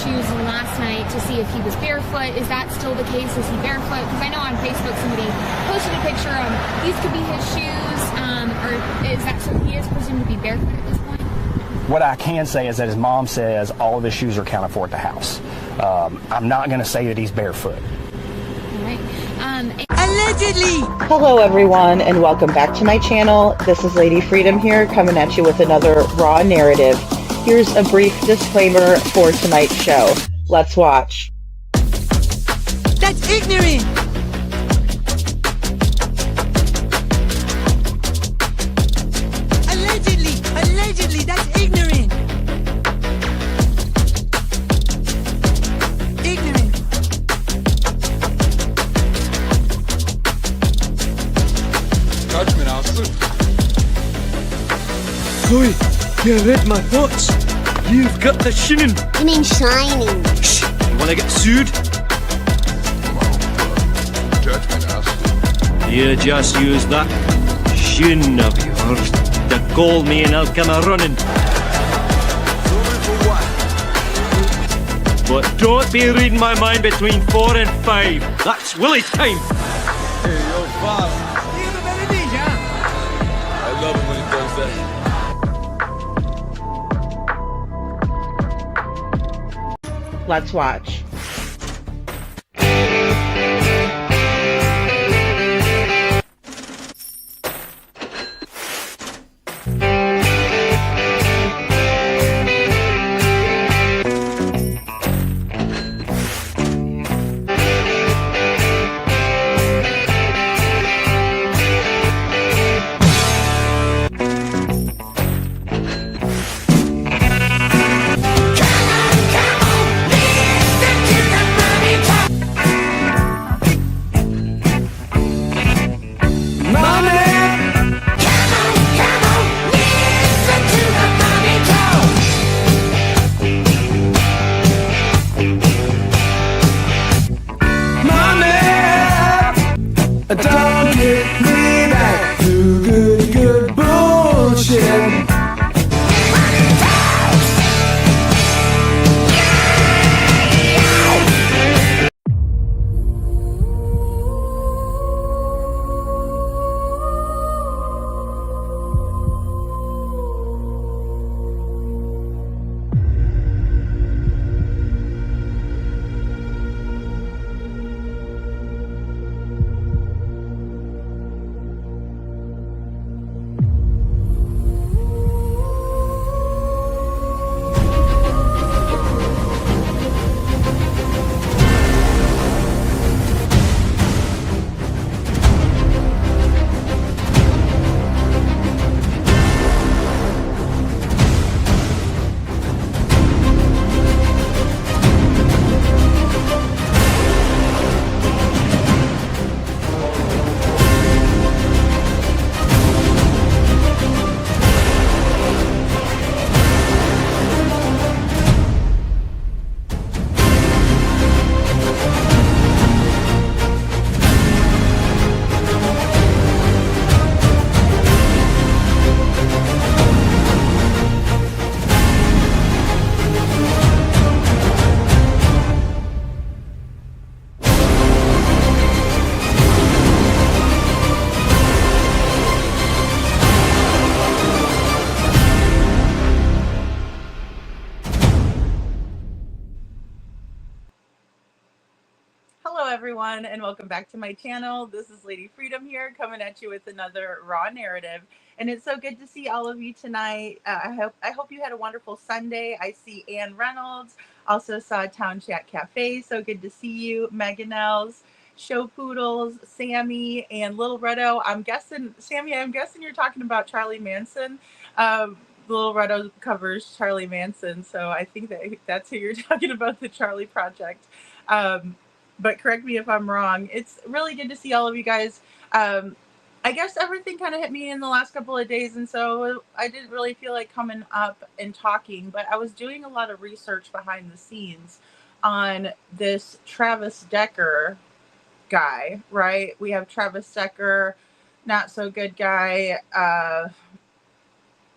shoes last night to see if he was barefoot. Is that still the case? Is he barefoot? Because I know on Facebook somebody posted a picture of these could be his shoes, or is that so he is presumed to be barefoot at this point? What I can say is that his mom says all of his shoes are accounted for at the house. I'm not going to say that he's barefoot. All right. Allegedly! Hello everyone and welcome back to my channel. This is Lady Freedom here coming at you with another raw narrative. Here's a brief disclaimer for tonight's show. Let's watch. That's ignorant! Allegedly, that's ignorant! Ignorant! Judgment, Alfred. Chloe, you read my thoughts. You've got the shinin. You mean shining? Shh! You wanna get sued? Judgment, Alfred. You just use that shin of yours to call me and I'll come a-running. But don't be reading my mind between 4 and 5. That's Willie time. Hey, yo, boss. I love it when he does that. Let's watch. Don't get me back to good bullshit. Everyone, and welcome back to my channel. This is Lady Freedom here, coming at you with another raw narrative, and it's so good to see all of you tonight. I hope you had a wonderful Sunday. I see Ann Reynolds, also saw Town Chat Cafe, so good to see you. Meganels, Show Poodles, Sammy, and Little Redo. I'm guessing, Sammy, you're talking about Charlie Manson. Little Redo covers Charlie Manson, so I think that's who you're talking about, the Charlie Project. But correct me if I'm wrong. It's really good to see all of you guys. I guess everything kind of hit me in the last couple of days, and so I didn't really feel like coming up and talking, but I was doing a lot of research behind the scenes on this Travis Decker guy, right? We have Travis Decker, not so good guy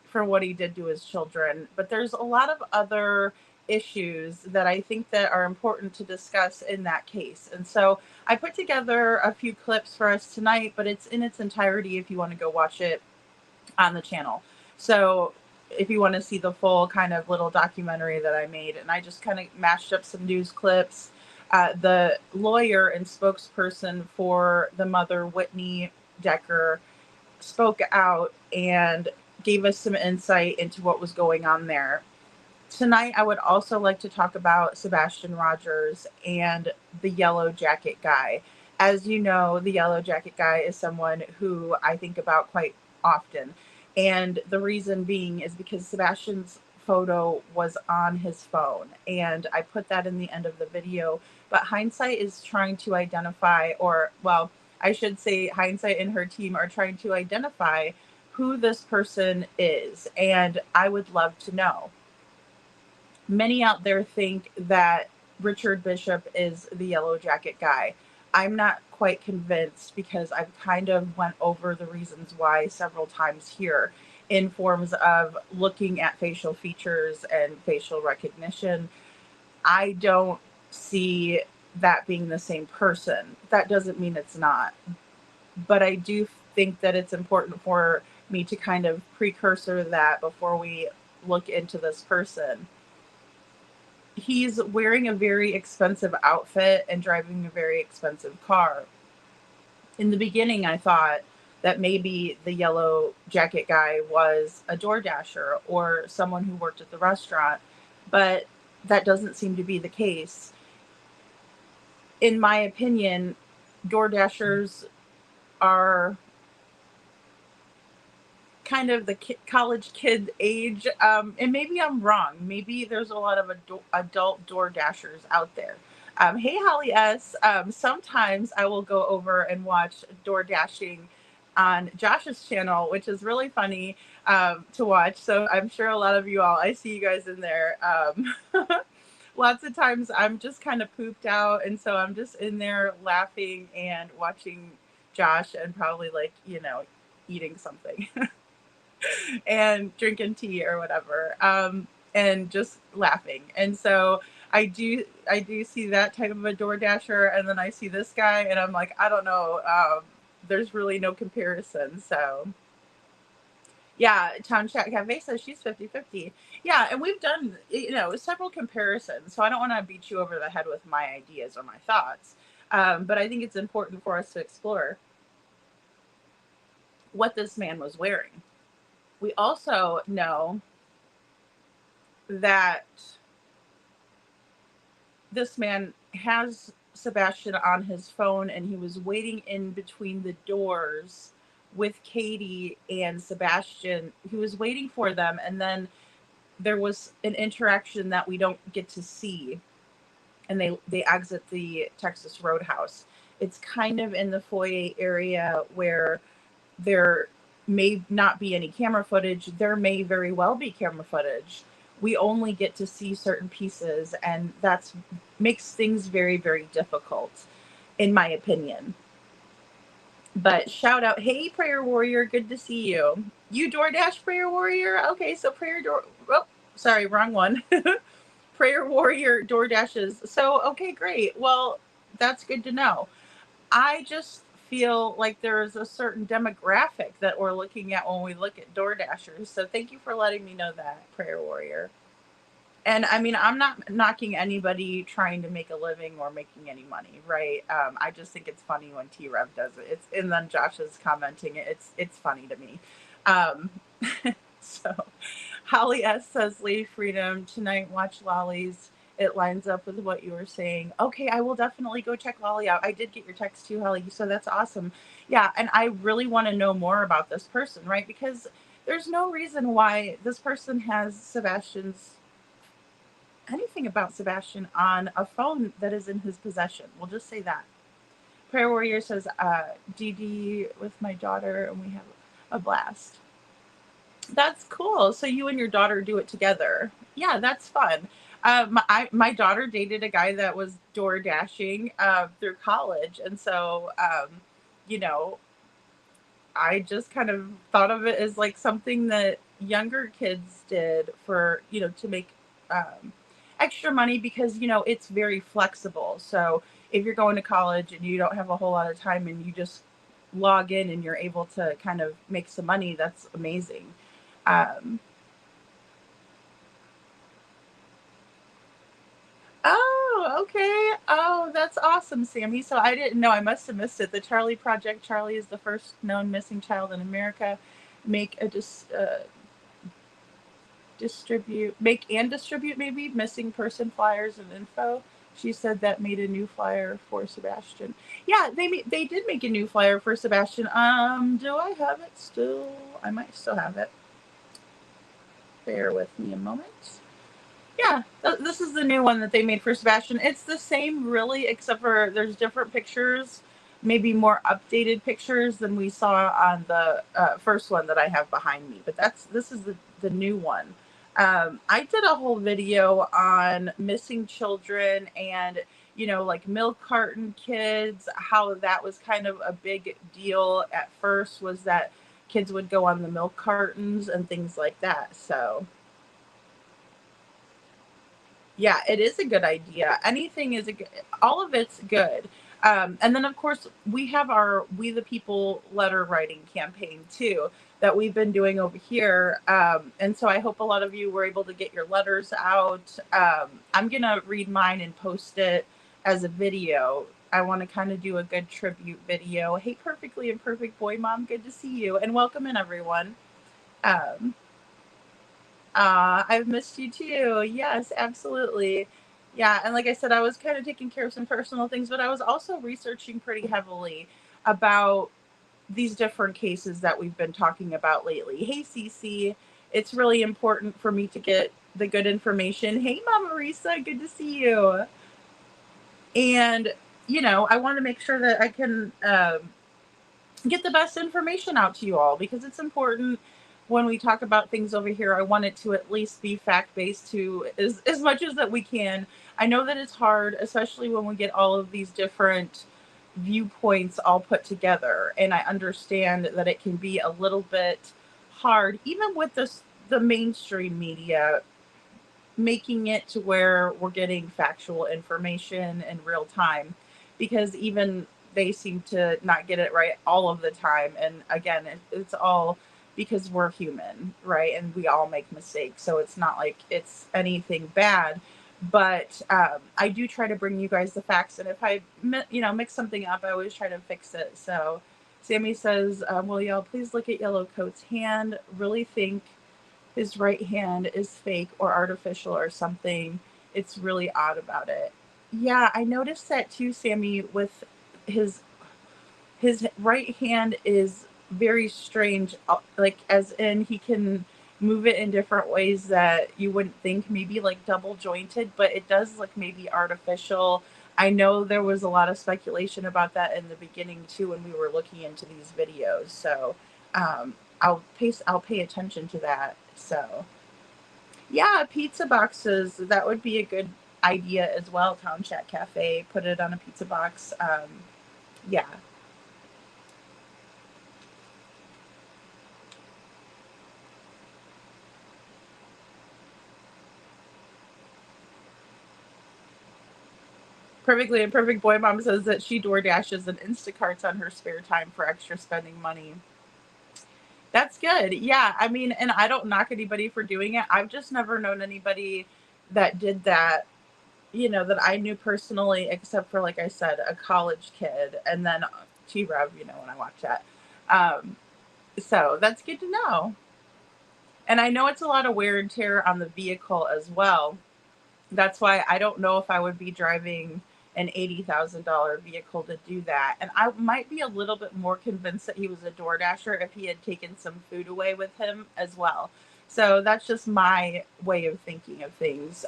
for what he did to his children, but there's a lot of other issues that I think that are important to discuss in that case. And so I put together a few clips for us tonight, but it's in its entirety if you want to go watch it on the channel. So if you want to see the full kind of little documentary that I made, and I just kind of mashed up some news clips. The lawyer and spokesperson for the mother, Whitney Decker, spoke out and gave us some insight into what was going on there. Tonight, I would also like to talk about Sebastian Rogers and the Yellow Jacket guy. As you know, the Yellow Jacket guy is someone who I think about quite often. And the reason being is because Sebastian's photo was on his phone. And I put that in the end of the video. But hindsight is trying to identify, or, well, I should say hindsight and her team are trying to identify who this person is. And I would love to know. Many out there think that Richard Bishop is the Yellow Jacket guy. I'm not quite convinced because I've kind of went over the reasons why several times here in forms of looking at facial features and facial recognition. I don't see that being the same person. That doesn't mean it's not. But I do think that it's important for me to kind of precursor that before we look into this person. He's wearing a very expensive outfit and driving a very expensive car. In the beginning, I thought that maybe the Yellow Jacket guy was a DoorDasher or someone who worked at the restaurant, but that doesn't seem to be the case. In my opinion, DoorDashers are kind of the college kid age, and maybe I'm wrong. Maybe there's a lot of adult door dashers out there. Hey, Holly S. Sometimes I will go over and watch door dashing on Josh's channel, which is really funny to watch. So I'm sure a lot of you all, I see you guys in there. Lots of times I'm just kind of pooped out, and so I'm just in there laughing and watching Josh and probably eating something. And drinking tea or whatever, and just laughing. And so I do see that type of a DoorDasher, and then I see this guy, and I'm like, I don't know. There's really no comparison. So yeah, Town Chat Cafe says she's 50-50. Yeah, and we've done several comparisons. So I don't want to beat you over the head with my ideas or my thoughts, but I think it's important for us to explore what this man was wearing. We also know that this man has Sebastian on his phone, and he was waiting in between the doors with Katie and Sebastian. He was waiting for them, and then there was an interaction that we don't get to see, and they exit the Texas Roadhouse. It's kind of in the foyer area where there may not be any camera footage. There may very well be camera footage. We only get to see certain pieces, and that's makes things very, very difficult, in my opinion. But shout out, hey Prayer Warrior, good to see you. You DoorDash Prayer Warrior? Okay, so sorry, wrong one. Prayer Warrior DoorDashes. So okay, great. Well, that's good to know. I just feel like there is a certain demographic that we're looking at when we look at DoorDashers. So thank you for letting me know that, Prayer Warrior. And I mean, I'm not knocking anybody trying to make a living or making any money, right? I just think it's funny when T-Rev does it. And then Josh is commenting it. It's funny to me. So Holly S says, Lady Freedom, tonight watch Lollies. It lines up with what you were saying. Okay, I will definitely go check Lolly out. I did get your text too, Holly, so that's awesome. Yeah, and I really want to know more about this person, right? Because there's no reason why this person has anything about Sebastian on a phone that is in his possession. We'll just say that. Prayer Warrior says, DD with my daughter, and we have a blast. That's cool. So you and your daughter do it together. Yeah, that's fun. My daughter dated a guy that was door dashing through college. And so, I just kind of thought of it as like something that younger kids did for, to make, extra money because, you know, it's very flexible. So if you're going to college and you don't have a whole lot of time and you just log in and you're able to kind of make some money, that's amazing. Um, oh, okay. Oh, that's awesome, Sammy. So I didn't know. I must have missed it. The Charlie Project. Charlie is the first known missing child in America. Make a make and distribute maybe missing person flyers and info. She said that made a new flyer for Sebastian. Yeah, they did make a new flyer for Sebastian. Do I have it still? I might still have it. Bear with me a moment. Yeah, this is the new one that they made for Sebastian. It's the same, really, except for there's different pictures, maybe more updated pictures than we saw on the first one that I have behind me. But this is the new one. I did a whole video on missing children and, you know, like milk carton kids, how that was kind of a big deal at first, was that kids would go on the milk cartons and things like that. So yeah, it is a good idea. Anything is all of it's good. And then of course we have our We the People letter writing campaign too that we've been doing over here. And so I hope a lot of you were able to get your letters out. I'm gonna read mine and post it as a video. I want to kind of do a good tribute video. Hey, Perfectly Imperfect Boy Mom, good to see you and welcome in everyone. Um, I've missed you too. Yes, absolutely. Yeah, and like I said, I was kind of taking care of some personal things, but I was also researching pretty heavily about these different cases that we've been talking about lately. Hey, Cece, it's really important for me to get the good information. Hey, Mama Risa, good to see you. And, you know, I want to make sure that I can get the best information out to you all because it's important when we talk about things over here. I want it to at least be fact-based to as much as that we can. I know that it's hard, especially when we get all of these different viewpoints all put together, and I understand that it can be a little bit hard even with the mainstream media making it to where we're getting factual information in real time, because even they seem to not get it right all of the time. And again, it's all because we're human, right? And we all make mistakes. So it's not like it's anything bad. But I do try to bring you guys the facts. And if I, mix something up, I always try to fix it. So Sammy says, will y'all please look at Yellowcoat's hand? Really think his right hand is fake or artificial or something. It's really odd about it. Yeah, I noticed that too, Sammy, with his right hand is very strange, like as in he can move it in different ways that you wouldn't think, maybe like double jointed, but it does look maybe artificial. I know there was a lot of speculation about that in the beginning too when we were looking into these videos. So I'll pay attention to that. So yeah, pizza boxes, that would be a good idea as well. Town Chat Cafe, put it on a pizza box. Yeah. Perfectly Imperfect Boy Mom says that she door dashes and Instacarts on her spare time for extra spending money. That's good. Yeah, I mean, and I don't knock anybody for doing it. I've just never known anybody that did that, that I knew personally, except for, like I said, a college kid, and then T-Rev, when I watch that. So that's good to know. And I know it's a lot of wear and tear on the vehicle as well. That's why I don't know if I would be driving an $80,000 vehicle to do that. And I might be a little bit more convinced that he was a DoorDasher if he had taken some food away with him as well. So that's just my way of thinking of things.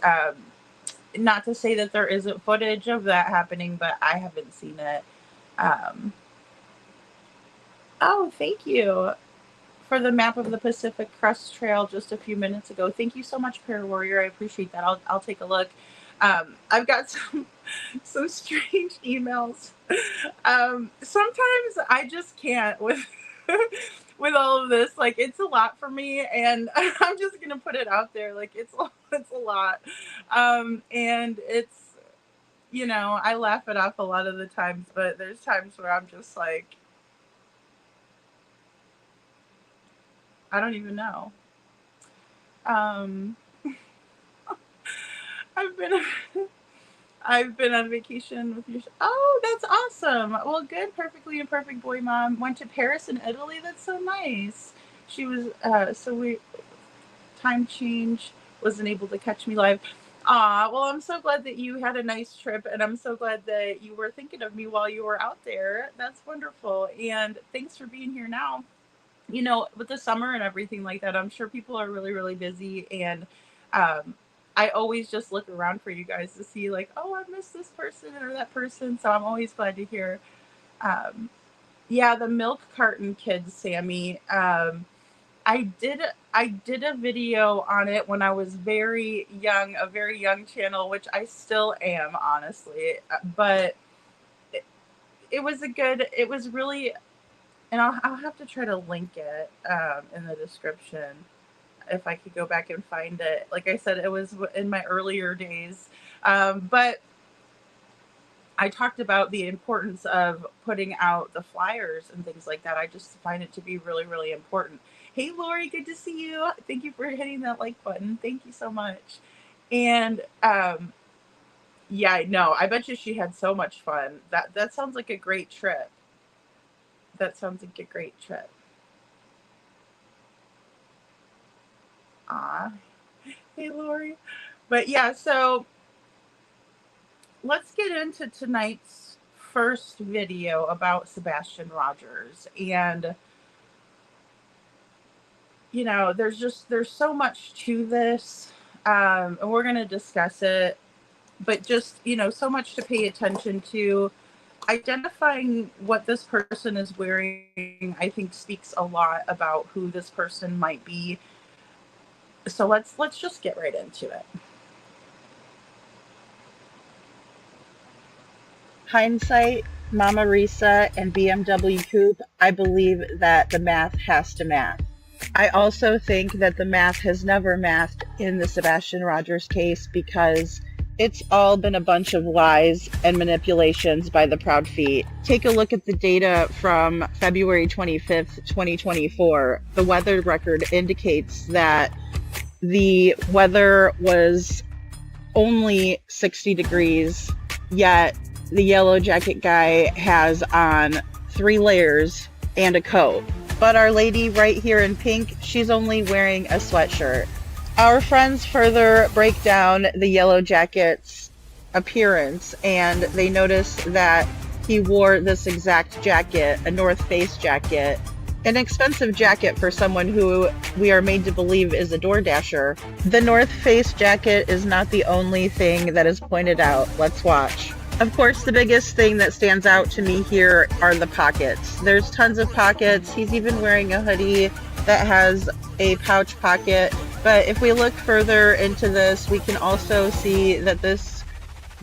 Not to say that there isn't footage of that happening, but I haven't seen it. Oh, thank you for the map of the Pacific Crest Trail just a few minutes ago. Thank you so much, Prayer Warrior. I appreciate that. I'll take a look. I've got some strange emails. Sometimes I just can't with with all of this. Like, it's a lot for me, and I'm just gonna put it out there. Like, it's a lot, and it's, I laugh it off a lot of the times, but there's times where I'm just like, I don't even know. Um, I've been I've been on vacation with your. Oh, that's awesome. Well, good. Perfectly imperfect boy mom went to Paris and Italy. That's so nice. She was so we time change wasn't able to catch me live. Well, I'm so glad that you had a nice trip, and I'm so glad that you were thinking of me while you were out there. That's wonderful, and thanks for being here now. With the summer and everything like that, I'm sure people are really, really busy, and I always just look around for you guys to see, like, oh, I missed this person or that person. So I'm always glad to hear. Yeah, the milk carton kids, Sammy. I did a video on it when I was very young, a very young channel, which I still am, honestly. But it was really, and I'll have to try to link it in the description if I could go back and find it. Like I said, it was in my earlier days. But I talked about the importance of putting out the flyers and things like that. I just find it to be really, really important. Hey, Lori, good to see you. Thank you for hitting that like button. Thank you so much. And yeah, no, I bet you she had so much fun. That sounds like a great trip. That sounds like a great trip. Hey, Lori. But yeah, so let's get into tonight's first video about Sebastian Rogers. And, there's so much to this, and we're going to discuss it, but just, so much to pay attention to. Identifying what this person is wearing, I think, speaks a lot about who this person might be. So let's just get right into it. Hindsight, Mama Risa, and BMW Coupe, I believe that the math has to math. I also think that the math has never mathed in the Sebastian Rogers case because it's all been a bunch of lies and manipulations by the Proud Feet. Take a look at the data from February 25th, 2024. The weather record indicates that the weather was only 60 degrees, yet the yellow jacket guy has on 3 layers and a coat. But our lady right here in pink, she's only wearing a sweatshirt. Our friends further break down the yellow jacket's appearance, and they notice that he wore this exact jacket, a North Face jacket, an expensive jacket for someone who we are made to believe is a DoorDasher. The North Face jacket is not the only thing that is pointed out. Let's watch. Of course, the biggest thing that stands out to me here are the pockets. There's tons of pockets. He's even wearing a hoodie that has a pouch pocket. But if we look further into this, we can also see that this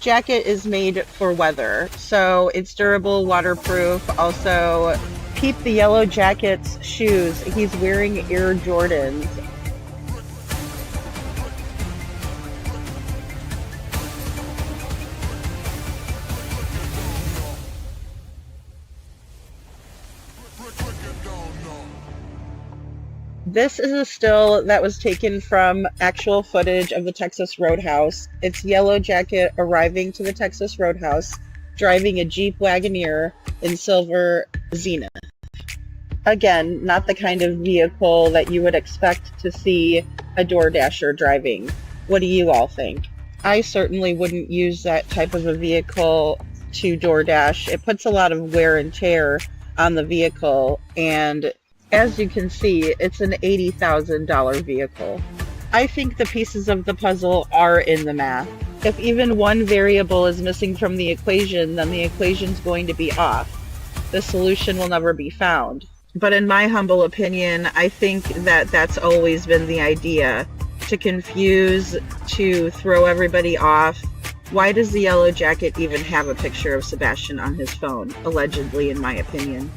jacket is made for weather. So it's durable, waterproof. Also, peep the yellow jacket's shoes. He's wearing Air Jordans. This is a still that was taken from actual footage of the Texas Roadhouse. It's Yellow Jacket arriving to the Texas Roadhouse, driving a Jeep Wagoneer in silver Zenith. Again, not the kind of vehicle that you would expect to see a DoorDasher driving. What do you all think? I certainly wouldn't use that type of a vehicle to DoorDash. It puts a lot of wear and tear on the vehicle, and as you can see, it's an $80,000 vehicle. I think the pieces of the puzzle are in the math. If even one variable is missing from the equation, then the equation's going to be off. The solution will never be found. But in my humble opinion, I think that that's always been the idea, to confuse, to throw everybody off. Why does the yellow jacket even have a picture of Sebastian on his phone? Allegedly, in my opinion.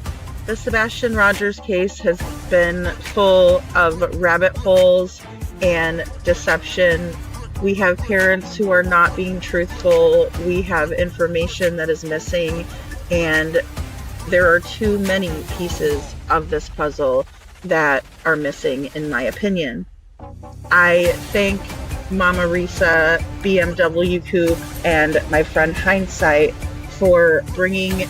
The Sebastian Rogers case has been full of rabbit holes and deception. We have parents who are not being truthful. We have information that is missing, and there are too many pieces of this puzzle that are missing, in my opinion. I thank Mama Risa, BMW Coupe, and my friend Hindsight for bringing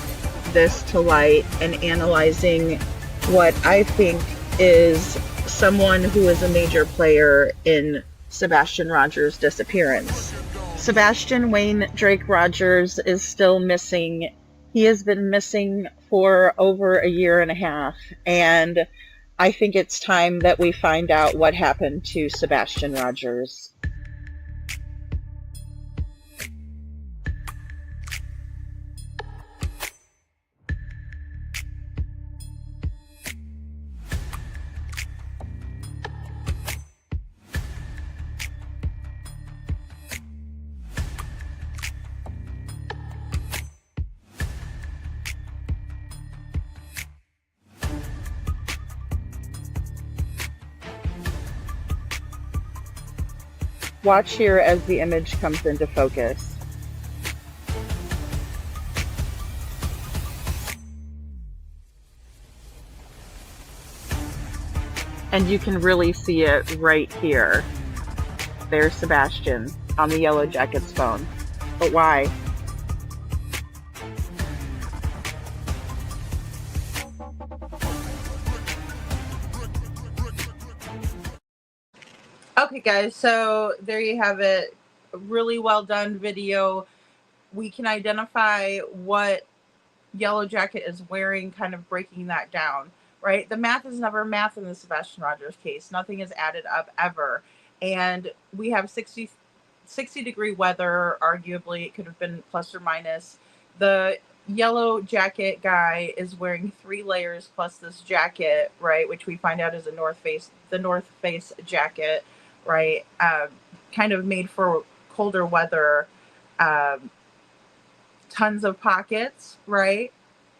this to light and analyzing what I think is someone who is a major player in Sebastian Rogers' disappearance. Sebastian Wayne Drake Rogers is still missing. He has been missing for over a year and a half, and I think it's time that we find out what happened to Sebastian Rogers. Watch here as the image comes into focus. And you can really see it right here. There's Sebastian on the Yellow Jacket's phone. But why? Okay, guys, so there you have it. A really well done video. We can identify what Yellow Jacket is wearing, kind of breaking that down, right? The math is never math in the Sebastian Rogers case. Nothing is added up ever. And we have 60-degree weather. Arguably, it could have been plus or minus. The Yellow Jacket guy is wearing 3 layers plus this jacket, right? Which we find out is the North Face jacket, right? Kind of made for colder weather. Tons of pockets, right?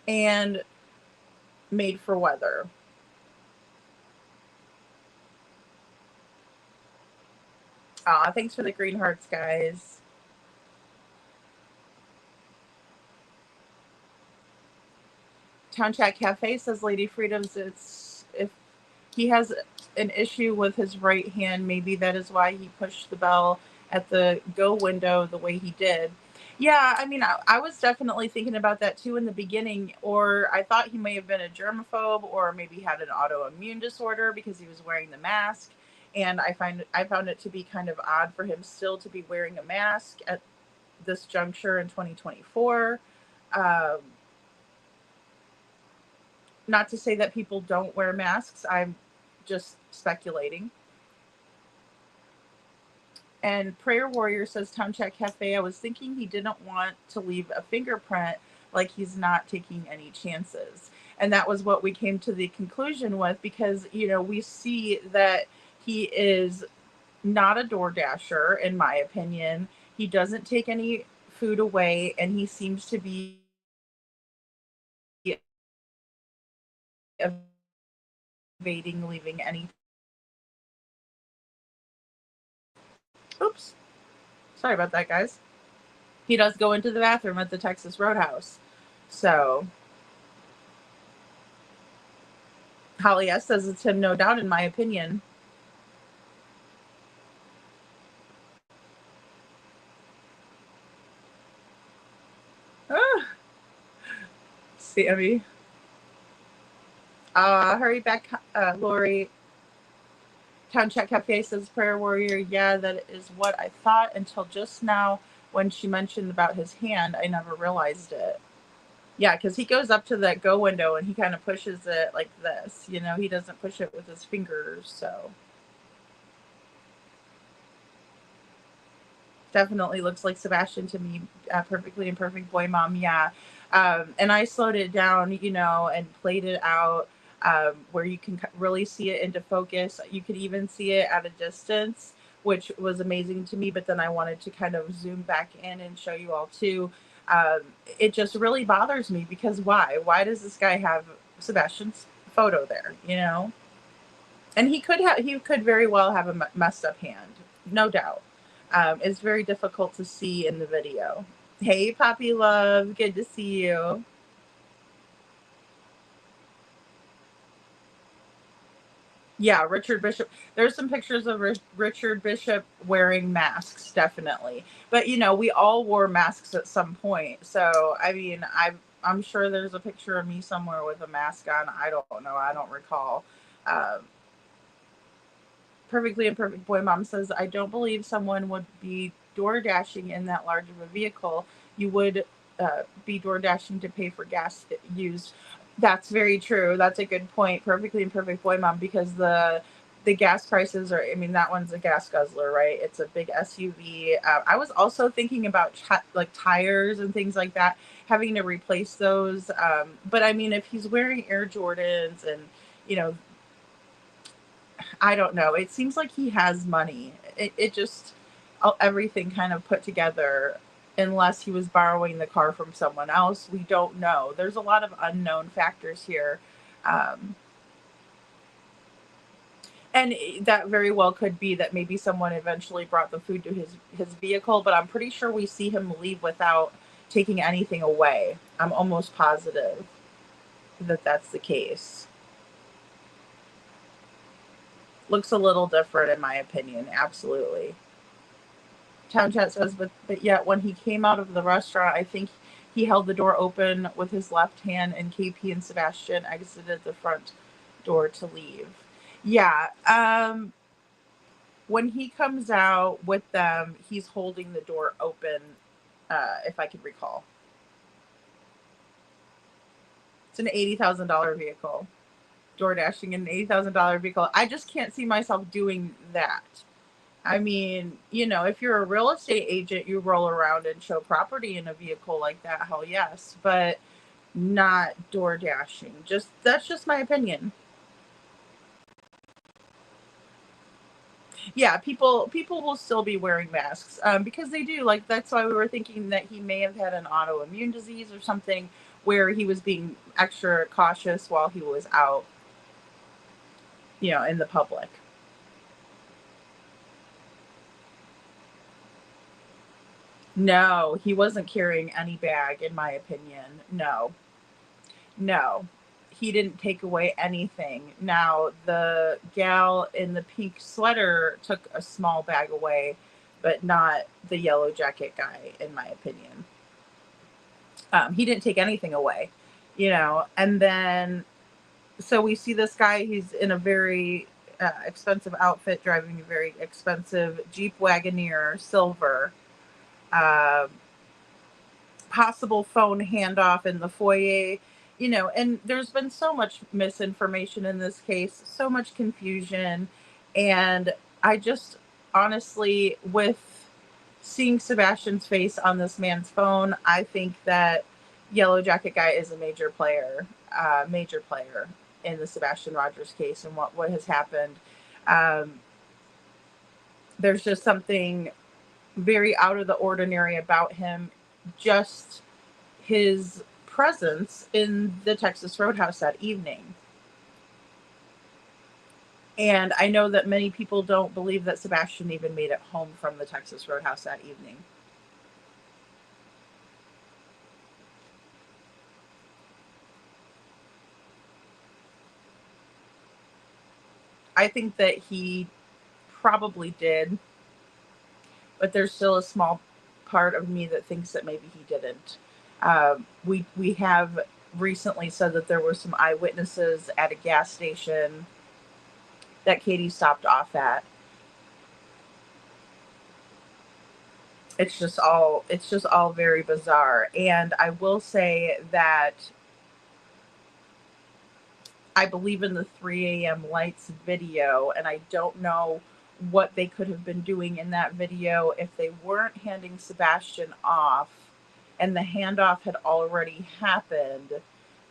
And made for weather. Thanks for the green hearts, guys. Town Chat Cafe says Lady Freedom's, if he has an issue with his right hand, maybe that is why he pushed the bell at the go window the way he did. Yeah, I mean, I was definitely thinking about that too in the beginning, or I thought he may have been a germaphobe, or maybe had an autoimmune disorder because he was wearing the mask. And I found it to be kind of odd for him still to be wearing a mask at this juncture in 2024. Not to say that people don't wear masks. I'm just speculating. And Prayer Warrior says, Town Chat Cafe, I was thinking he didn't want to leave a fingerprint, like he's not taking any chances. And that was what we came to the conclusion with, because, you know, we see that he is not a DoorDasher, in my opinion. He doesn't take any food away, and he seems to be evading leaving any. Oops. Sorry about that, guys. He does go into the bathroom at the Texas Roadhouse. So, Holly S says it's him, no doubt, in my opinion. Sammy. Hurry back, Lori. Town Chat Cafe says, Prayer Warrior, yeah, that is what I thought until just now when she mentioned about his hand. I never realized it. Yeah, because he goes up to that go window and he kind of pushes it like this. You know, he doesn't push it with his fingers, so. Definitely looks like Sebastian to me. Perfectly Imperfect Boy Mom, yeah. And I slowed it down, you know, and played it out where you can really see it into focus. You could even see it at a distance, which was amazing to me. But then I wanted to kind of zoom back in and show you all too. It just really bothers me because why? Why does this guy have Sebastian's photo there, you know? And he could very well have a messed up hand, no doubt. It's very difficult to see in the video. Hey, Poppy Love, good to see you. Yeah, Richard Bishop. There's some pictures of Richard Bishop wearing masks, definitely. But you know, we all wore masks at some point. So I mean, I'm sure there's a picture of me somewhere with a mask on. I don't know. I don't recall. Um, Perfectly Imperfect Boy Mom says, I don't believe someone would be door dashing in that large of a vehicle. You would be door dashing to pay for gas used. That's very true. That's a good point. Perfectly Imperfect Boy Mom, because the gas prices are, I mean, that one's a gas guzzler, right? It's a big SUV. I was also thinking about like tires and things like that, having to replace those. But I mean, if he's wearing Air Jordans and, you know, I don't know. It seems like he has money. It just, everything kind of put together, unless he was borrowing the car from someone else. We don't know. There's a lot of unknown factors here. And that very well could be that maybe someone eventually brought the food to his vehicle, but I'm pretty sure we see him leave without taking anything away. I'm almost positive that that's the case. Looks a little different in my opinion. Absolutely. Town Chat says, but yet when he came out of the restaurant, I think he held the door open with his left hand, and KP and Sebastian exited the front door to leave. Yeah. When he comes out with them, he's holding the door open, if I can recall. It's an $80,000 vehicle. Door dashing in an $80,000 vehicle. I just can't see myself doing that. I mean, you know, if you're a real estate agent, you roll around and show property in a vehicle like that, hell yes, but not door dashing. That's just my opinion. Yeah, people will still be wearing masks because they do. Like, that's why we were thinking that he may have had an autoimmune disease or something where he was being extra cautious while he was out, you know, in the public. No, he wasn't carrying any bag, in my opinion. No, he didn't take away anything. Now, the gal in the pink sweater took a small bag away, but not the yellow jacket guy, in my opinion. He didn't take anything away, you know. And then, so we see this guy, he's in a very expensive outfit, driving a very expensive Jeep Wagoneer, silver. Possible phone handoff in the foyer, you know, and there's been so much misinformation in this case, so much confusion. And I just honestly, with seeing Sebastian's face on this man's phone, I think that Yellow Jacket guy is a major player in the Sebastian Rogers case and what has happened. There's just something very out of the ordinary about him, just his presence in the Texas Roadhouse that evening. And I know that many people don't believe that Sebastian even made it home from the Texas Roadhouse that evening. I think that he probably did, but there's still a small part of me that thinks that maybe he didn't. We have recently said that there were some eyewitnesses at a gas station that Katie stopped off at. It's just all very bizarre. And I will say that I believe in the 3 a.m. lights video, and I don't know what they could have been doing in that video if they weren't handing Sebastian off and the handoff had already happened.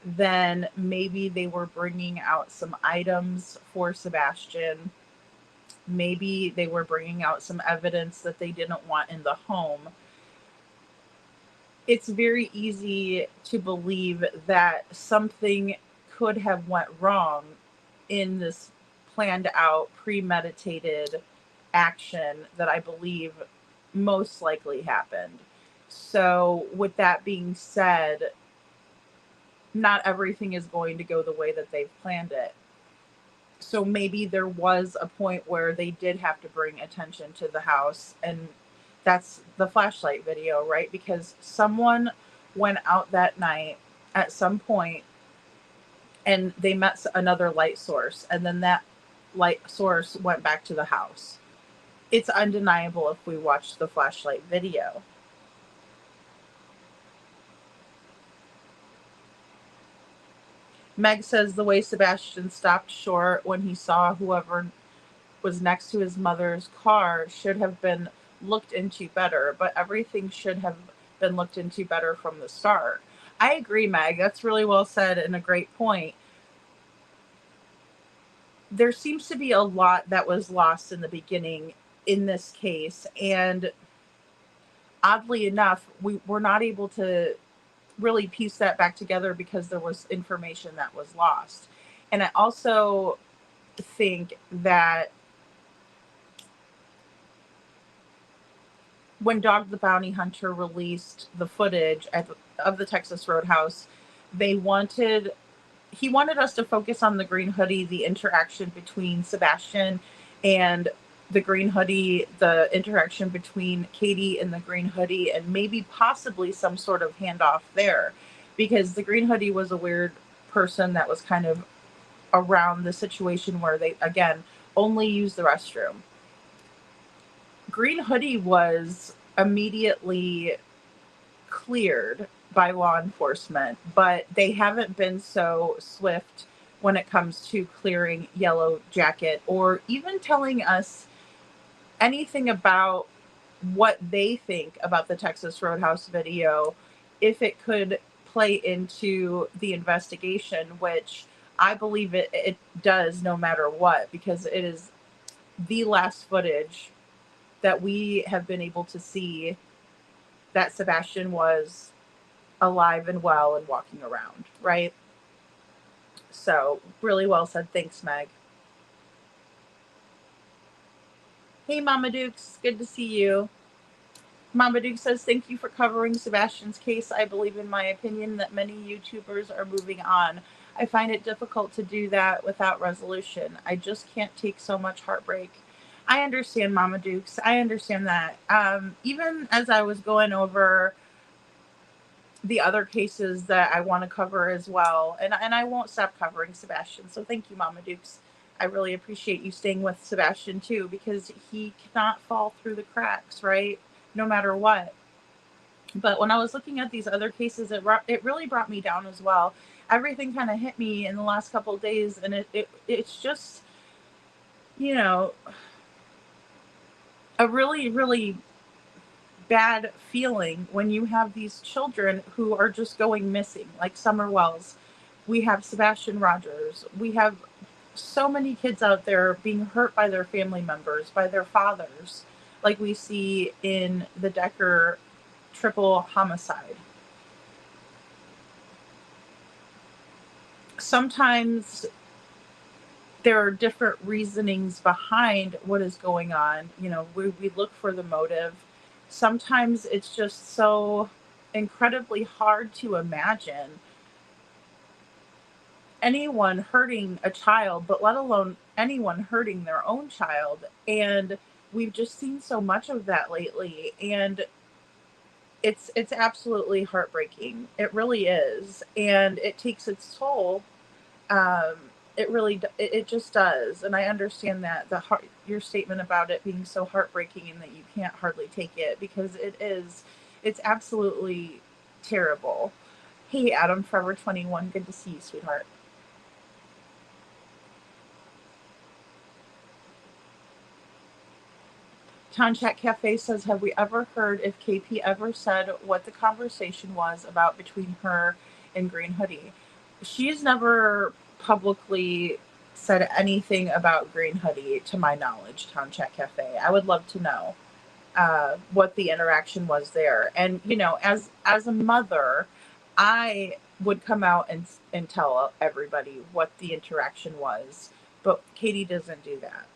Then maybe they were bringing out some items for Sebastian. Maybe they were bringing out some evidence that they didn't want in the home. It's very easy to believe that something could have went wrong in this planned out, premeditated action that I believe most likely happened. So with that being said, not everything is going to go the way that they've planned it. So maybe there was a point where they did have to bring attention to the house, and that's the flashlight video, right? Because someone went out that night at some point and they met another light source, and then that light source went back to the house. It's undeniable if we watch the flashlight video. Meg says the way Sebastian stopped short when he saw whoever was next to his mother's car should have been looked into better, but everything should have been looked into better from the start. I agree, Meg. That's really well said and a great point. There seems to be a lot that was lost in the beginning in this case, and oddly enough, we're not able to really piece that back together because there was information that was lost. And I also think that when Dog the Bounty Hunter released the footage of the Texas Roadhouse, he wanted us to focus on the green hoodie, the interaction between Sebastian and the green hoodie, the interaction between Katie and the green hoodie, and maybe possibly some sort of handoff there, because the green hoodie was a weird person that was kind of around the situation where they, again, only used the restroom. Green hoodie was immediately cleared by law enforcement, but they haven't been so swift when it comes to clearing Yellow Jacket or even telling us anything about what they think about the Texas Roadhouse video, if it could play into the investigation, which I believe it does no matter what, because it is the last footage that we have been able to see that Sebastian was alive and well and walking around, right? So, really well said. Thanks, Meg. Hey, Mama Dukes. Good to see you. Mama Duke says, thank you for covering Sebastian's case. I believe, in my opinion, that many YouTubers are moving on. I find it difficult to do that without resolution. I just can't take so much heartbreak. I understand, Mama Dukes. I understand that. Even as I was going over the other cases that I want to cover as well, and I won't stop covering Sebastian. So thank you, Mama Dukes. I really appreciate you staying with Sebastian too, because he cannot fall through the cracks, right? No matter what. But when I was looking at these other cases, it really brought me down as well. Everything kind of hit me in the last couple of days, and it's just, you know, a really, really bad feeling when you have these children who are just going missing, like Summer Wells. We have Sebastian Rogers. We have so many kids out there being hurt by their family members, by their fathers, like we see in the Decker triple homicide. Sometimes there are different reasonings behind what is going on. You know, we look for the motive. Sometimes it's just so incredibly hard to imagine anyone hurting a child, but let alone anyone hurting their own child. And we've just seen so much of that lately, and it's absolutely heartbreaking. It really is, and it takes its toll. It just does. And I understand that your statement about it being so heartbreaking and that you can't hardly take it, because it's absolutely terrible. Hey, Adam, Forever 21, good to see you, sweetheart. Town Chat Cafe says, have we ever heard if KP ever said what the conversation was about between her and Green Hoodie? She's never publicly said anything about Green Hoodie, to my knowledge, Town Chat Cafe. I would love to know what the interaction was there. And, you know, as a mother, I would come out and tell everybody what the interaction was, but Katie doesn't do that.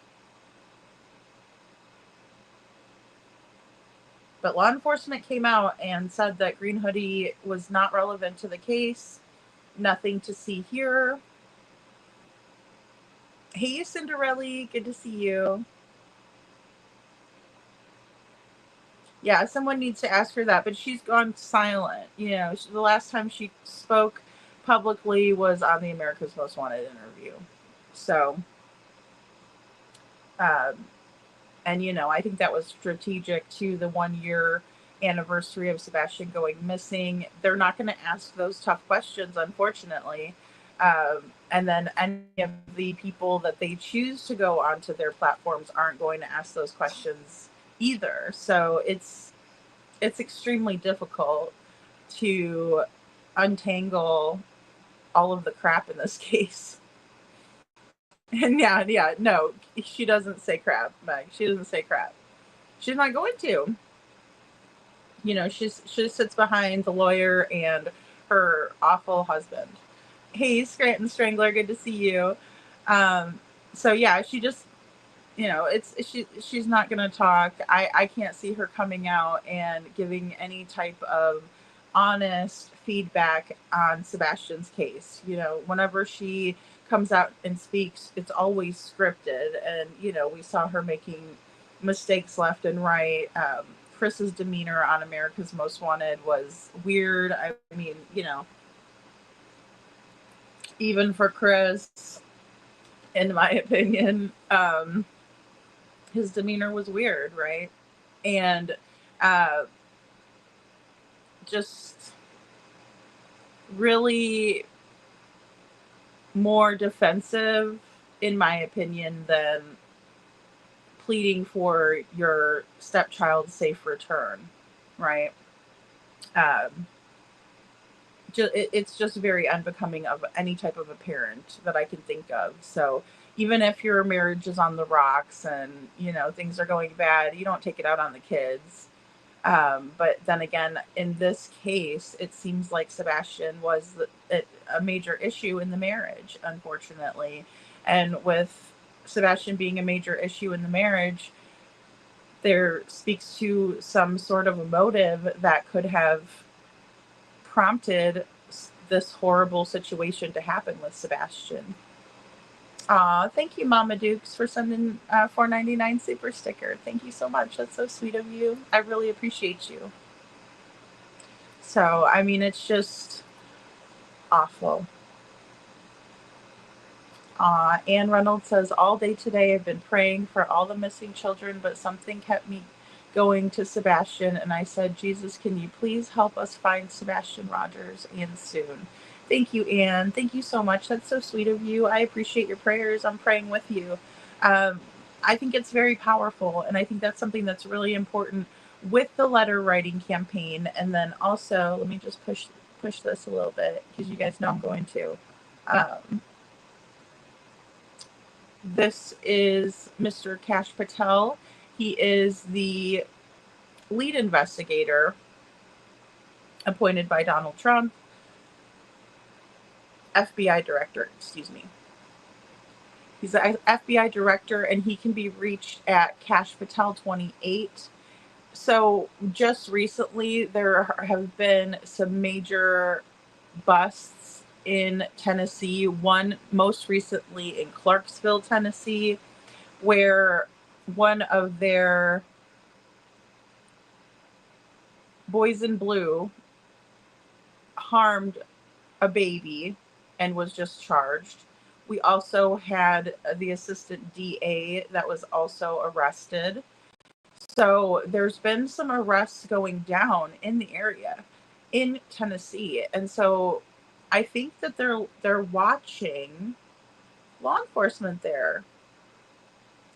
But law enforcement came out and said that Green Hoodie was not relevant to the case. Nothing to see here. Hey, Cinderella, good to see you. Yeah, someone needs to ask her that, but she's gone silent. You know, the last time she spoke publicly was on the America's Most Wanted interview. So, and you know, I think that was strategic to the 1 year anniversary of Sebastian going missing. They're not going to ask those tough questions, unfortunately. And then any of the people that they choose to go onto their platforms aren't going to ask those questions either. So it's extremely difficult to untangle all of the crap in this case. And yeah, no, she doesn't say crap, Meg. She doesn't say crap. She's not going to. You know, she sits behind the lawyer and her awful husband. Hey, Scranton Strangler, good to see you. So yeah, she just, you know, she's not going to talk. I can't see her coming out and giving any type of honest feedback on Sebastian's case. You know, whenever she comes out and speaks, it's always scripted. And, you know, we saw her making mistakes left and right. Chris's demeanor on America's Most Wanted was weird. I mean, you know, even for Chris, in my opinion, his demeanor was weird, right? And just really more defensive, in my opinion, than pleading for your stepchild's safe return, right? It's just very unbecoming of any type of a parent that I can think of. So even if your marriage is on the rocks and, you know, things are going bad, you don't take it out on the kids. But then again, in this case, it seems like Sebastian was a major issue in the marriage, unfortunately. And with Sebastian being a major issue in the marriage, there speaks to some sort of a motive that could have prompted this horrible situation to happen with Sebastian. Thank you, Mama Dukes, for sending $4.99 super sticker. Thank you so much. That's so sweet of you. I really appreciate you. So, I mean, it's just awful. Ann Reynolds says, all day today I've been praying for all the missing children, but something kept me going to Sebastian, and I said, Jesus, can you please help us find Sebastian Rogers, and soon. Thank you, Anne. Thank you so much. That's so sweet of you. I appreciate your prayers. I'm praying with you. I think it's very powerful, and I think that's something that's really important with the letter writing campaign. And then also, let me just push this a little bit, because you guys know I'm going to. This is Mr. Kash Patel. He is the lead investigator appointed by Donald Trump, FBI director, excuse me. He's the FBI director, and he can be reached at Kash Patel 28. So just recently, there have been some major busts in Tennessee. One most recently in Clarksville, Tennessee, where one of their boys in blue harmed a baby and was just charged. We also had the assistant DA that was also arrested. So there's been some arrests going down in the area in Tennessee. And so I think that they're watching law enforcement there.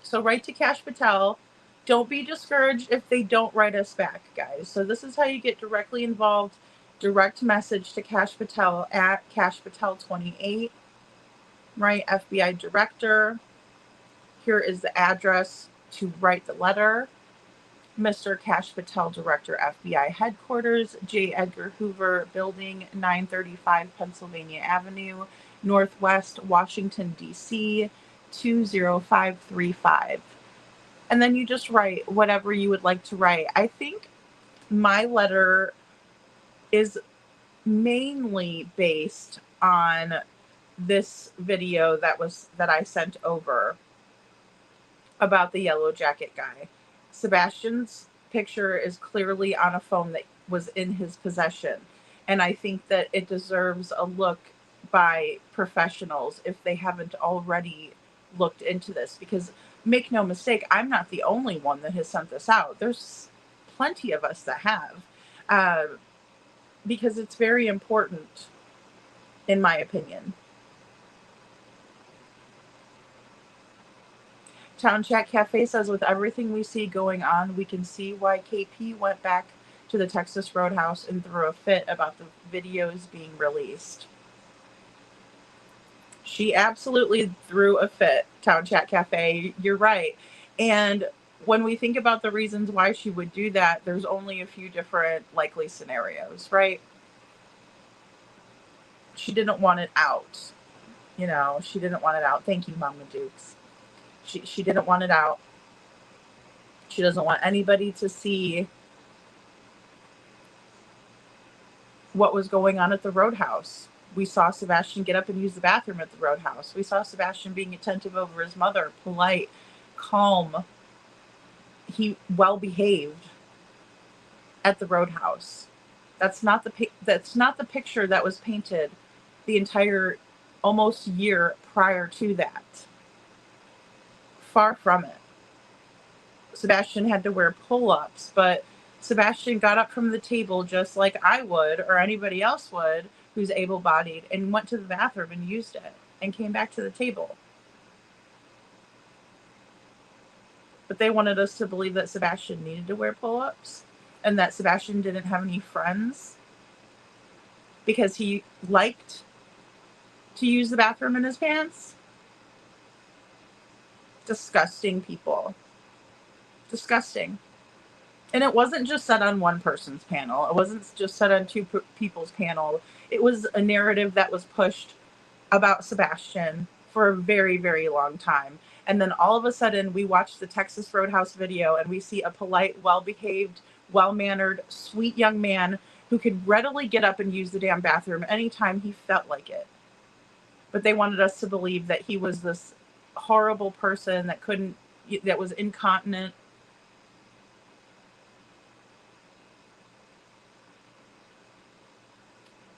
So write to Kash Patel. Don't be discouraged if they don't write us back, guys. So this is how you get directly involved. Direct message to Kash Patel at Kash Patel 28. Right, FBI director. Here is the address to write the letter. Mr. Kash Patel, Director, FBI Headquarters, J. Edgar Hoover Building, 935 Pennsylvania Avenue, Northwest, Washington, D.C., 20535. And then you just write whatever you would like to write. I think my letter is mainly based on this video that I sent over about the Yellow Jacket guy. Sebastian's picture is clearly on a phone that was in his possession. And I think that it deserves a look by professionals if they haven't already looked into this. Because make no mistake, I'm not the only one that has sent this out. There's plenty of us that have. Because it's very important, in my opinion. Town Chat Cafe says, with everything we see going on, we can see why KP went back to the Texas Roadhouse and threw a fit about the videos being released. She absolutely threw a fit, Town Chat Cafe. You're right. And when we think about the reasons why she would do that, there's only a few different likely scenarios, right? She didn't want it out. You know, she didn't want it out. Thank you, Mama Dukes. She didn't want it out. She doesn't want anybody to see what was going on at the Roadhouse. We saw Sebastian get up and use the bathroom at the Roadhouse. We saw Sebastian being attentive over his mother, polite, calm. He well behaved at the Roadhouse. That's not the picture that was painted the entire almost year prior to that. Far from it. Sebastian had to wear pull-ups, but Sebastian got up from the table just like I would or anybody else would who's able-bodied and went to the bathroom and used it and came back to the table. But they wanted us to believe that Sebastian needed to wear pull-ups and that Sebastian didn't have any friends because he liked to use the bathroom in his pants. Disgusting people. Disgusting. And it wasn't just said on one person's panel. It wasn't just said on two people's panel. It was a narrative that was pushed about Sebastian for a very, very long time. And then all of a sudden we watch the Texas Roadhouse video and we see a polite, well-behaved, well-mannered, sweet young man who could readily get up and use the damn bathroom anytime he felt like it. But they wanted us to believe that he was this horrible person that was incontinent.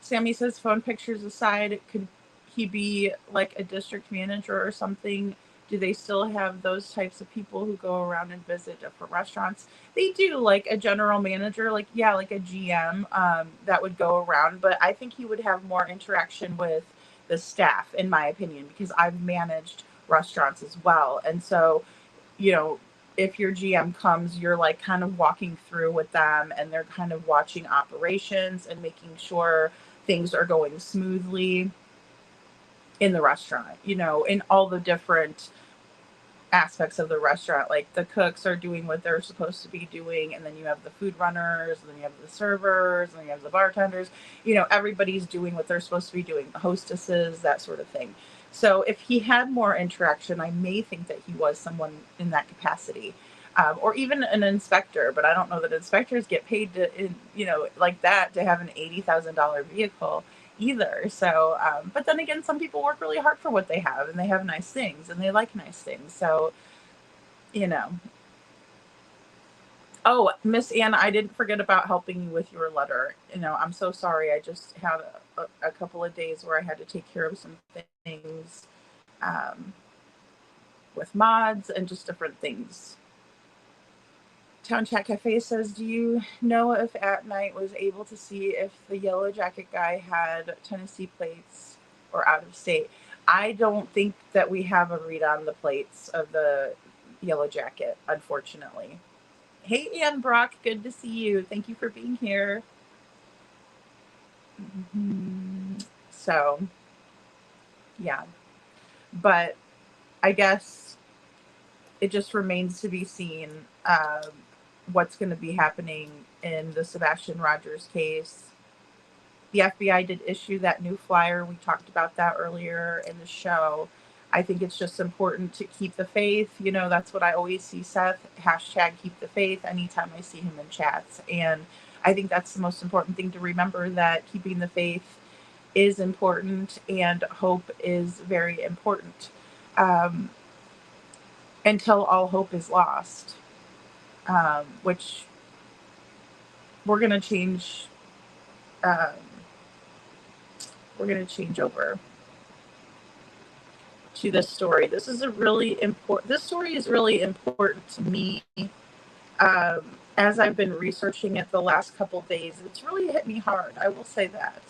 Sammy says, phone pictures aside, could he be like a district manager or something? Do they still have those types of people who go around and visit different restaurants? They do, like a general manager, like a GM that would go around. But I think he would have more interaction with the staff, in my opinion, because I've managed restaurants as well. And so, if your GM comes, you're like kind of walking through with them and they're kind of watching operations and making sure things are going smoothly in the restaurant, in all the different aspects of the restaurant. Like the cooks are doing what they're supposed to be doing, and then you have the food runners, and then you have the servers, and then you have the bartenders. Everybody's doing what they're supposed to be doing, the hostesses, that sort of thing. So if he had more interaction, I may think that he was someone in that capacity, or even an inspector. But I don't know that inspectors get paid like that to have an $80,000 vehicle either. So, but then again, some people work really hard for what they have, and they have nice things, and they like nice things. So, Oh, Miss Anna, I didn't forget about helping you with your letter. I'm so sorry. I just had a couple of days where I had to take care of some things with mods and just different things. Town Chat Cafe says, do you know if At Night was able to see if the Yellow Jacket guy had Tennessee plates or out of state? I don't think that we have a read on the plates of the Yellow Jacket, unfortunately. Hey, Ann Brock, good to see you. Thank you for being here. So, yeah. But I guess it just remains to be seen what's going to be happening in the Sebastian Rogers case. The FBI did issue that new flyer. We talked about that earlier in the show. I think it's just important to keep the faith. You know, that's what I always see Seth, hashtag keep the faith, anytime I see him in chats. And I think that's the most important thing to remember, that keeping the faith is important and hope is very important, until all hope is lost, which we're going to change. We're going to change over to this story. This is this story is really important to me. As I've been researching it the last couple of days, it's really hit me hard. I will say that.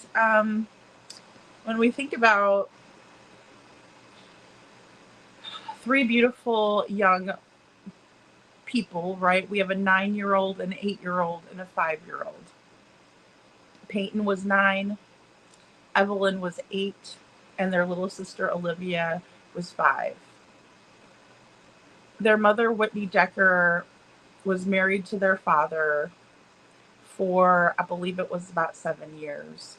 When we think about three beautiful young people, right? We have a 9-year-old, an 8-year-old, and a 5-year-old. Peyton was 9, Evelyn was 8, and their little sister Olivia was 5. Their mother, Whitney Decker, was married to their father for, I believe it was about 7 years.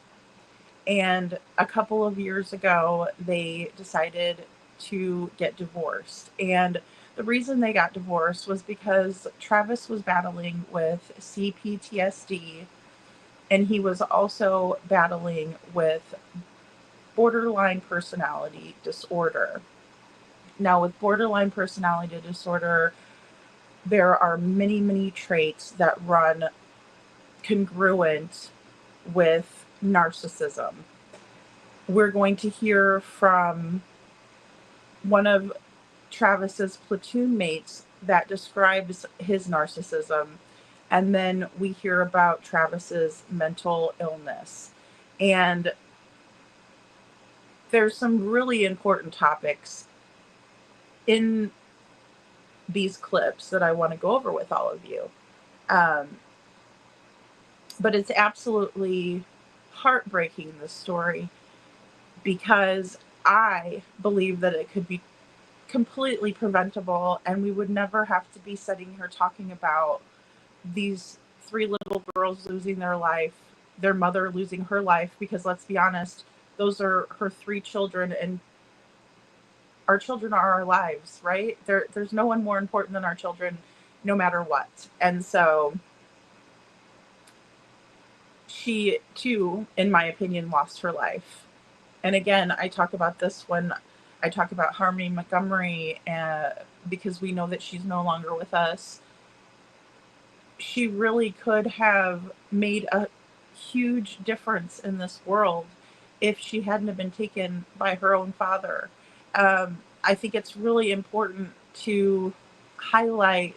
And a couple of years ago, they decided to get divorced. And the reason they got divorced was because Travis was battling with CPTSD, and he was also battling with borderline personality disorder. Now, with borderline personality disorder, there are many, many traits that run congruent with narcissism. We're going to hear from one of Travis's platoon mates that describes his narcissism, and then we hear about Travis's mental illness. And there's some really important topics in these clips that I want to go over with all of you. But it's absolutely heartbreaking, this story, because I believe that it could be completely preventable, and we would never have to be sitting here talking about these 3 little girls losing their life, their mother losing her life, because let's be honest, those are her 3 children, and our children are our lives, right? There's no one more important than our children, no matter what. And so she, too, in my opinion, lost her life. And again, I talk about this when I talk about Harmony Montgomery, because we know that she's no longer with us. She really could have made a huge difference in this world if she hadn't have been taken by her own father. I think it's really important to highlight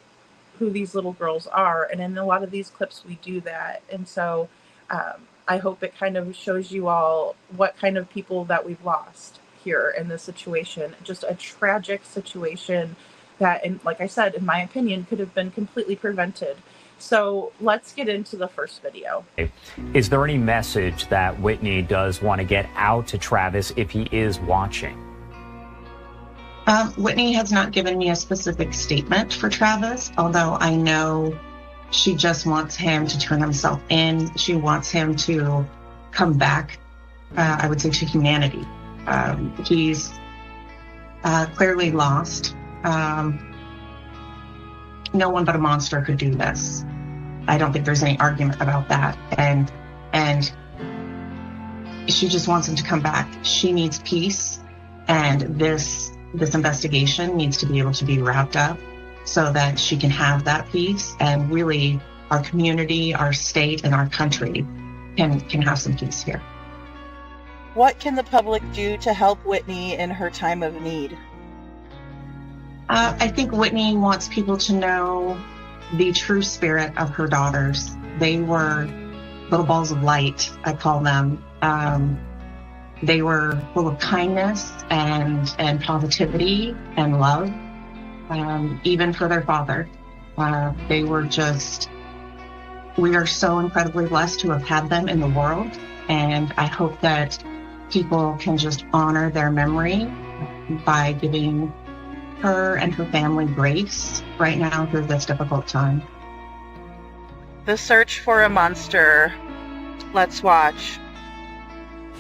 who these little girls are. And in a lot of these clips, we do that. And so I hope it kind of shows you all what kind of people that we've lost here in this situation. Just a tragic situation that, and like I said, in my opinion, could have been completely prevented. So let's get into the first video. Is there any message that Whitney does want to get out to Travis if he is watching? Whitney has not given me a specific statement for Travis, although I know she just wants him to turn himself in. She wants him to come back, I would say, to humanity. He's clearly lost. No one but a monster could do this. I don't think there's any argument about that. And she just wants him to come back. She needs peace, and this investigation needs to be able to be wrapped up so that she can have that peace, and really our community, our state, and our country can have some peace here. What can the public do to help Whitney in her time of need? I think Whitney wants people to know the true spirit of her daughters. They were little balls of light, I call them. They were full of kindness and positivity and love, even for their father. They were just, we are so incredibly blessed to have had them in the world. And I hope that people can just honor their memory by giving her and her family grace right now through this difficult time. The search for a monster. Let's watch.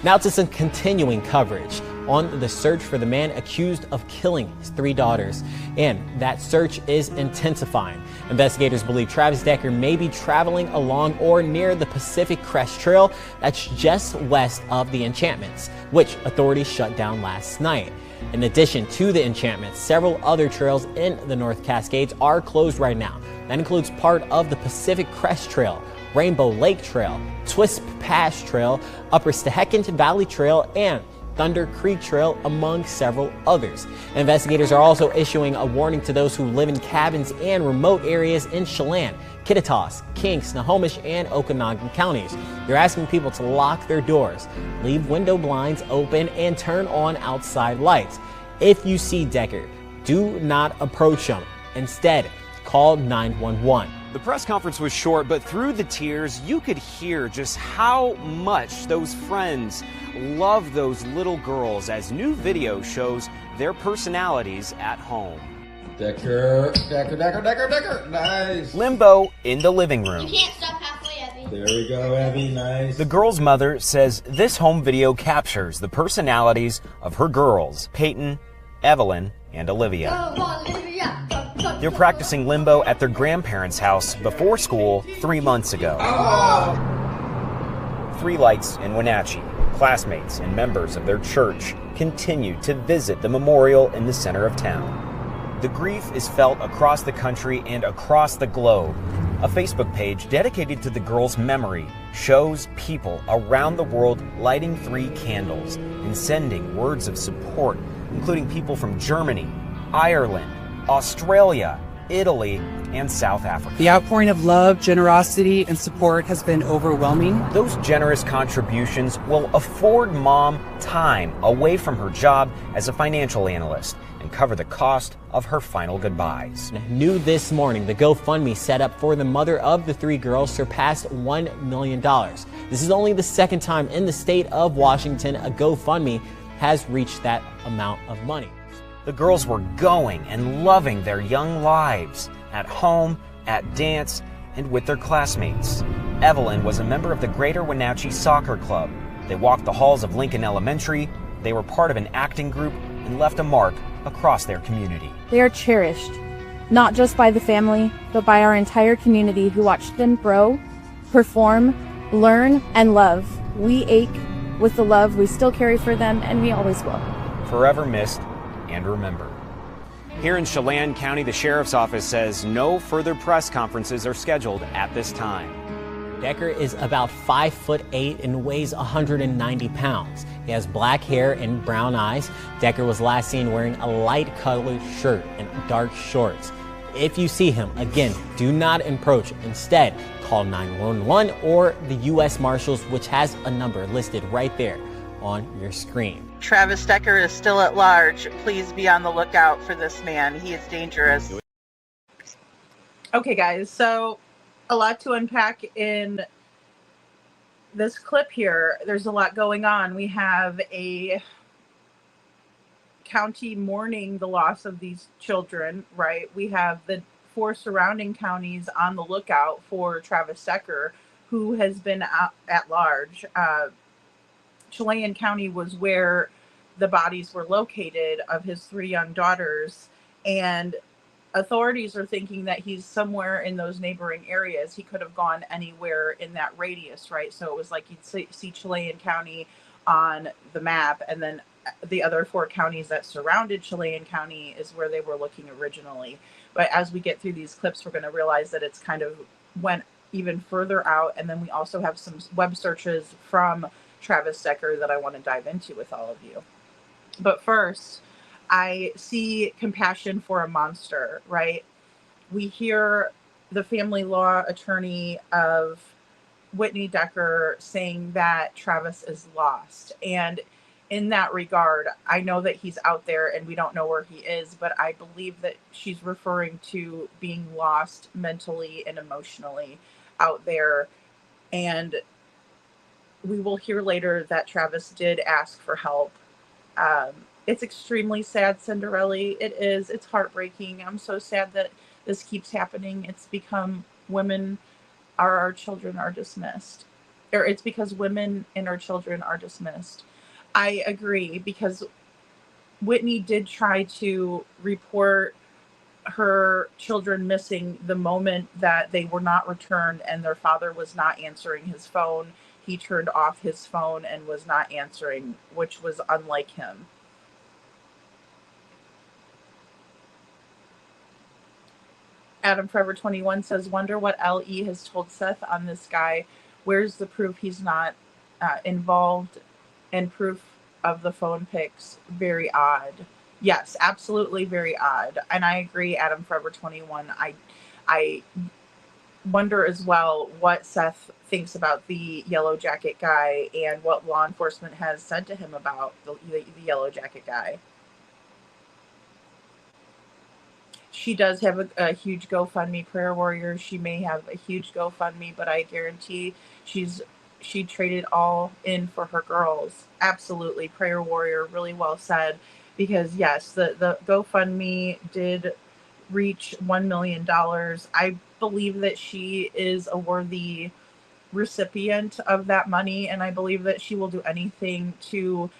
Now to some continuing coverage on the search for the man accused of killing his 3 daughters, and that search is intensifying. Investigators believe Travis Decker may be traveling along or near the Pacific Crest Trail that's just west of the encampments, which authorities shut down last night. In addition to the encampments, several other trails in the North Cascades are closed right now. That includes part of the Pacific Crest Trail, Rainbow Lake Trail, Twist Pass Trail, Upper Stehekin Valley Trail, and Thunder Creek Trail, among several others. Investigators are also issuing a warning to those who live in cabins and remote areas in Chelan, Kittitas, King, Snohomish, and Okanagan counties. They're asking people to lock their doors, leave window blinds open, and turn on outside lights. If you see Decker, do not approach him. Instead, call 911. The press conference was short, but through the tears, you could hear just how much those friends love those little girls as new video shows their personalities at home. Decker. Nice. Limbo in the living room. You can't stop halfway, Abby. There we go, Abby. Nice. The girl's mother says this home video captures the personalities of her girls, Peyton, Evelyn, and Olivia. Go, Olivia. Go, They're practicing limbo at their grandparents' house before school 3 months ago. Oh. 3 Lights in Wenatchee, classmates and members of their church continue to visit the memorial in the center of town. The grief is felt across the country and across the globe. A Facebook page dedicated to the girl's memory shows people around the world lighting 3 candles and sending words of support, including people from Germany, Ireland, Australia, Italy, and South Africa. The outpouring of love, generosity, and support has been overwhelming. Those generous contributions will afford Mom time away from her job as a financial analyst and cover the cost of her final goodbyes. New this morning, the GoFundMe set up for the mother of the 3 girls surpassed $1 million. This is only the second time in the state of Washington a GoFundMe has reached that amount of money. The girls were going and loving their young lives at home, at dance, and with their classmates. Evelyn was a member of the Greater Wenatchee Soccer Club. They walked the halls of Lincoln Elementary, they were part of an acting group, and left a mark across their community. They are cherished, not just by the family, but by our entire community who watched them grow, perform, learn, and love. We ache with the love we still carry for them, and we always will. Forever missed and remembered. Here in Chelan County, the Sheriff's Office says no further press conferences are scheduled at this time. Decker is about 5'8" and weighs 190 pounds. He has black hair and brown eyes. Decker was last seen wearing a light colored shirt and dark shorts. If you see him, again, do not approach. Instead, call 911 or the U.S. Marshals, which has a number listed right there on your screen. Travis Decker is still at large. Please be on the lookout for this man. He is dangerous. Okay, guys, so a lot to unpack in this clip here. There's a lot going on. We have a county mourning the loss of these children, right? We have the 4 surrounding counties on the lookout for Travis Decker, who has been at large. Chelan County was where the bodies were located of his 3 young daughters, and authorities are thinking that he's somewhere in those neighboring areas. He could have gone anywhere in that radius, right? So it was like you'd see Chelan County on the map, and then the other 4 counties that surrounded Chelan County is where they were looking originally. But as we get through these clips, we're going to realize that it's kind of went even further out, and then we also have some web searches from Travis Decker that I want to dive into with all of you. But first, I see compassion for a monster, right? We hear the family law attorney of Whitney Decker saying that Travis is lost. And in that regard, I know that he's out there and we don't know where he is, but I believe that she's referring to being lost mentally and emotionally out there. And we will hear later that Travis did ask for help. It's extremely sad, Cinderella. It is. It's heartbreaking. I'm so sad that this keeps happening. It's become women our children are dismissed, or it's because women and our children are dismissed. I agree, because Whitney did try to report her children missing the moment that they were not returned and their father was not answering his phone. He turned off his phone and was not answering, which was unlike him. Adam Forever 21 says, wonder what LE has told Seth on this guy. Where's the proof he's not involved, and proof of the phone pics? Very odd. Yes, absolutely very odd. And I agree, Adam Forever 21. I wonder as well what Seth thinks about the Yellow Jacket guy and what law enforcement has said to him about the Yellow Jacket guy. She does have a huge GoFundMe, prayer warrior. She may have a huge GoFundMe, but I guarantee she traded all in for her girls. Absolutely, prayer warrior, really well said. Because yes, the GoFundMe did reach $1 million. I believe that she is a worthy recipient of that money, and I believe that she will do anything to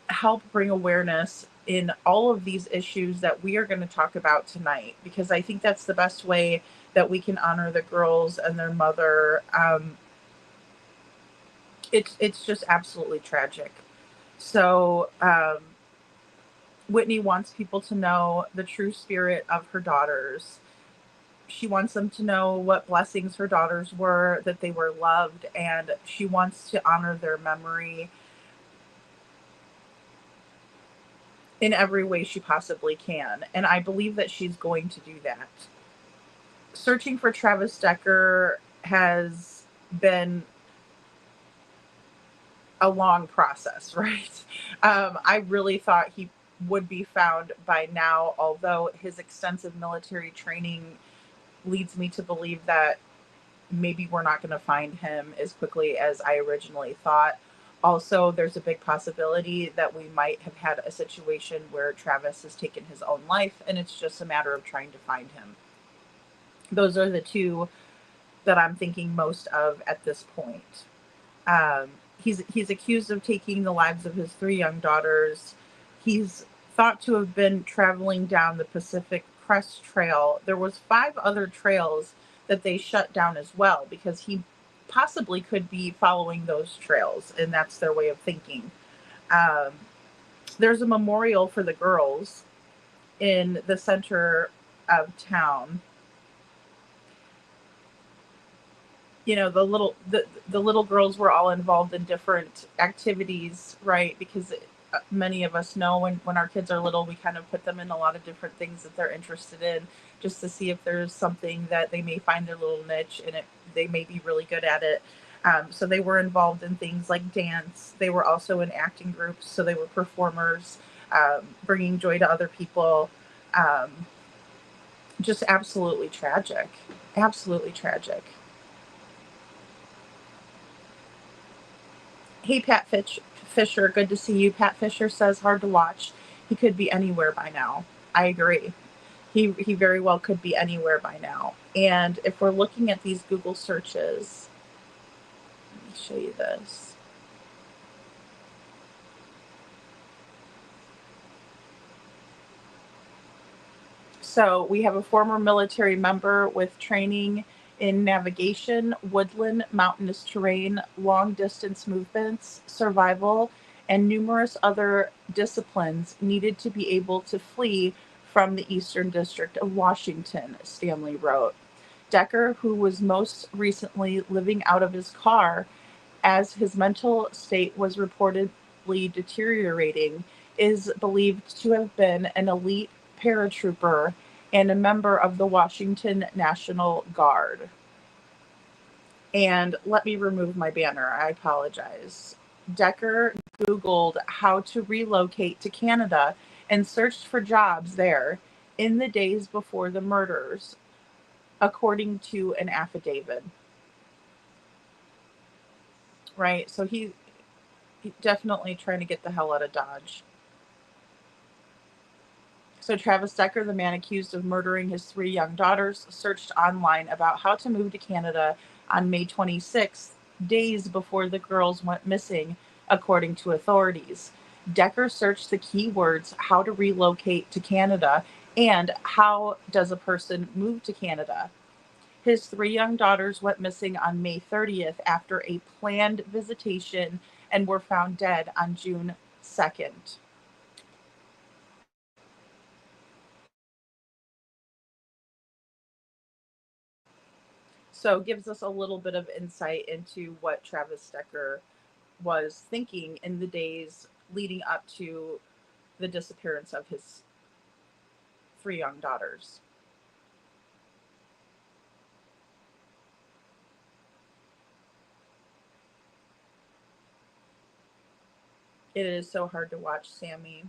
help bring awareness in all of these issues that we are going to talk about tonight, because I think that's the best way that we can honor the girls and their mother. It's just absolutely tragic. So Whitney wants people to know the true spirit of her daughters. She wants them to know what blessings her daughters were, that they were loved, and she wants to honor their memory in every way she possibly can. And I believe that she's going to do that. Searching for Travis Decker has been a long process, right? I really thought he would be found by now, although his extensive military training leads me to believe that maybe we're not going to find him as quickly as I originally thought. Also, there's a big possibility that we might have had a situation where Travis has taken his own life, and it's just a matter of trying to find him. Those are the two that I'm thinking most of at this point. He's accused of taking the lives of his 3 young daughters. He's thought to have been traveling down the Pacific Crest Trail. There was 5 other trails that they shut down as well, because he possibly could be following those trails, and that's their way of thinking. There's a memorial for the girls in the center of town. You know, the little girls were all involved in different activities, right? Because many of us know when our kids are little, we kind of put them in a lot of different things that they're interested in, just to see if there's something that they may find their little niche and they may be really good at it. So they were involved in things like dance. They were also in acting groups, so they were performers, bringing joy to other people. Just absolutely tragic. Absolutely tragic. Hey, Pat Fisher, good to see you. Pat Fisher says, hard to watch. He could be anywhere by now. I agree. He very well could be anywhere by now. And if we're looking at these Google searches, let me show you this. So we have a former military member with training in navigation, woodland, mountainous terrain, long distance movements, survival, and numerous other disciplines needed to be able to flee from the Eastern District of Washington, Stanley wrote. Decker, who was most recently living out of his car as his mental state was reportedly deteriorating, is believed to have been an elite paratrooper and a member of the Washington National Guard. And let me remove my banner. I apologize. Decker Googled how to relocate to Canada and searched for jobs there in the days before the murders, according to an affidavit. Right? So he's definitely trying to get the hell out of Dodge. So Travis Decker, the man accused of murdering his 3 young daughters, searched online about how to move to Canada on May 26th, days before the girls went missing, according to authorities. Decker searched the keywords how to relocate to Canada and how does a person move to Canada. His 3 young daughters went missing on May 30th after a planned visitation and were found dead on June 2nd. So it gives us a little bit of insight into what Travis Decker was thinking in the days leading up to the disappearance of his 3 young daughters. It is so hard to watch Sammy.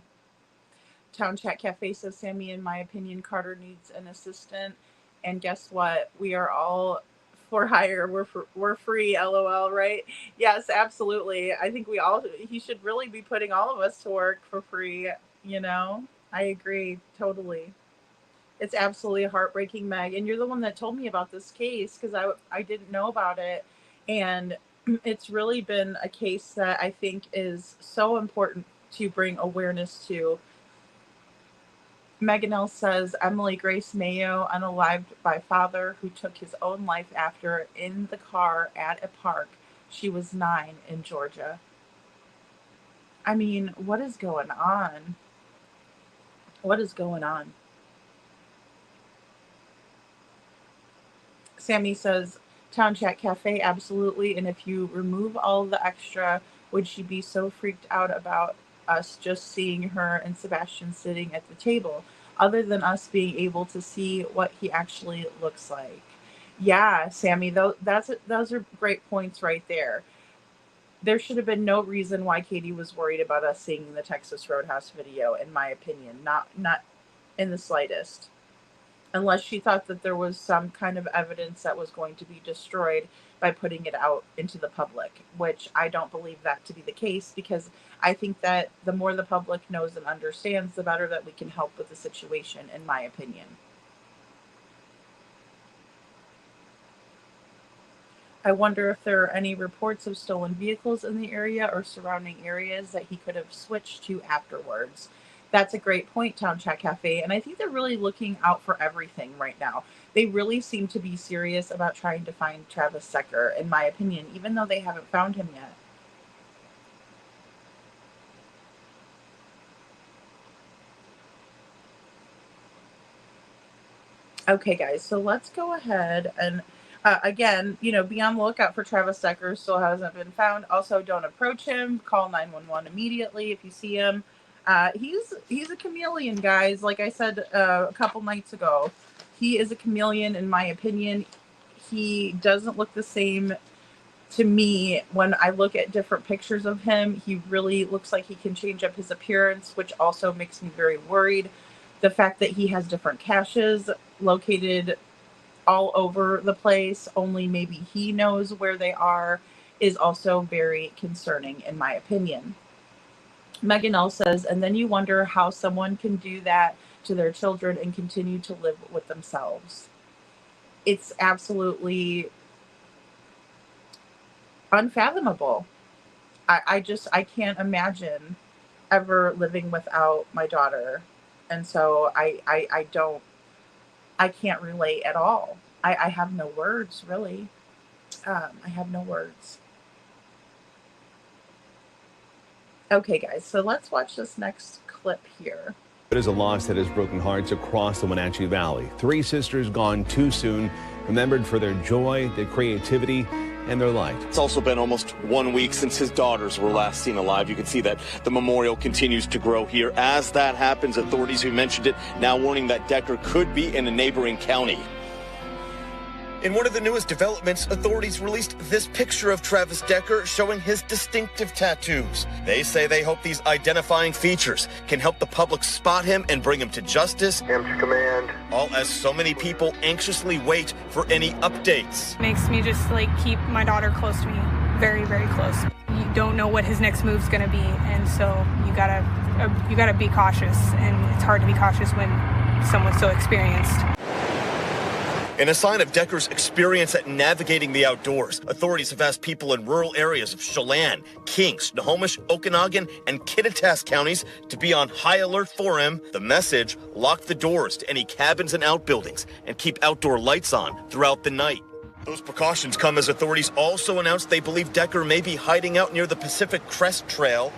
Town Chat Cafe says, Sammy, in my opinion, Carter needs an assistant. And guess what? We are all for hire. We're free, LOL, right? Yes, absolutely. I think he should really be putting all of us to work for free, you know? I agree, totally. It's absolutely heartbreaking, Meg. And you're the one that told me about this case because I didn't know about it. And it's really been a case that I think is so important to bring awareness to. Meganelle says, Emily Grace Mayo, unalived by father who took his own life after in the car at a park. She was 9 in Georgia. I mean, what is going on? What is going on? Sammy says, Town Chat Cafe, absolutely. And if you remove all the extra, would she be so freaked out about us just seeing her and Sebastian sitting at the table, other than us being able to see what he actually looks like? Yeah, Sammy, those are great points right there. There should have been no reason why Katie was worried about us seeing the Texas Roadhouse video, in my opinion. Not in the slightest. Unless she thought that there was some kind of evidence that was going to be destroyed by putting it out into the public, which I don't believe that to be the case, because I think that the more the public knows and understands, the better that we can help with the situation, in my opinion. I wonder if there are any reports of stolen vehicles in the area or surrounding areas that he could have switched to afterwards. That's a great point, Town Chat Cafe. And I think they're really looking out for everything right now. They really seem to be serious about trying to find Travis Decker, in my opinion, even though they haven't found him yet. Okay, guys, so let's go ahead and again, be on the lookout for Travis Decker. Still hasn't been found. Also, don't approach him. Call 911 immediately if you see him. He's a chameleon, guys. Like I said a couple nights ago, he is a chameleon, in my opinion. He doesn't look the same to me when I look at different pictures of him. He really looks like he can change up his appearance, which also makes me very worried. The fact that he has different caches located all over the place, only maybe he knows where they are, is also very concerning, in my opinion. Megan L says, and then you wonder how someone can do that to their children and continue to live with themselves. It's absolutely unfathomable. I can't imagine ever living without my daughter. And so I can't relate at all. I have no words, really. I have no words. Okay, guys, so let's watch this next clip here. It is a loss that has broken hearts across the Wenatchee Valley. 3 sisters gone too soon, remembered for their joy, their creativity, and their light. It's also been almost 1 week since his daughters were last seen alive. You can see that the memorial continues to grow here. As that happens, authorities who mentioned it now warning that Decker could be in a neighboring county. In one of the newest developments, authorities released this picture of Travis Decker showing his distinctive tattoos. They say they hope these identifying features can help the public spot him and bring him to justice. Him to command. All as so many people anxiously wait for any updates. Makes me just keep my daughter close to me, very, very close. You don't know what his next move's gonna be, and so you gotta be cautious, and it's hard to be cautious when someone's so experienced. In a sign of Decker's experience at navigating the outdoors, authorities have asked people in rural areas of Chelan, King, Snohomish, Okanagan, and Kittitas counties to be on high alert for him. The message: lock the doors to any cabins and outbuildings and keep outdoor lights on throughout the night. Those precautions come as authorities also announced they believe Decker may be hiding out near the Pacific Crest Trail.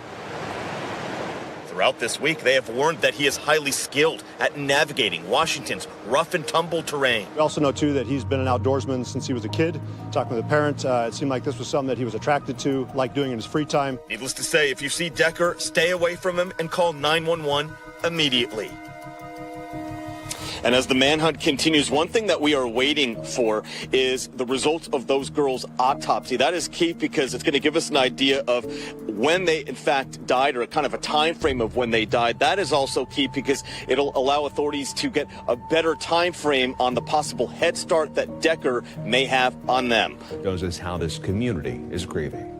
Throughout this week, they have warned that he is highly skilled at navigating Washington's rough and tumble terrain. We also know, too, that he's been an outdoorsman since he was a kid. Talking with a parent, it seemed like this was something that he was attracted to, liked doing in his free time. Needless to say, if you see Decker, stay away from him and call 911 immediately. And as the manhunt continues, one thing that we are waiting for is the results of those girls' autopsy. That is key because it's going to give us an idea of when they in fact died, or a kind of a time frame of when they died. That is also key because it'll allow authorities to get a better time frame on the possible head start that Decker may have on them. Shows us how this community is grieving.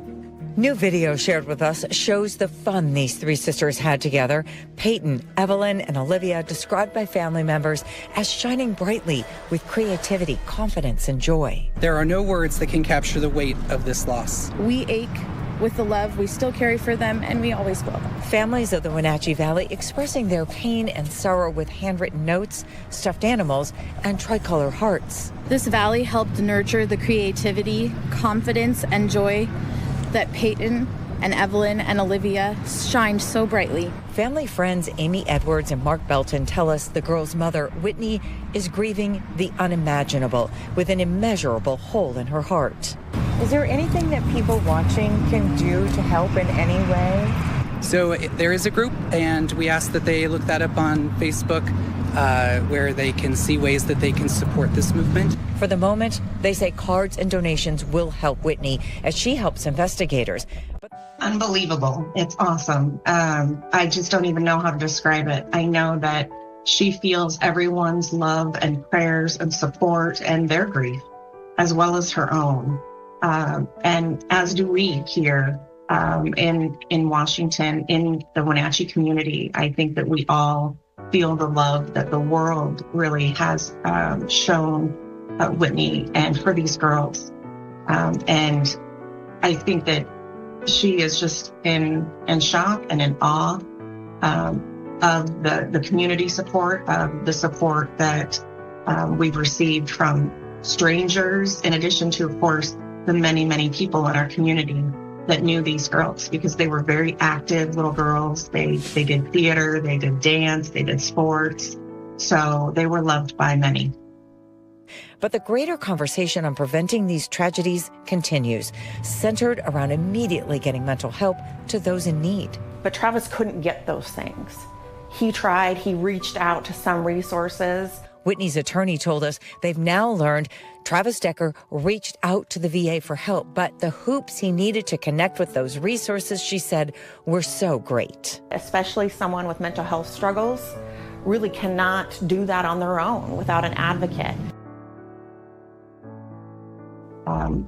New video shared with us shows the fun these three sisters had together. Peyton, Evelyn, and Olivia, described by family members as shining brightly with creativity, confidence, and joy. There are no words that can capture the weight of this loss. We ache with the love we still carry for them, and we always will. Families of the Wenatchee Valley expressing their pain and sorrow with handwritten notes, stuffed animals, and tricolor hearts. This valley helped nurture the creativity, confidence, and joy that Peyton and Evelyn and Olivia shined so brightly. Family friends Amy Edwards and Mark Belton tell us the girl's mother, Whitney, is grieving the unimaginable with an immeasurable hole in her heart. Is there anything that people watching can do to help in any way? So there is a group, and we ask that they look that up on Facebook, where they can see ways that they can support this movement. For the moment, they say cards and donations will help Whitney as she helps investigators. Unbelievable. It's awesome. I just don't even know how to describe it. I know that she feels everyone's love and prayers and support and their grief, as well as her own. And as do we here in Washington, in the Wenatchee community. I think that we all feel the love that the world really has shown Whitney and for these girls. And I think that she is just in shock and in awe of the community support, of the support that we've received from strangers, in addition to, of course, the many, many people in our community that knew these girls, because they were very active little girls. They did theater, they did dance, they did sports. So they were loved by many. But the greater conversation on preventing these tragedies continues, centered around immediately getting mental help to those in need. But Travis couldn't get those things. He tried, he reached out to some resources. Whitney's attorney told us they've now learned Travis Decker reached out to the VA for help, but the hoops he needed to connect with those resources, she said, were so great. Especially someone with mental health struggles really cannot do that on their own without an advocate.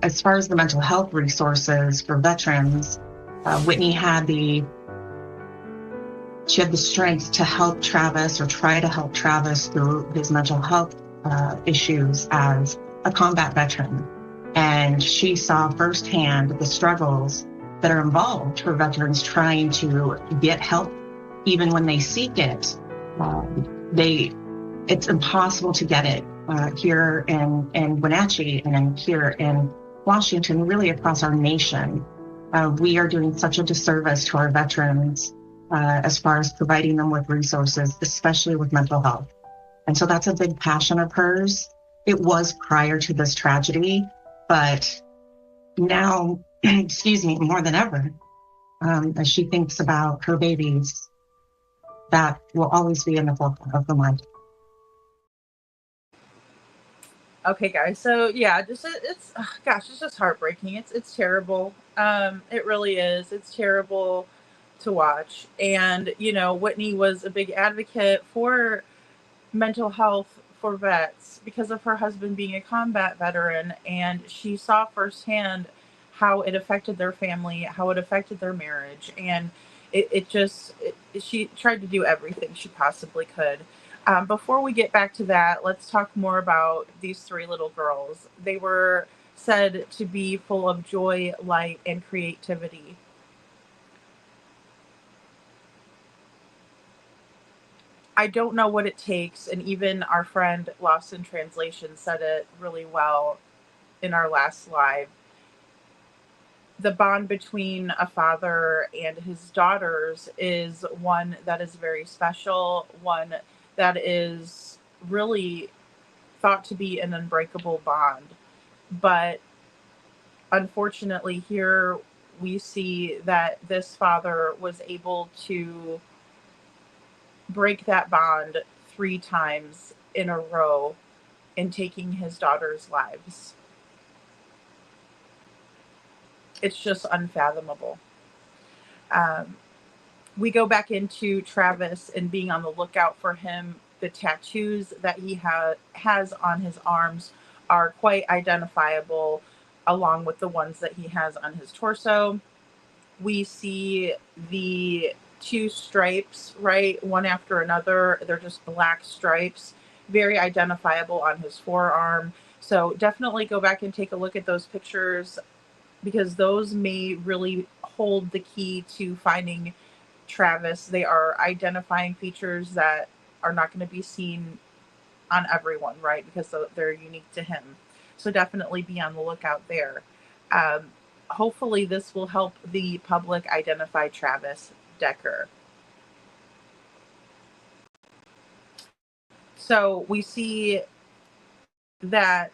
As far as the mental health resources for veterans, Whitney had the strength to help Travis, or try to help Travis through his mental health issues as a combat veteran. And she saw firsthand the struggles that are involved for veterans trying to get help. Even when they seek it, it's impossible to get it here in Wenatchee and here in Washington, really across our nation. We are doing such a disservice to our veterans as far as providing them with resources, especially with mental health. And so that's a big passion of hers. It was prior to this tragedy, but now, more than ever, as she thinks about her babies, that will always be in the forefront of her mind. Okay, guys. So yeah, it's just heartbreaking. It's terrible. It really is. It's terrible to watch. And Whitney was a big advocate for mental health for vets because of her husband being a combat veteran, and she saw firsthand how it affected their family, how it affected their marriage, and she tried to do everything she possibly could. Before we get back to that, let's talk more about these three little girls. They were said to be full of joy, light, and creativity. I don't know what it takes, and even our friend Lost in Translation said it really well in our last live. The bond between a father and his daughters is one that is very special, one that is really thought to be an unbreakable bond. But unfortunately, here we see that this father was able to break that bond 3 times in a row in taking his daughters' lives. It's just unfathomable. We go back into Travis and being on the lookout for him. The tattoos that he has on his arms are quite identifiable, along with the ones that he has on his torso. We see the 2 stripes, right? One after another. They're just black stripes, very identifiable on his forearm. So definitely go back and take a look at those pictures, because those may really hold the key to finding Travis. They are identifying features that are not going to be seen on everyone, right? Because they're unique to him. So definitely be on the lookout there. Hopefully this will help the public identify Travis Decker. So we see that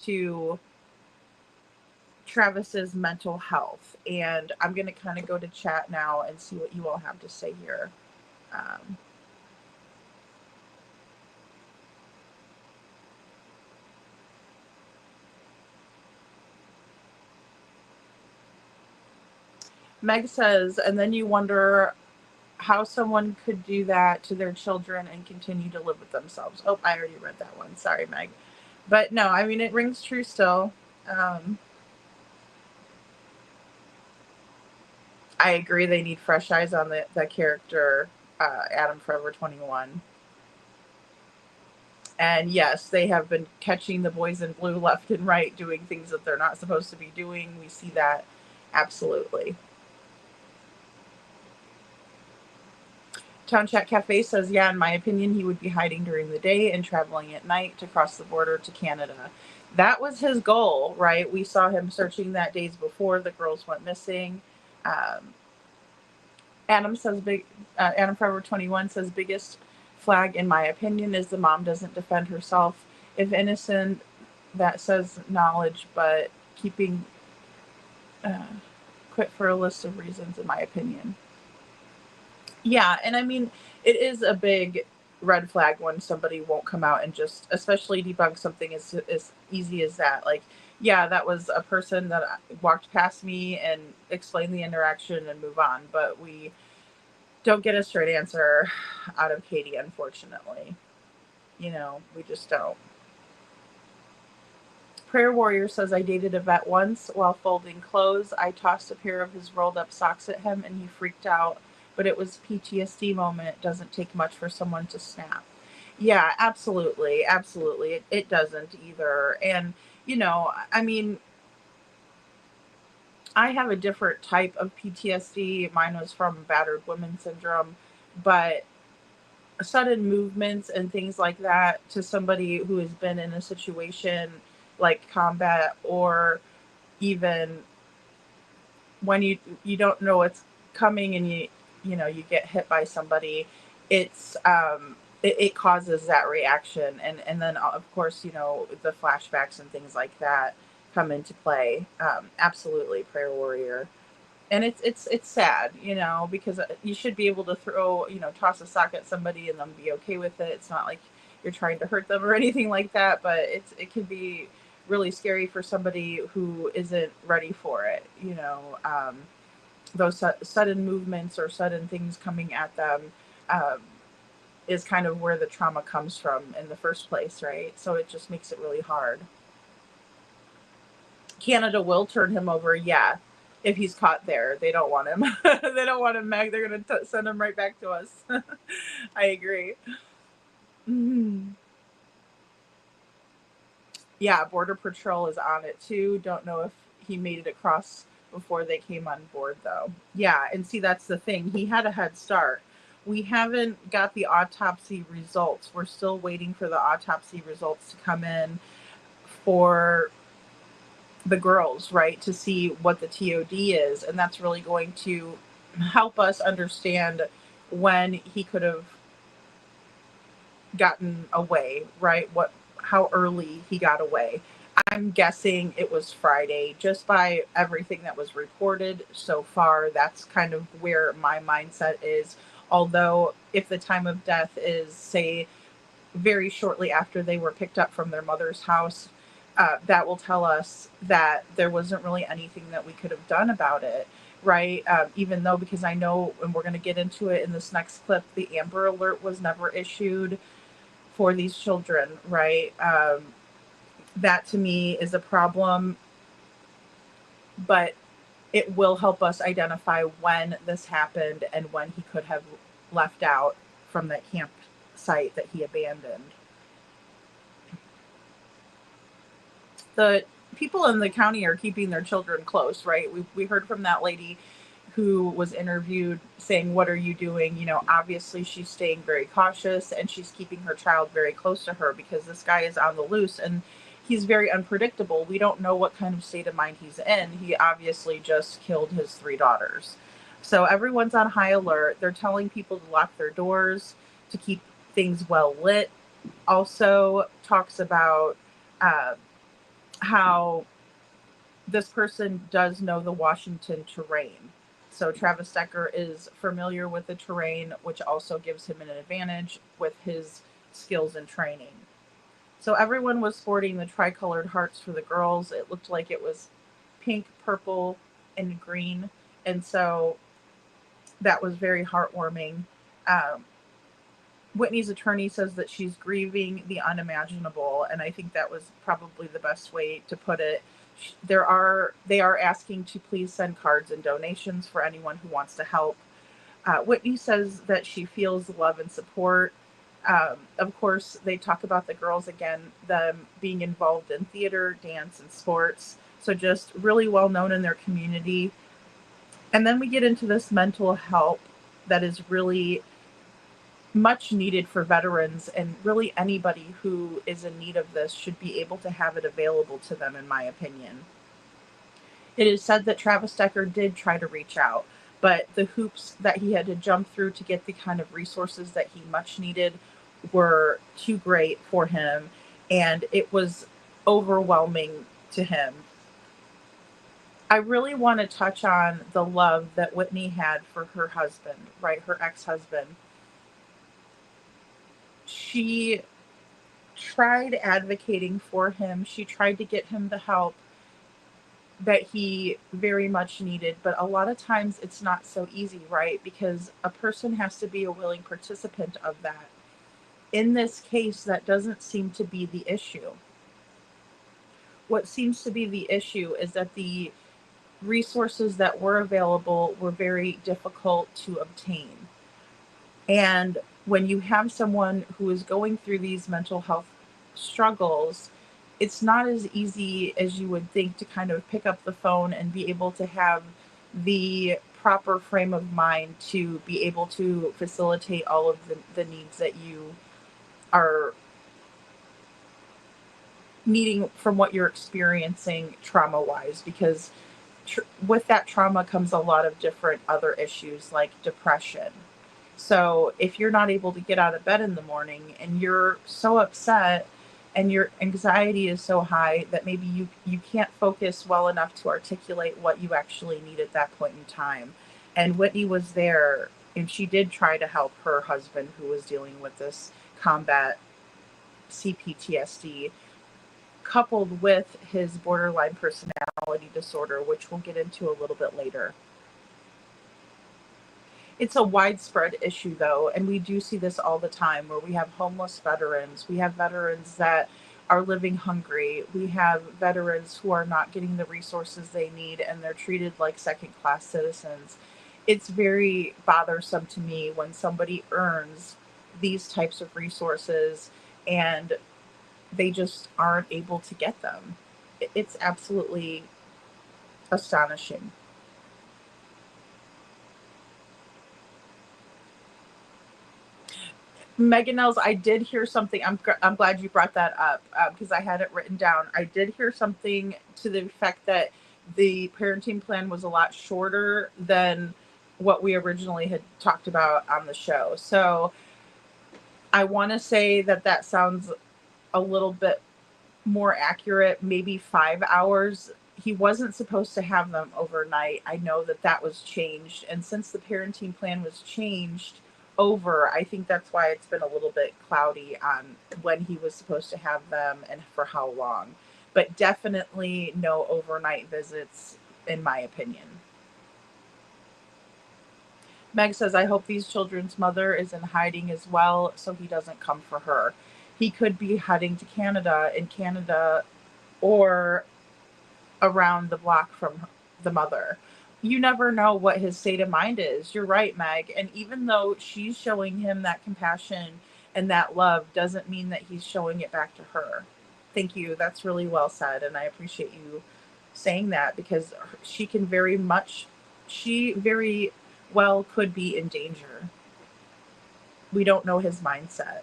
to Travis's mental health, and I'm going to kind of go to chat now and see what you all have to say here. Meg says, and then you wonder how someone could do that to their children and continue to live with themselves. Oh, I already read that one. Sorry, Meg. But no, I mean, it rings true still. I agree they need fresh eyes on the character, Adam Forever 21. And yes, they have been catching the boys in blue left and right doing things that they're not supposed to be doing. We see that absolutely. Town Chat Cafe says, yeah, in my opinion, he would be hiding during the day and traveling at night to cross the border to Canada. That was his goal, right? We saw him searching that days before the girls went missing. Adam says, Adam Forever 21 says, biggest flag, in my opinion, is the mom doesn't defend herself. If innocent, that says knowledge, but keeping quit for a list of reasons, in my opinion. Yeah, and I mean, it is a big red flag when somebody won't come out and just, especially debunk something as easy as that. Like, yeah, that was a person that walked past me and explained the interaction and move on. But we don't get a straight answer out of Katie, unfortunately. You know, we just don't. Prayer Warrior says, I dated a vet once while folding clothes. I tossed a pair of his rolled up socks at him and he freaked out. But it was PTSD moment. It doesn't take much for someone to snap. Yeah, absolutely. Absolutely. It doesn't either. And, you know, I mean, I have a different type of PTSD. Mine was from battered women syndrome. But sudden movements and things like that to somebody who has been in a situation like combat, or even when you don't know what's coming and you know you get hit by somebody, it's it causes that reaction, and then of course, you know, the flashbacks and things like that come into play. Absolutely, Prayer Warrior. And it's sad, you know, because you should be able to throw, you know, toss a sock at somebody and them be okay with it. It's not like you're trying to hurt them or anything like that, but it can be really scary for somebody who isn't ready for it, you know. Those sudden movements or sudden things coming at them is kind of where the trauma comes from in the first place, right? So it just makes it really hard. Canada will turn him over, yeah, if he's caught there. They don't want him. They don't want him back. They're going to send him right back to us. I agree. Mhm. Yeah, Border Patrol is on it too. Don't know if he made it across before they came on board, though. Yeah, and see, that's the thing. He had a head start. We haven't got the autopsy results. We're still waiting for the autopsy results to come in for the girls, right, to see what the TOD is. And that's really going to help us understand when he could have gotten away, right? How early he got away. I'm guessing it was Friday, just by everything that was reported so far. That's kind of where my mindset is. Although, if the time of death is, say, very shortly after they were picked up from their mother's house, that will tell us that there wasn't really anything that we could have done about it, right? Even though, because I know, and we're going to get into it in this next clip, the Amber Alert was never issued for these children, right? That to me is a problem, but it will help us identify when this happened and when he could have left out from that campsite that he abandoned. The people in the county are keeping their children close, right? We heard from that lady who was interviewed saying, what are you doing? You know, obviously she's staying very cautious and she's keeping her child very close to her because this guy is on the loose and he's very unpredictable. We don't know what kind of state of mind he's in. He obviously just killed his 3 daughters. So everyone's on high alert. They're telling people to lock their doors, to keep things well lit. Also talks about how this person does know the Washington terrain. So Travis Decker is familiar with the terrain, which also gives him an advantage with his skills and training. So everyone was sporting the tricolored hearts for the girls. It looked like it was pink, purple, and green. And so that was very heartwarming. Whitney's attorney says that she's grieving the unimaginable, and I think that was probably the best way to put it. They are asking to please send cards and donations for anyone who wants to help. Whitney says that she feels love and support. Of course, they talk about the girls again, them being involved in theater, dance, and sports. So just really well known in their community. And then we get into this mental help that is really much needed for veterans, and really anybody who is in need of this should be able to have it available to them, in my opinion. It is said that Travis Decker did try to reach out, but the hoops that he had to jump through to get the kind of resources that he much needed were too great for him, and it was overwhelming to him. I really want to touch on the love that Whitney had for her husband, right? Her ex-husband. She tried advocating for him. She tried to get him the help that he very much needed. But a lot of times it's not so easy, right? Because a person has to be a willing participant of that. In this case, that doesn't seem to be the issue. What seems to be the issue is that the resources that were available were very difficult to obtain. And when you have someone who is going through these mental health struggles, it's not as easy as you would think to kind of pick up the phone and be able to have the proper frame of mind to be able to facilitate all of the needs that you are needing from what you're experiencing trauma-wise, because with that trauma comes a lot of different other issues like depression. So if you're not able to get out of bed in the morning and you're so upset and your anxiety is so high that maybe you can't focus well enough to articulate what you actually need at that point in time. And Whitney was there, and she did try to help her husband who was dealing with this combat CPTSD, coupled with his borderline personality disorder, which we'll get into a little bit later. It's a widespread issue, though, and we do see this all the time where we have homeless veterans. We have veterans that are living hungry. We have veterans who are not getting the resources they need and they're treated like second-class citizens. It's very bothersome to me when somebody earns these types of resources and they just aren't able to get them. It's absolutely astonishing. Megan Nels, I did hear something. I'm glad you brought that up because I had it written down. I did hear something to the effect that the parenting plan was a lot shorter than what we originally had talked about on the show. So I want to say that that sounds a little bit more accurate, maybe 5 hours. He wasn't supposed to have them overnight. I know that that was changed. And since the parenting plan was changed over, I think that's why it's been a little bit cloudy on when he was supposed to have them and for how long. But definitely no overnight visits, in my opinion. Meg says, I hope these children's mother is in hiding as well so he doesn't come for her. He could be heading to Canada, or around the block from the mother. You never know what his state of mind is. You're right, Meg. And even though she's showing him that compassion and that love, doesn't mean that he's showing it back to her. Thank you. That's really well said. And I appreciate you saying that because she very well could be in danger. We don't know his mindset.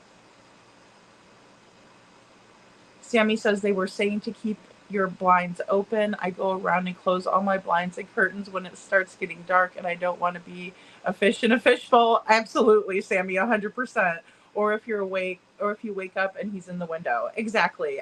Sammy says they were saying to keep your blinds open. I go around and close all my blinds and curtains when it starts getting dark and I don't want to be a fish in a fishbowl. Absolutely, Sammy, 100%. Or if you wake up and he's in the window. Exactly.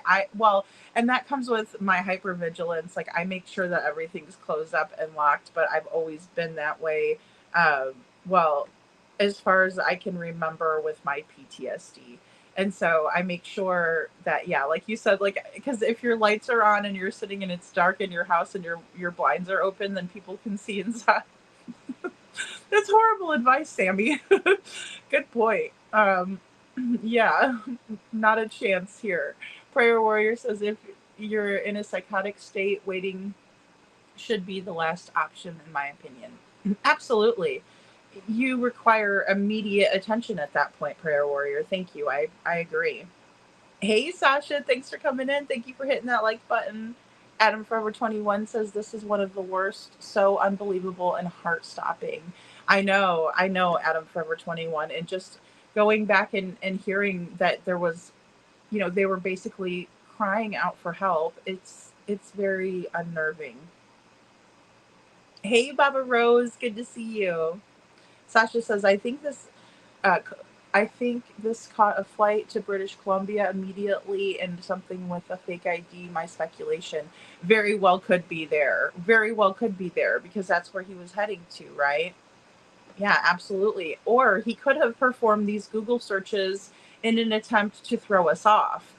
And that comes with my hypervigilance. Like I make sure that everything's closed up and locked, but I've always been that way. As far as I can remember with my PTSD. And so I make sure that, yeah, like you said, like, because if your lights are on and you're sitting and it's dark in your house and your blinds are open, then people can see inside. That's horrible advice, Sammy. Good point. Yeah, not a chance here. Prayer Warrior says if you're in a psychotic state, waiting should be the last option, in my opinion. Absolutely. You require immediate attention at that point, Prayer Warrior. Thank you. I agree. Hey, Sasha. Thanks for coming in. Thank you for hitting that like button. Adam Forever 21 says this is one of the worst. So unbelievable and heart-stopping. I know, Adam Forever 21. And just going back and hearing that there was, they were basically crying out for help. It's very unnerving. Hey, Baba Rose. Good to see you. Sasha says, I think this caught a flight to British Columbia immediately and something with a fake ID, my speculation. Very well could be there because that's where he was heading to, right? Yeah, absolutely. Or he could have performed these Google searches in an attempt to throw us off.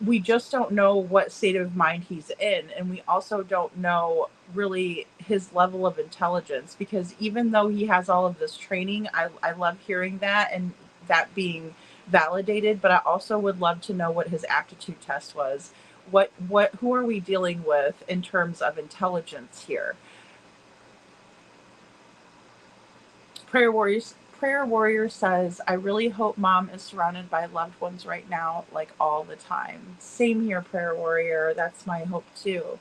We just don't know what state of mind he's in. And we also don't know really his level of intelligence, because even though he has all of this training, I love hearing that and that being validated, but I also would love to know what his aptitude test was. Who are we dealing with in terms of intelligence here? Prayer Warrior says, I really hope Mom is surrounded by loved ones right now, like all the time. Same here, Prayer Warrior. That's my hope too.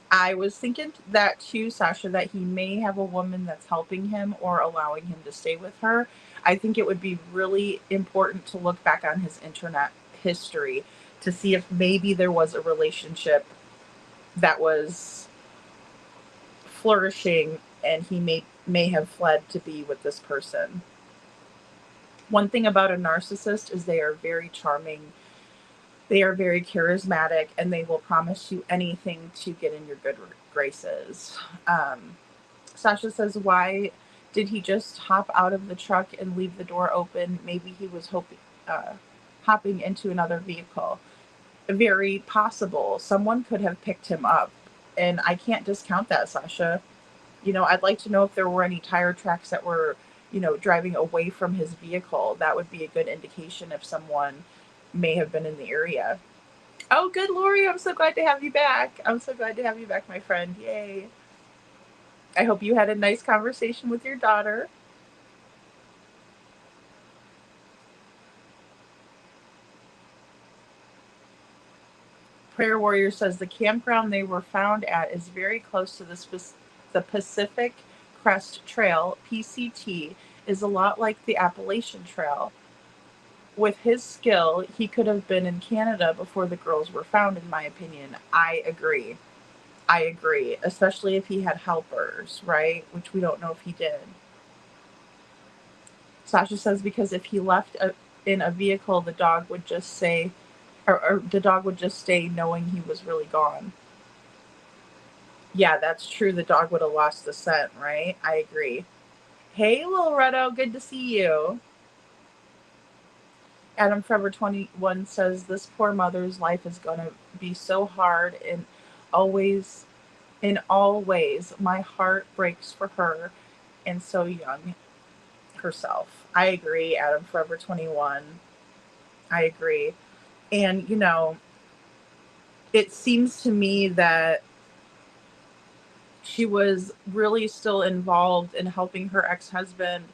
I was thinking that too, Sasha, that he may have a woman that's helping him or allowing him to stay with her. I think it would be really important to look back on his internet history to see if maybe there was a relationship that was flourishing and he may have fled to be with this person. One thing about a narcissist is they are very charming. They are very charismatic and they will promise you anything to get in your good graces. Sasha says, why did he just hop out of the truck and leave the door open? Maybe he was hopping into another vehicle. Very possible. Someone could have picked him up. And I can't discount that, Sasha. I'd like to know if there were any tire tracks that were driving away from his vehicle. That would be a good indication if someone may have been in the area. Oh, good, Lori. I'm so glad to have you back. I'm so glad to have you back, my friend. Yay. I hope you had a nice conversation with your daughter. Prayer Warrior says the campground they were found at is very close to the Pacific Crest Trail. PCT is a lot like the Appalachian Trail. With his skill, he could have been in Canada before the girls were found, in my opinion. I agree. Especially if he had helpers, right? Which we don't know if he did. Sasha says because if he left in a vehicle, the dog would just say, or the dog would just stay knowing he was really gone. Yeah, that's true. The dog would have lost the scent, right? I agree. Hey, Lil Redo, good to see you. Adam Forever 21 says this poor mother's life is going to be so hard in all ways. My heart breaks for her and so young herself. I agree, Adam Forever 21. I agree. And, it seems to me that she was really still involved in helping her ex-husband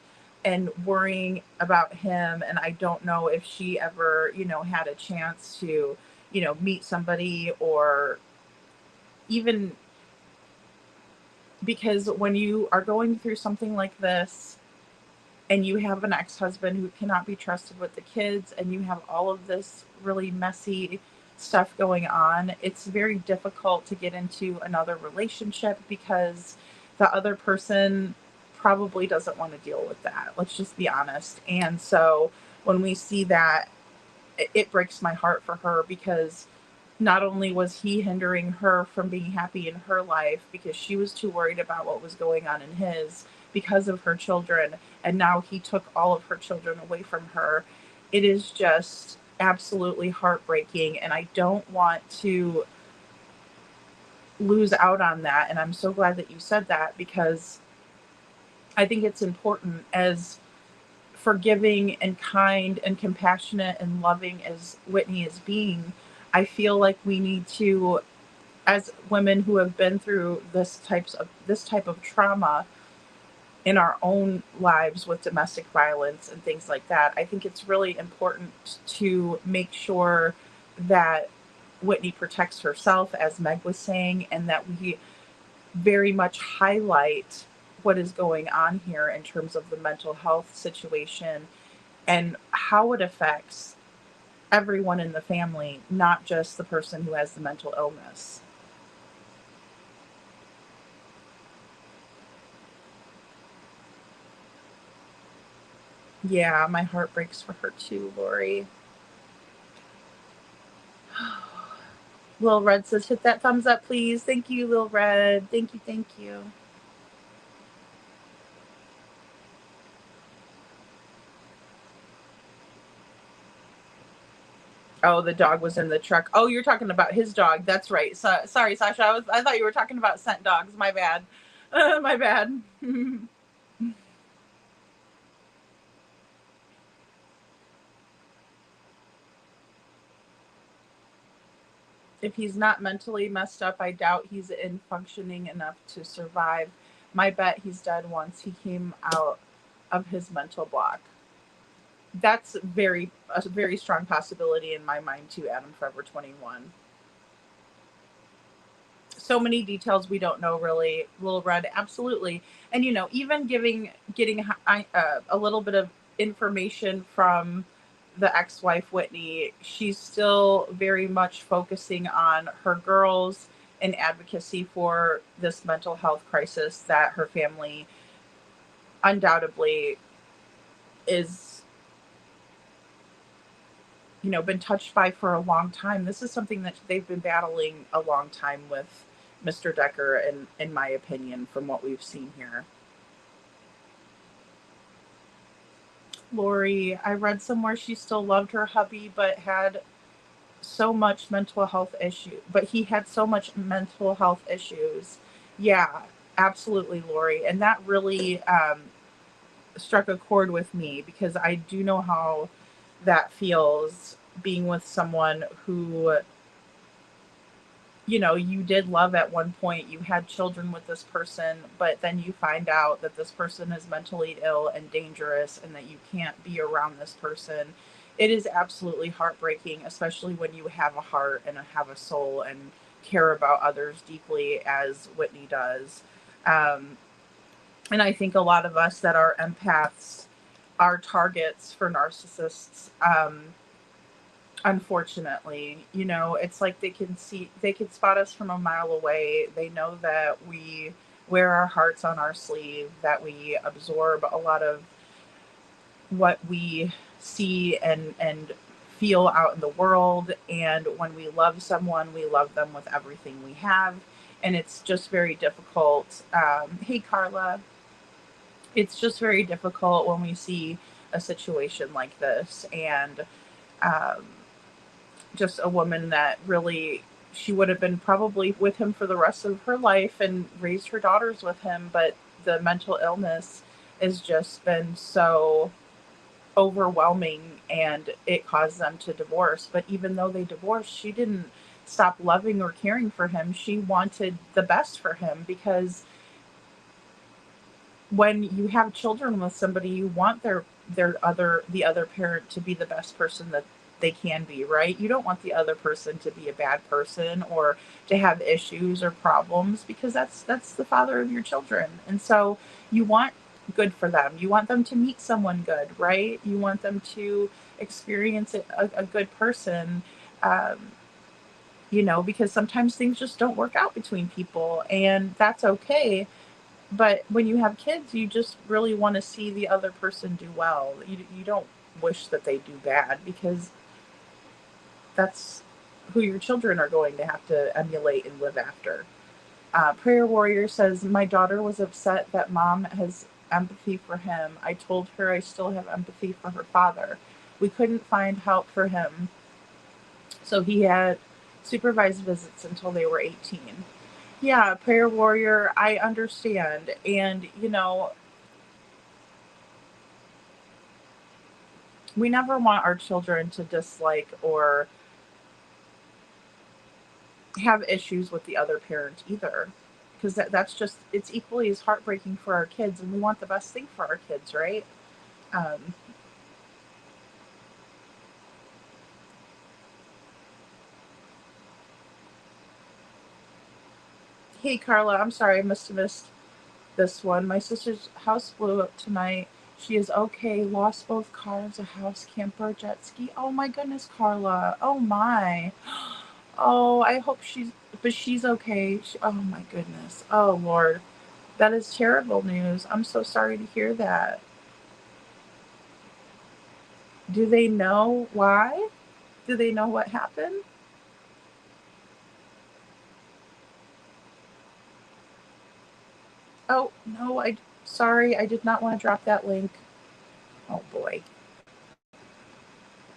and worrying about him. And I don't know if she ever, had a chance to, meet somebody, or even because when you are going through something like this and you have an ex-husband who cannot be trusted with the kids and you have all of this really messy stuff going on, it's very difficult to get into another relationship because the other person probably doesn't want to deal with that. Let's just be honest. And so when we see that, it breaks my heart for her, because not only was he hindering her from being happy in her life because she was too worried about what was going on in his because of her children, and now he took all of her children away from her. It is just absolutely heartbreaking, and I don't want to lose out on that. And I'm so glad that you said that, because I think it's important, as forgiving and kind and compassionate and loving as Whitney is being, I feel like we need to, as women who have been through this type of trauma in our own lives with domestic violence and things like that, I think it's really important to make sure that Whitney protects herself, as Meg was saying, and that we very much highlight what is going on here in terms of the mental health situation and how it affects everyone in the family, not just the person who has the mental illness. Yeah, my heart breaks for her too, Lori. Lil Red says, hit that thumbs up, please. Thank you, Lil Red. Thank you. Oh, the dog was in the truck. Oh, you're talking about his dog. That's right. Sorry, Sasha. I thought you were talking about scent dogs. My bad. My bad. If he's not mentally messed up, I doubt he's in functioning enough to survive. My bet he's dead once he came out of his mental block. That's a very strong possibility in my mind too, Adam Forever 21. So many details we don't know, really. Lil Red, absolutely. And even getting a little bit of information from the ex-wife Whitney, she's still very much focusing on her girls and advocacy for this mental health crisis that her family undoubtedly is been touched by for a long time. This is something that they've been battling a long time with Mr. Decker, in my opinion, from what we've seen here. Lori, I read somewhere she still loved her hubby, but had so much mental health issue. But he had so much mental health issues. Yeah, absolutely, Lori. And that really, struck a chord with me, because I do know how that feels, being with someone who, you know, you did love at one point, you had children with this person, but then you find out that this person is mentally ill and dangerous and that you can't be around this person. It is absolutely heartbreaking, especially when you have a heart and have a soul and care about others deeply, as Whitney does. And I think a lot of us that are empaths are targets for narcissists. Unfortunately, you know, it's like they can spot us from a mile away. They know that we wear our hearts on our sleeve, that we absorb a lot of what we see and feel out in the world. And when we love someone, we love them with everything we have. And it's just very difficult. Hey, Carla. It's just very difficult when we see a situation like this. And um, just a woman that really, she would have been probably with him for the rest of her life and raised her daughters with him, but the mental illness has just been so overwhelming, and it caused them to divorce. But even though they divorced, she didn't stop loving or caring for him. She wanted the best for him, because when you have children with somebody, you want the other parent to be the best person that they can be, right? You don't want the other person to be a bad person or to have issues or problems, because that's the father of your children. And so you want good for them. You want them to meet someone good, right? You want them to experience a good person, you know, because sometimes things just don't work out between people, and that's okay. But when you have kids, you just really want to see the other person do well. You don't wish that they do bad, because that's who your children are going to have to emulate and live after. Prayer Warrior says, my daughter was upset that mom has empathy for him. I told her I still have empathy for her father. We couldn't find help for him, so he had supervised visits until they were 18. Yeah, Prayer Warrior, I understand. And, you know, we never want our children to dislike or have issues with the other parent either, because that's just, it's equally as heartbreaking for our kids, and we want the best thing for our kids, right? um, hey, Carla, I'm sorry, I must have missed this one. My sister's house blew up tonight. She is okay. Lost both cars, a house, camper, jet ski. Oh my goodness, Carla. Oh my. Oh, I hope she's okay. Oh my goodness. Oh Lord. That is terrible news. I'm so sorry to hear that. Do they know why? Do they know what happened? Oh, no, sorry, I did not want to drop that link. Oh boy.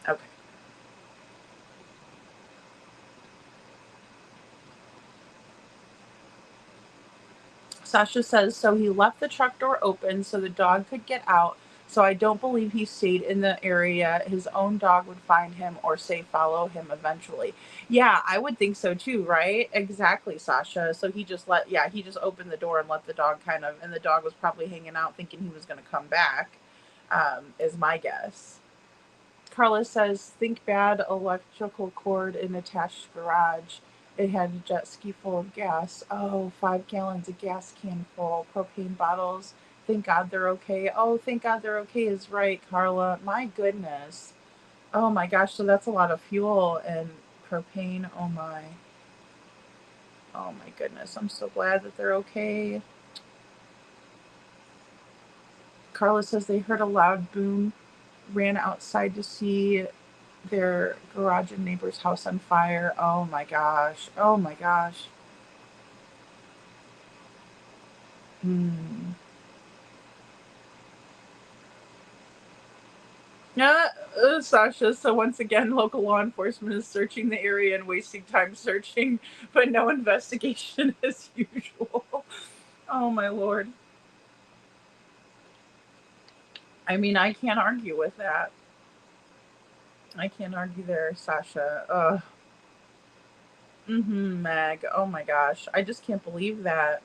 Okay. Sasha says, so he left the truck door open so the dog could get out. So I don't believe he stayed in the area. His own dog would find him or say follow him eventually. Yeah, I would think so too, right? Exactly, Sasha. So he just he just opened the door and let the dog and the dog was probably hanging out thinking he was going to come back, is my guess. Carla says, think bad electrical cord in attached garage. It had a jet ski full of gas. Oh, 5 gallons of gas can full. Propane bottles. Thank God they're okay. Oh, thank God they're okay is right, Carla. My goodness. Oh my gosh, so that's a lot of fuel and propane. Oh my. Oh my goodness. I'm so glad that they're okay. Carla says they heard a loud boom, ran outside to see their garage and neighbor's house on fire. Oh my gosh. Oh my gosh. Yeah, Sasha. So once again, local law enforcement is searching the area and wasting time searching, but no investigation as usual. Oh my Lord. I mean, I can't argue with that. I can't argue there, Sasha. Meg. Oh my gosh. I just can't believe that.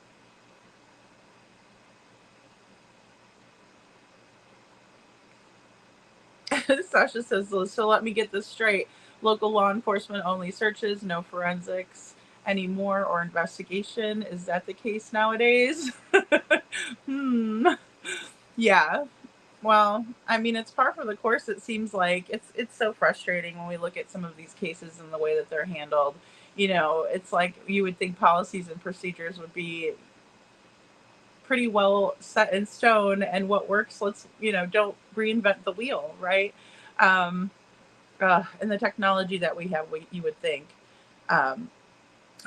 Sasha says, so let me get this straight. Local law enforcement only searches, no forensics anymore or investigation. Is that the case nowadays? Yeah. Well, I mean, it's par for the course. It seems like it's so frustrating when we look at some of these cases and the way that they're handled. You know, it's like you would think policies and procedures would be pretty well set in stone, and what works, don't reinvent the wheel, right? And the technology that we have, you would think. All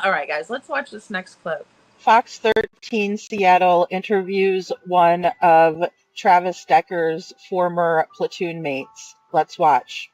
right, guys, let's watch this next clip. Fox 13 Seattle interviews one of Travis Decker's former platoon mates. Let's watch.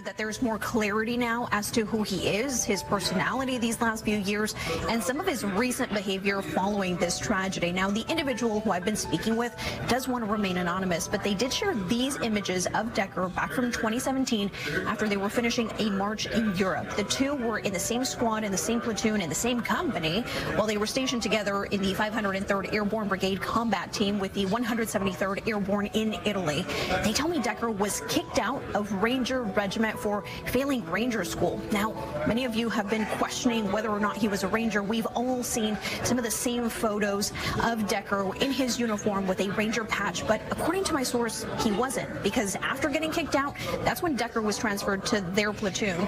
That there's more clarity now as to who he is, his personality these last few years, and some of his recent behavior following this tragedy. Now, the individual who I've been speaking with does want to remain anonymous, but they did share these images of Decker back from 2017 after they were finishing a march in Europe. The two were in the same squad, in the same platoon, in the same company, while they were stationed together in the 503rd Airborne Brigade combat team with the 173rd Airborne in Italy. They tell me Decker was kicked out of Ranger Regiment for failing Ranger school. Now, many of you have been questioning whether or not he was a Ranger. We've all seen some of the same photos of Decker in his uniform with a Ranger patch, but according to my source, he wasn't, because after getting kicked out, that's when Decker was transferred to their platoon,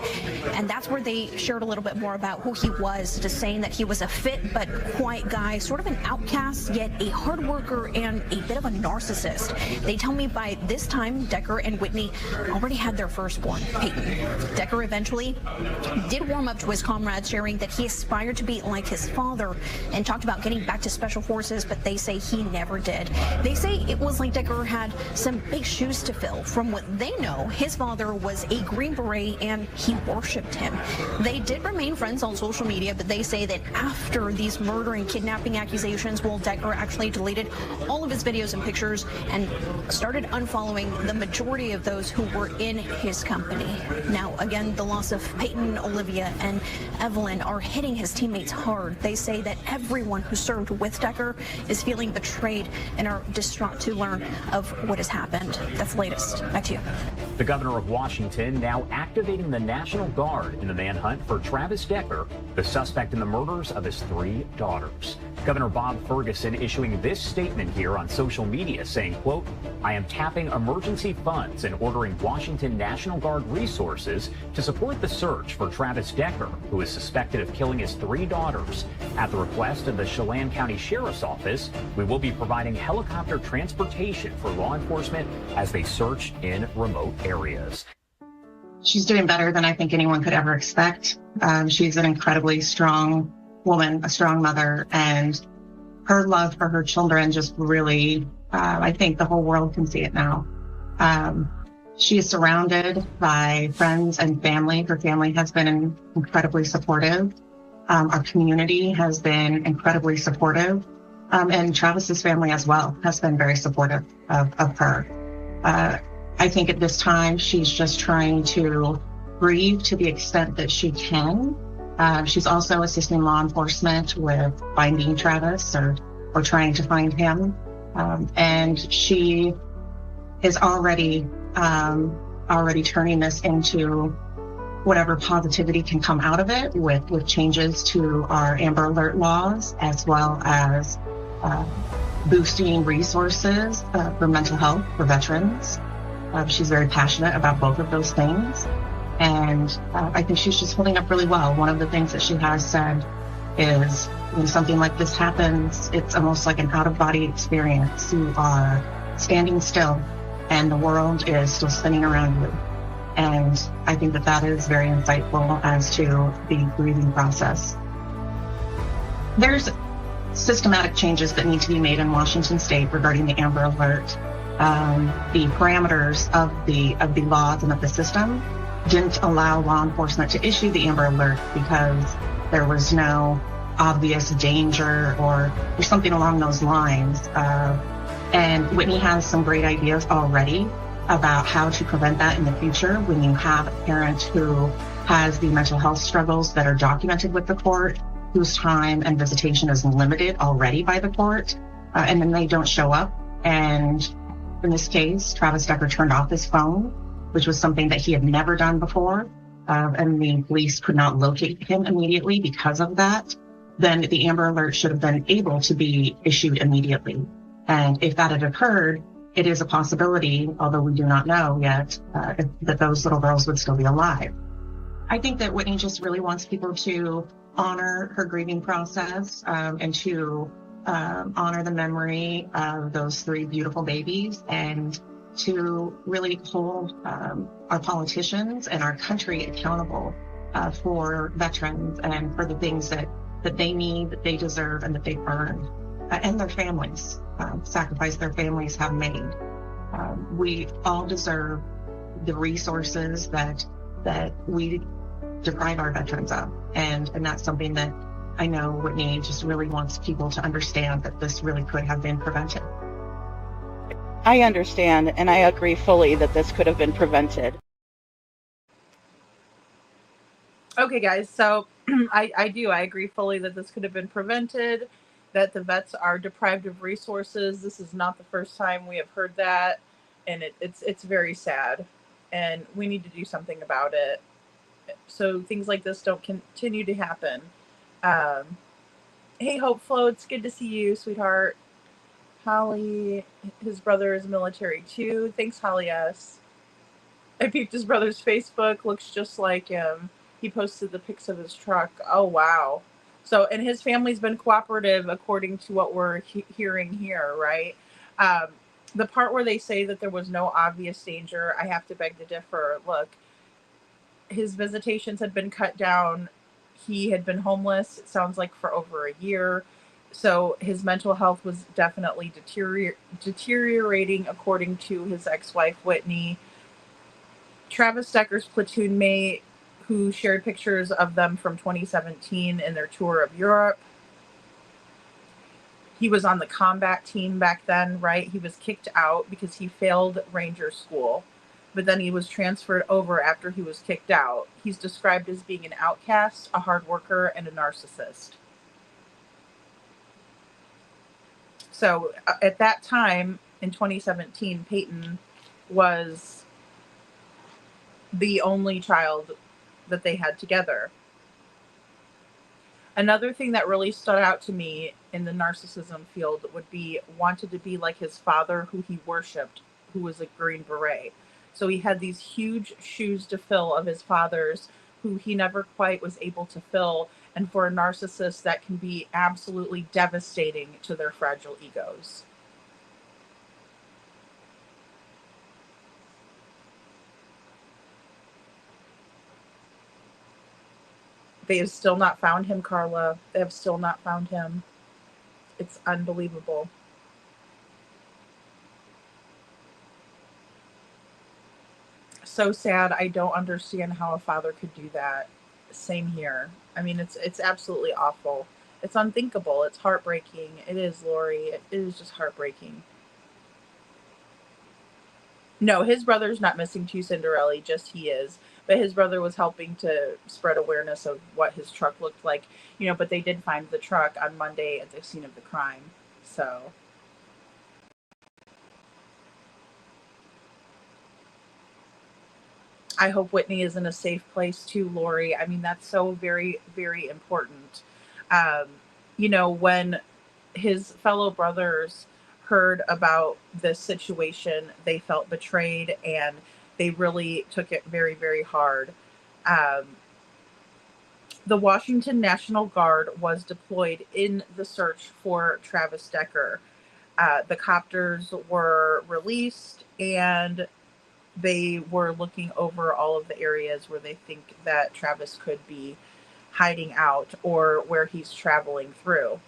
and that's where they shared a little bit more about who he was, just saying that he was a fit but quiet guy, sort of an outcast, yet a hard worker and a bit of a narcissist. They tell me by this time, Decker and Whitney already had their firstborn, Peyton. Decker eventually did warm up to his comrades, sharing that he aspired to be like his father and talked about getting back to Special Forces, but they say he never did. They say it was like Decker had some big shoes to fill. From what they know, his father was a Green Beret and he worshipped him. They did remain friends on social media, but they say that after these murder and kidnapping accusations, Decker actually deleted all of his videos and pictures and started unfollowing the majority of those who were in his company. Now, again, the loss of Peyton, Olivia, and Evelyn are hitting his teammates hard. They say that everyone who served with Decker is feeling betrayed and are distraught to learn of what has happened. That's the latest. Back to you. The governor of Washington now activating the National Guard in the manhunt for Travis Decker, the suspect in the murders of his 3 daughters. Governor Bob Ferguson issuing this statement here on social media saying, quote, "I am tapping emergency funds and ordering Washington National Guard resources to support the search for Travis Decker, who is suspected of killing his 3 daughters. At the request of the Chelan County Sheriff's Office, we will be providing helicopter transportation for law enforcement as they search in remote areas." She's doing better than I think anyone could ever expect. She's an incredibly strong woman, a strong mother, and her love for her children just really, I think the whole world can see it now. She is surrounded by friends and family. Her family has been incredibly supportive. Our community has been incredibly supportive. And Travis's family as well has been very supportive of her. I think at this time, she's just trying to grieve to the extent that she can. She's also assisting law enforcement with finding Travis or trying to find him. And she is already turning this into whatever positivity can come out of it with changes to our Amber Alert laws, as well as boosting resources for mental health for veterans. She's very passionate about both of those things. And I think she's just holding up really well. One of the things that she has said is when something like this happens, it's almost like an out-of-body experience. You are standing still and the world is still spinning around you. And I think that is very insightful as to the grieving process. There's systematic changes that need to be made in Washington State regarding the Amber Alert. The parameters of the laws and of the system didn't allow law enforcement to issue the Amber Alert because there was no obvious danger or something along those lines. And Whitney has some great ideas already about how to prevent that in the future when you have a parent who has the mental health struggles that are documented with the court, whose time and visitation is limited already by the court, and then they don't show up. And in this case, Travis Decker turned off his phone, which was something that he had never done before, and the police could not locate him immediately because of that. Then the Amber Alert should have been able to be issued immediately. And if that had occurred, it is a possibility, although we do not know yet, that those little girls would still be alive. I think that Whitney just really wants people to honor her grieving process, and to honor the memory of those 3 beautiful babies, and to really hold our politicians and our country accountable for veterans and for the things that they need, that they deserve, and that they've earned, and their families, sacrifice their families have made. We all deserve the resources that we deprive our veterans of. And that's something that I know Whitney just really wants people to understand, that this really could have been prevented. I understand, and I agree fully that this could have been prevented. Okay, guys, so I agree fully that this could have been prevented, that the vets are deprived of resources. This is not the first time we have heard that, and it's very sad, and we need to do something about it so things like this don't continue to happen. Hey, Hope Flo, it's good to see you, sweetheart. Holly, his brother is military too. Thanks, Holly S. I peeped his brother's Facebook. Looks just like him. He posted the pics of his truck. Oh, wow. So, and his family's been cooperative according to what we're hearing here, right? The part where they say that there was no obvious danger, I have to beg to differ. Look, his visitations had been cut down. He had been homeless, it sounds like, for over a year. So his mental health was definitely deteriorating, according to his ex-wife, Whitney. Travis Decker's platoon mate, who shared pictures of them from 2017 in their tour of Europe. He was on the combat team back then, right? He was kicked out because he failed Ranger School, but then he was transferred over after he was kicked out. He's described as being an outcast, a hard worker, and a narcissist. So at that time, in 2017, Peyton was the only child that they had together. Another thing that really stood out to me in the narcissism field would be wanted to be like his father, who he worshipped, who was a Green Beret. So he had these huge shoes to fill of his father's, who he never quite was able to fill. And for a narcissist, that can be absolutely devastating to their fragile egos. They have still not found him, Carla. They have still not found him. It's unbelievable. So sad. I don't understand how a father could do that. Same here. I mean, it's absolutely awful. It's unthinkable. It's heartbreaking. It is, Lori. It is just heartbreaking. No, his brother's not missing too, Cinderella. Just he is. But his brother was helping to spread awareness of what his truck looked like. You know, but they did find the truck on Monday at the scene of the crime. So I hope Whitney is in a safe place too, Lori. I mean, that's so very, very important. You know, when his fellow brothers heard about this situation, they felt betrayed and they really took it very, very hard. The Washington National Guard was deployed in the search for Travis Decker. The copters were released and they were looking over all of the areas where they think that Travis could be hiding out or where he's traveling through.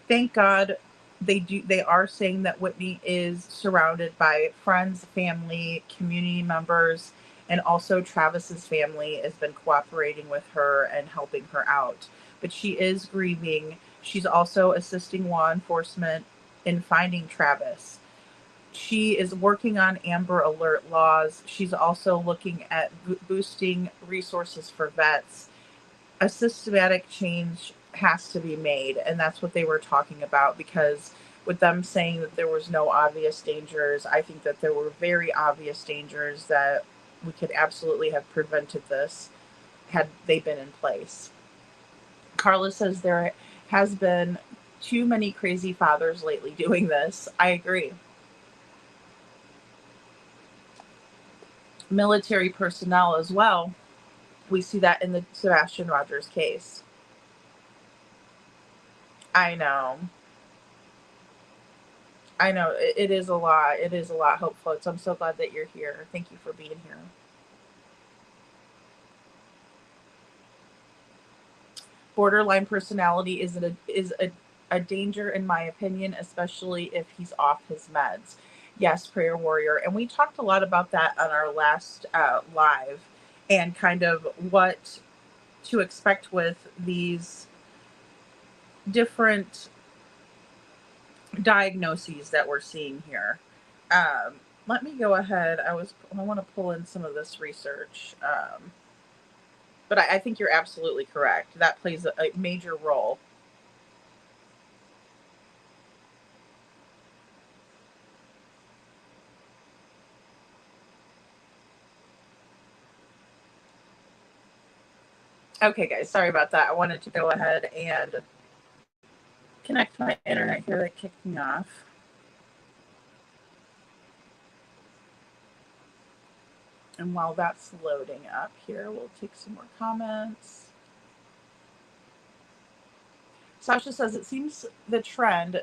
Thank God they are saying that Whitney is surrounded by friends, family, community members, and also Travis's family has been cooperating with her and helping her out. But she is grieving She's also assisting law enforcement in finding Travis. She is working on Amber Alert laws. She's also looking at boosting resources for vets. A systematic change has to be made, and that's what they were talking about, because with them saying that there was no obvious dangers, I think that there were very obvious dangers that we could absolutely have prevented this had they been in place. Carla says there has been too many crazy fathers lately doing this. I agree. Military personnel as well. We see that in the Sebastian Rogers case. I know. It is a lot. It is a lot, Hope Floats. I'm so glad that you're here. Thank you for being here. Borderline personality is a danger, in my opinion, especially if he's off his meds. Yes, prayer warrior. And we talked a lot about that on our last live, and kind of what to expect with these different diagnoses that we're seeing here. Let me go ahead. I want to pull in some of this research. But I think you're absolutely correct. That plays a major role. Okay, guys, sorry about that. I wanted to go ahead and connect my internet here. That kicked me off. And while that's loading up here, we'll take some more comments. Sasha says, it seems the trend,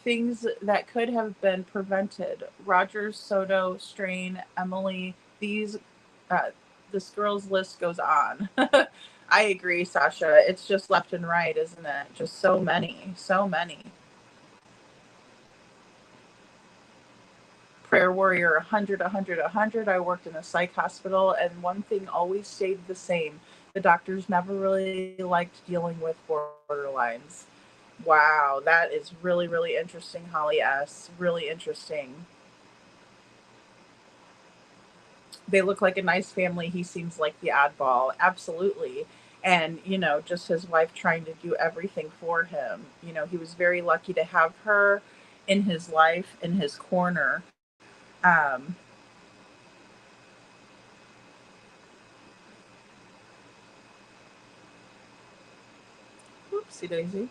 things that could have been prevented. Rogers, Soto, Strain, Emily, this girl's list goes on. I agree, Sasha. It's just left and right, isn't it? Just so many, so many. Prayer warrior 100, 100, 100. I worked in a psych hospital, and one thing always stayed the same. The doctors never really liked dealing with borderlines. Wow, that is really, really interesting, Holly S. Really interesting. They look like a nice family. He seems like the oddball. Absolutely. And, just his wife trying to do everything for him. He was very lucky to have her in his life, in his corner. Oopsie daisy.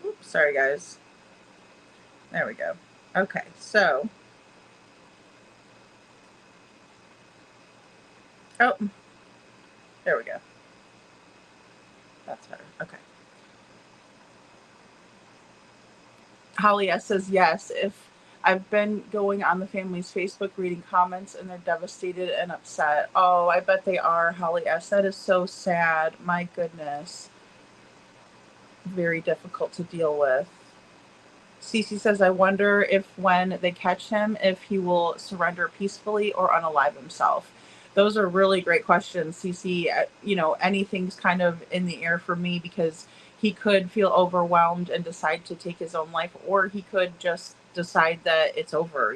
Oops, sorry guys. There we go. Okay, so. Oh, there we go. That's better. Okay. Holly S says, yes, if I've been going on the family's Facebook reading comments, and they're devastated and upset. Oh, I bet they are, Holly S. That is so sad. My goodness. Very difficult to deal with. Cece says, I wonder if when they catch him, if he will surrender peacefully or unalive himself. Those are really great questions, Cece. Anything's kind of in the air for me, because he could feel overwhelmed and decide to take his own life, or he could just decide that it's over,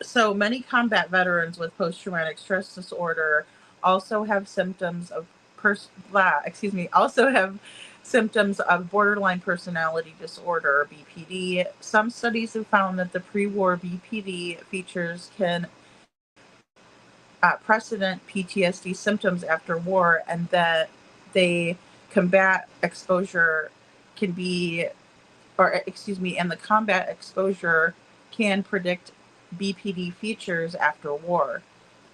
So many combat veterans with post-traumatic stress disorder also have symptoms of borderline personality disorder, BPD. Some studies have found that the pre-war BPD features can precedent PTSD symptoms after war, and that and the combat exposure can predict BPD features after war.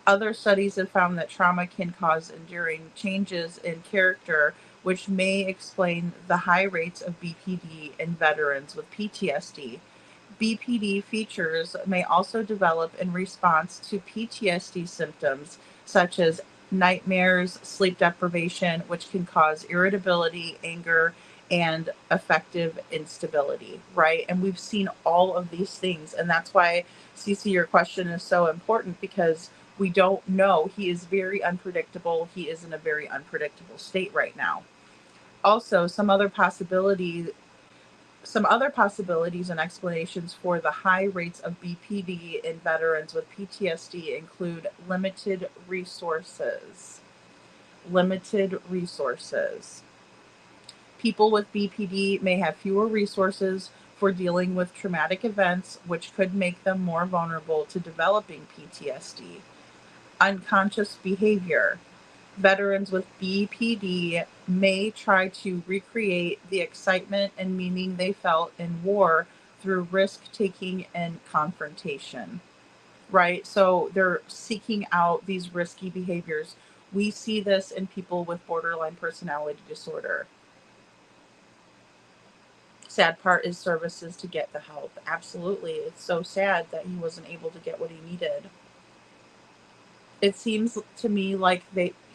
Other studies have found that trauma can cause enduring changes in character, which may explain the high rates of BPD in veterans with PTSD. BPD features may also develop in response to PTSD symptoms such as nightmares, sleep deprivation, which can cause irritability, anger, and affective instability, right? And we've seen all of these things. And that's why, Cece, your question is so important, because we don't know. He is very unpredictable. He is in a very unpredictable state right now. Also, some other possibilities and explanations for the high rates of BPD in veterans with PTSD include limited resources. Limited resources. People with BPD may have fewer resources for dealing with traumatic events, which could make them more vulnerable to developing PTSD. Unconscious behavior. Veterans with BPD may try to recreate the excitement and meaning they felt in war through risk-taking and confrontation, right? So they're seeking out these risky behaviors. We see this in people with borderline personality disorder. Sad part is services to get the help. Absolutely. It's so sad that he wasn't able to get what he needed. It seems to me like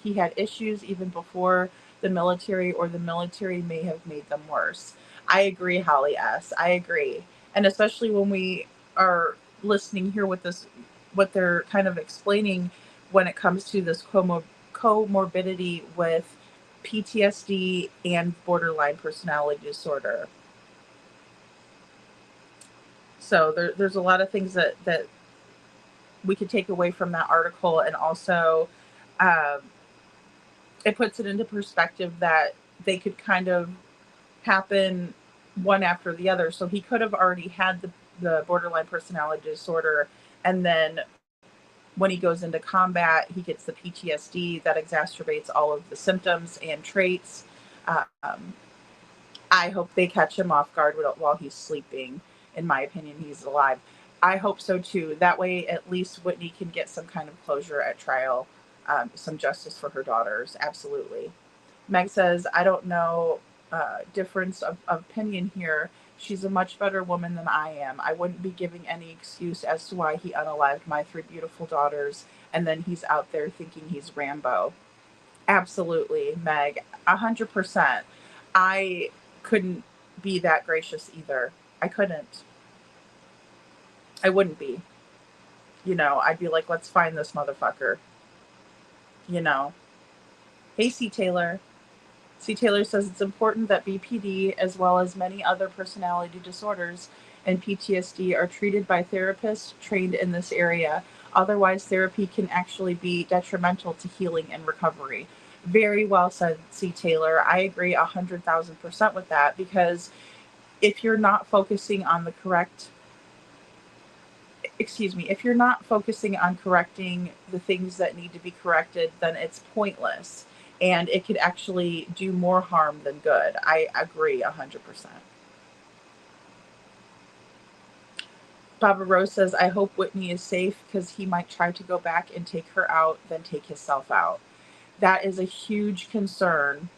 he had issues even before the military, or the military may have made them worse. I agree, Holly S. I agree. And especially when we are listening here with this, what they're kind of explaining when it comes to this comorbidity with PTSD and borderline personality disorder. So there's a lot of things that we could take away from that article. And also it puts it into perspective that they could kind of happen one after the other. So he could have already had the borderline personality disorder, and then when he goes into combat, he gets the PTSD that exacerbates all of the symptoms and traits. I hope they catch him off guard while he's sleeping. In my opinion, he's alive. I hope so too. That way, at least Whitney can get some kind of closure at trial, some justice for her daughters. Absolutely. Meg says, I don't know, difference of opinion here. She's a much better woman than I am. I wouldn't be giving any excuse as to why he unalived my 3 beautiful daughters, and then he's out there thinking he's Rambo. Absolutely, Meg. 100%. I couldn't be that gracious either. I couldn't. I wouldn't be. I'd be like, let's find this motherfucker. Hey, C. Taylor. C. Taylor says it's important that BPD, as well as many other personality disorders and PTSD, are treated by therapists trained in this area. Otherwise, therapy can actually be detrimental to healing and recovery. Very well said, C. Taylor. I agree 100,000% with that, because if you're not focusing on if you're not focusing on correcting the things that need to be corrected, then it's pointless. And it could actually do more harm than good. I agree 100%. Baba Rose says, I hope Whitney is safe, because he might try to go back and take her out, then take himself out. That is a huge concern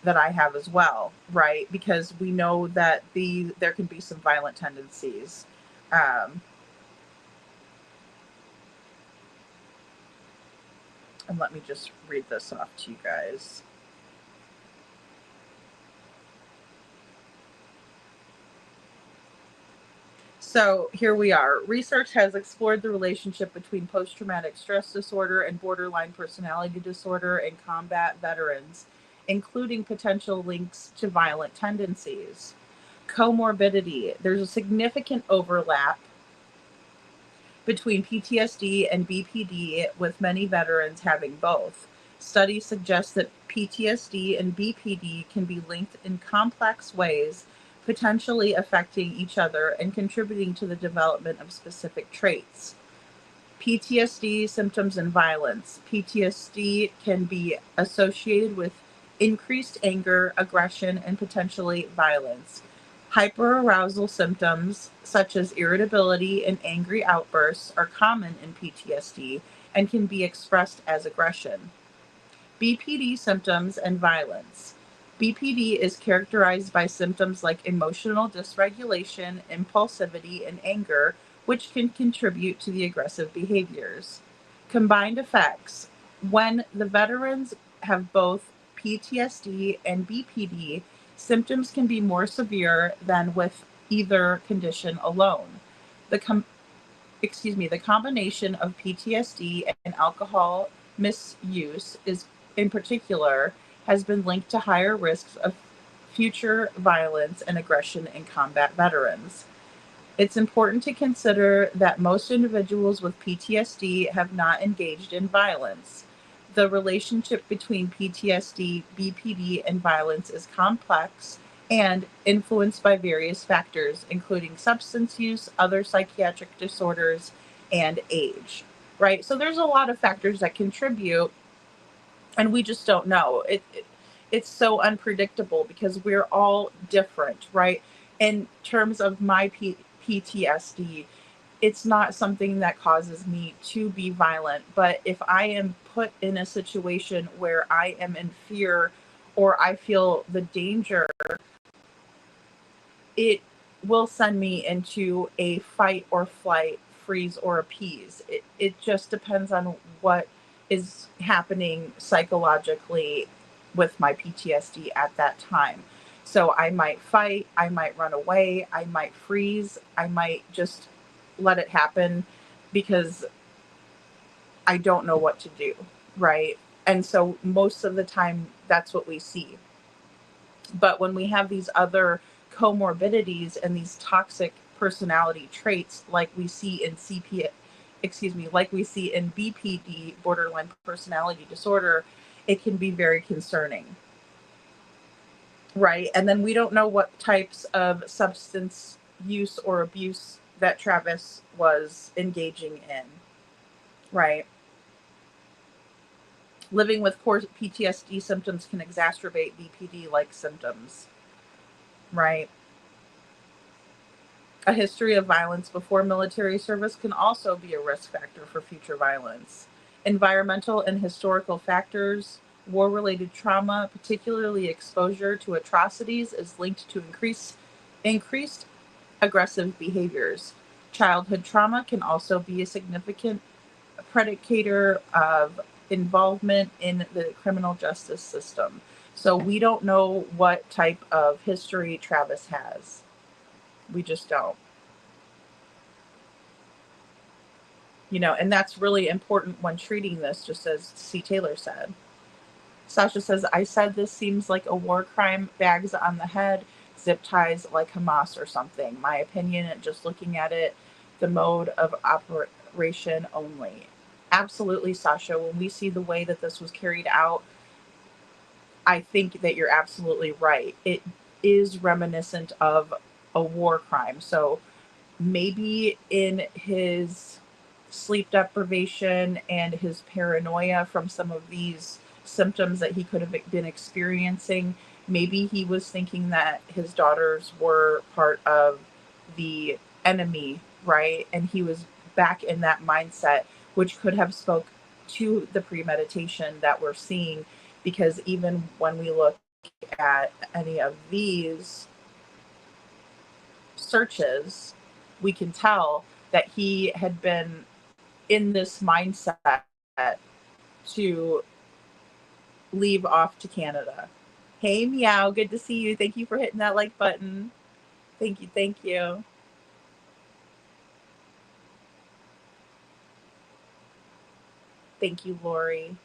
that I have as well, right? Because we know that there can be some violent tendencies. And let me just read this off to you guys. So here we are. Research has explored the relationship between post-traumatic stress disorder and borderline personality disorder in combat veterans, including potential links to violent tendencies. Comorbidity. There's a significant overlap between PTSD and BPD, with many veterans having both. Studies suggest that PTSD and BPD can be linked in complex ways, potentially affecting each other and contributing to the development of specific traits. PTSD symptoms and violence. PTSD can be associated with increased anger, aggression, and potentially violence. Hyperarousal symptoms such as irritability and angry outbursts are common in PTSD and can be expressed as aggression. BPD symptoms and violence. BPD is characterized by symptoms like emotional dysregulation, impulsivity, and anger, which can contribute to the aggressive behaviors. Combined effects: when the veterans have both PTSD and BPD, symptoms can be more severe than with either condition alone. The the combination of PTSD and alcohol misuse is, in particular, has been linked to higher risks of future violence and aggression in combat veterans. It's important to consider that most individuals with PTSD have not engaged in violence. The relationship between PTSD, BPD, and violence is complex and influenced by various factors, including substance use, other psychiatric disorders, and age, right? So there's a lot of factors that contribute, and we just don't know. It's so unpredictable because we're all different, right? In terms of my PTSD, it's not something that causes me to be violent, but if I am put in a situation where I am in fear or I feel the danger, it will send me into a fight or flight, freeze or appease. It just depends on what is happening psychologically with my PTSD at that time. So I might fight, I might run away, I might freeze, I might just let it happen because I don't know what to do, right? And so most of the time that's what we see. But when we have these other comorbidities and these toxic personality traits like we see in like we see in BPD, borderline personality disorder, it can be very concerning. Right. And then we don't know what types of substance use or abuse that Travis was engaging in. Right. Living with core PTSD symptoms can exacerbate BPD-like symptoms. Right. A history of violence before military service can also be a risk factor for future violence. Environmental and historical factors, war-related trauma, particularly exposure to atrocities, is linked to increased aggressive behaviors. Childhood trauma can also be a significant predicator of involvement in the criminal justice system. So we don't know what type of history Travis has. We just don't. You know, and that's really important when treating this, just as C. Taylor said. Sasha says, I said this seems like a war crime, bags on the head, zip ties like Hamas or something. My opinion, just looking at it, the mode of operation only. Absolutely, Sasha. When we see the way that this was carried out, I think that you're absolutely right. It is reminiscent of a war crime. So maybe in his sleep deprivation and his paranoia from some of these symptoms that he could have been experiencing, maybe he was thinking that his daughters were part of the enemy, right? And he was back in that mindset, which could have spoke to the premeditation that we're seeing, because even when we look at any of these searches, we can tell that he had been in this mindset to leave off to Canada. Hey, Meow, good to see you. Thank you for hitting that like button. Thank you, thank you. Thank you, Lori.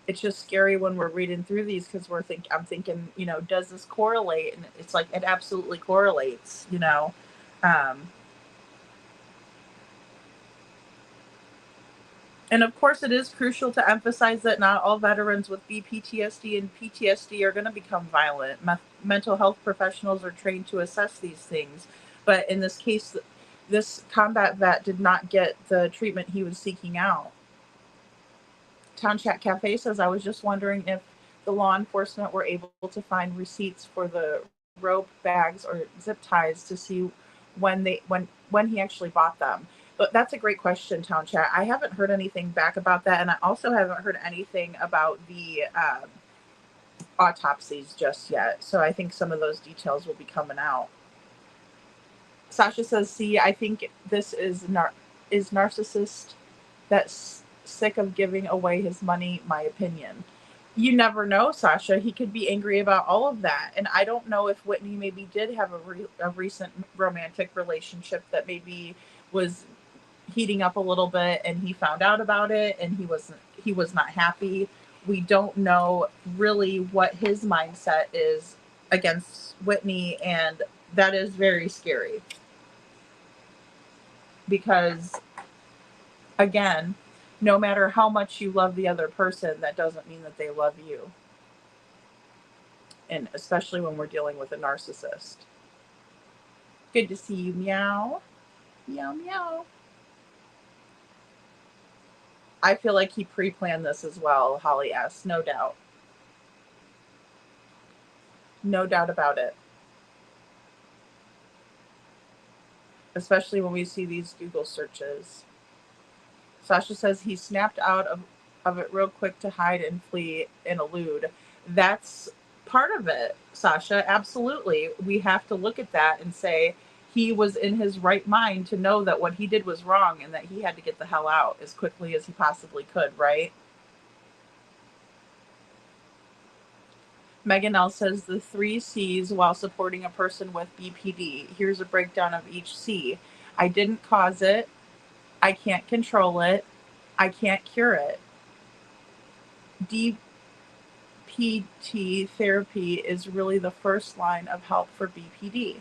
It's just scary when we're reading through these because I'm thinking, you know, does this correlate? And it's like, it absolutely correlates, you know. And of course, it is crucial to emphasize that not all veterans with BPTSD and PTSD are going to become violent. Mental health professionals are trained to assess these things. But in this case, this combat vet did not get the treatment he was seeking out. Town Chat Cafe says, I was just wondering if the law enforcement were able to find receipts for the rope, bags, or zip ties to see when he actually bought them. But that's a great question, Town Chat. I haven't heard anything back about that, and I also haven't heard anything about the autopsies just yet. So I think some of those details will be coming out. Sasha says, see, I think this is narcissist that's sick of giving away his money, my opinion. You never know, Sasha. He could be angry about all of that. And I don't know if Whitney maybe did have a recent romantic relationship that maybe was heating up a little bit and he found out about it and he was not happy. We don't know really what his mindset is against Whitney, and that is very scary. Because again, no matter how much you love the other person, that doesn't mean that they love you. And especially when we're dealing with a narcissist. Good to see you, meow. Meow, meow. I feel like he pre-planned this as well, Holly S. No doubt. No doubt about it. Especially when we see these Google searches. Sasha says he snapped out of it real quick to hide and flee and elude. That's part of it, Sasha. Absolutely. We have to look at that and say he was in his right mind to know that what he did was wrong and that he had to get the hell out as quickly as he possibly could, right? Megan L says the 3 C's while supporting a person with BPD. Here's a breakdown of each C. I didn't cause it. I can't control it. I can't cure it. DPT therapy is really the first line of help for BPD.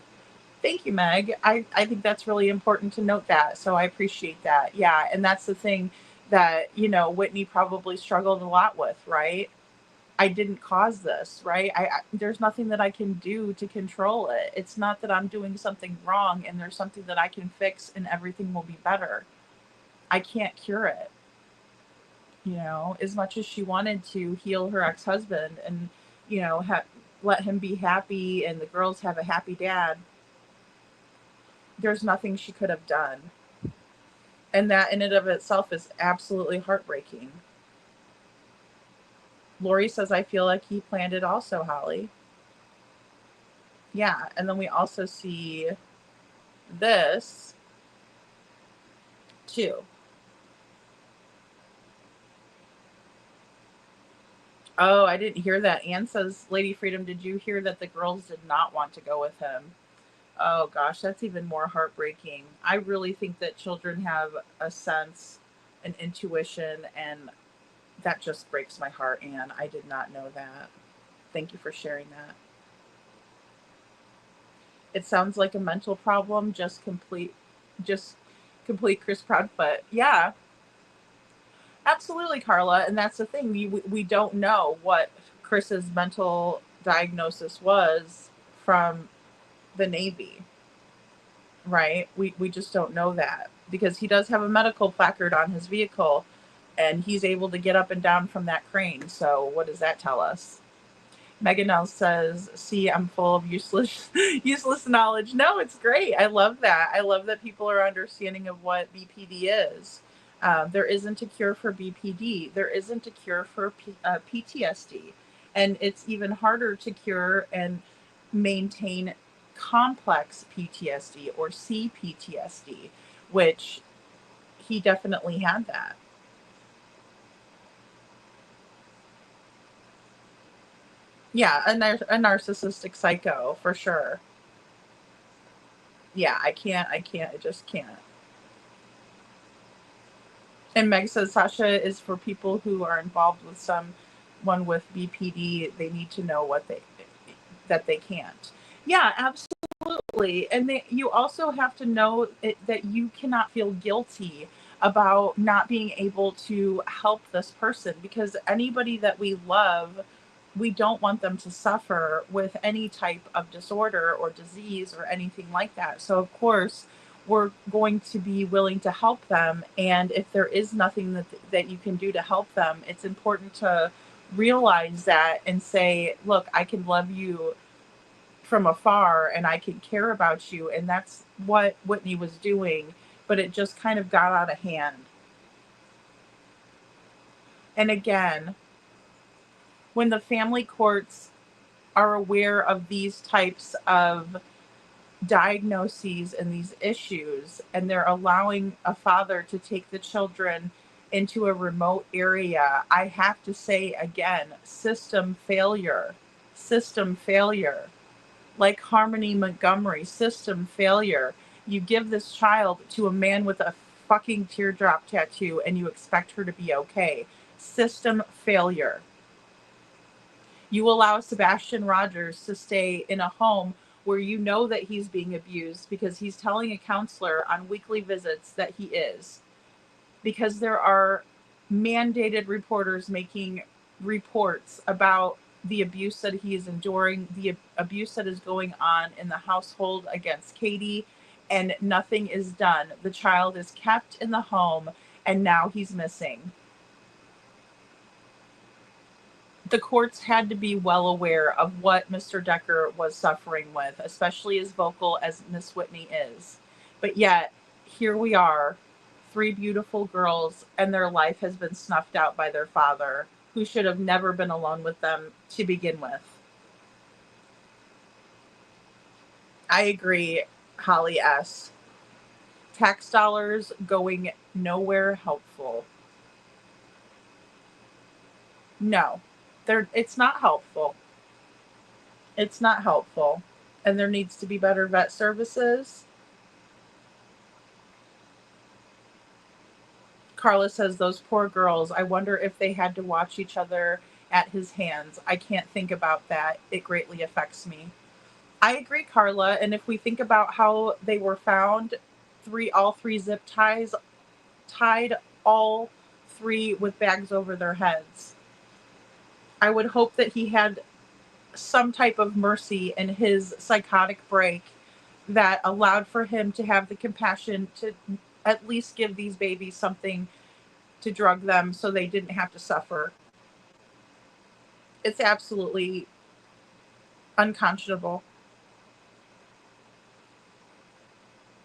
Thank you, Meg. I think that's really important to note that. So I appreciate that. Yeah. And that's the thing that, Whitney probably struggled a lot with, right? I didn't cause this, right? There's nothing that I can do to control it. It's not that I'm doing something wrong and there's something that I can fix and everything will be better. I can't cure it. As much as she wanted to heal her ex-husband and, let him be happy and the girls have a happy dad, there's nothing she could have done. And that in and of itself is absolutely heartbreaking. Lori says, I feel like he planned it also, Holly. Yeah, and then we also see this, too. Oh, I didn't hear that. Anne says, Lady Freedom, did you hear that the girls did not want to go with him? Oh, gosh, that's even more heartbreaking. I really think that children have a sense, an intuition, and that just breaks my heart, Anne. I did not know that. Thank you for sharing that. It sounds like a mental problem, just complete Chris Proudfoot. Yeah, absolutely, Carla. And that's the thing. We don't know what Chris's mental diagnosis was from the Navy, right? We just don't know that because he does have a medical placard on his vehicle and he's able to get up and down from that crane. So what does that tell us? Megan L says, see, I'm full of useless knowledge. No, it's great. I love that. I love that people are understanding of what BPD is. There isn't a cure for BPD. There isn't a cure for PTSD. And it's even harder to cure and maintain complex PTSD or CPTSD, which he definitely had that. Yeah, a narcissistic psycho, for sure. Yeah, I just can't. And Meg says Sasha is for people who are involved with someone with BPD. They need to know that they can't. Yeah, absolutely. And you also have to know that you cannot feel guilty about not being able to help this person, because anybody that we love, we don't want them to suffer with any type of disorder or disease or anything like that. So of course, we're going to be willing to help them. And if there is nothing that you can do to help them, it's important to realize that and say, look, I can love you from afar and I can care about you. And that's what Whitney was doing, but it just kind of got out of hand. And again, when the family courts are aware of these types of diagnoses and these issues, and they're allowing a father to take the children into a remote area, I have to say again, system failure. System failure. Like Harmony Montgomery, system failure. You give this child to a man with a fucking teardrop tattoo and you expect her to be okay. System failure. You allow Sebastian Rogers to stay in a home where you know that he's being abused because he's telling a counselor on weekly visits that he is. Because there are mandated reporters making reports about the abuse that he is enduring, the abuse that is going on in the household against Katie, and nothing is done. The child is kept in the home, and now he's missing. The courts had to be well aware of what Mr. Decker was suffering with, especially as vocal as Miss Whitney is. But yet, here we are, 3 beautiful girls, and their life has been snuffed out by their father, who should have never been alone with them to begin with. I agree, Holly S. Tax dollars going nowhere helpful. No, it's not helpful. It's not helpful. And there needs to be better vet services. Carla says, those poor girls, I wonder if they had to watch each other at his hands. I can't think about that. It greatly affects me. I agree, Carla. And if we think about how they were found, all three zip ties, tied all 3 with bags over their heads. I would hope that he had some type of mercy in his psychotic break that allowed for him to have the compassion to at least give these babies something to drug them so they didn't have to suffer. It's absolutely unconscionable.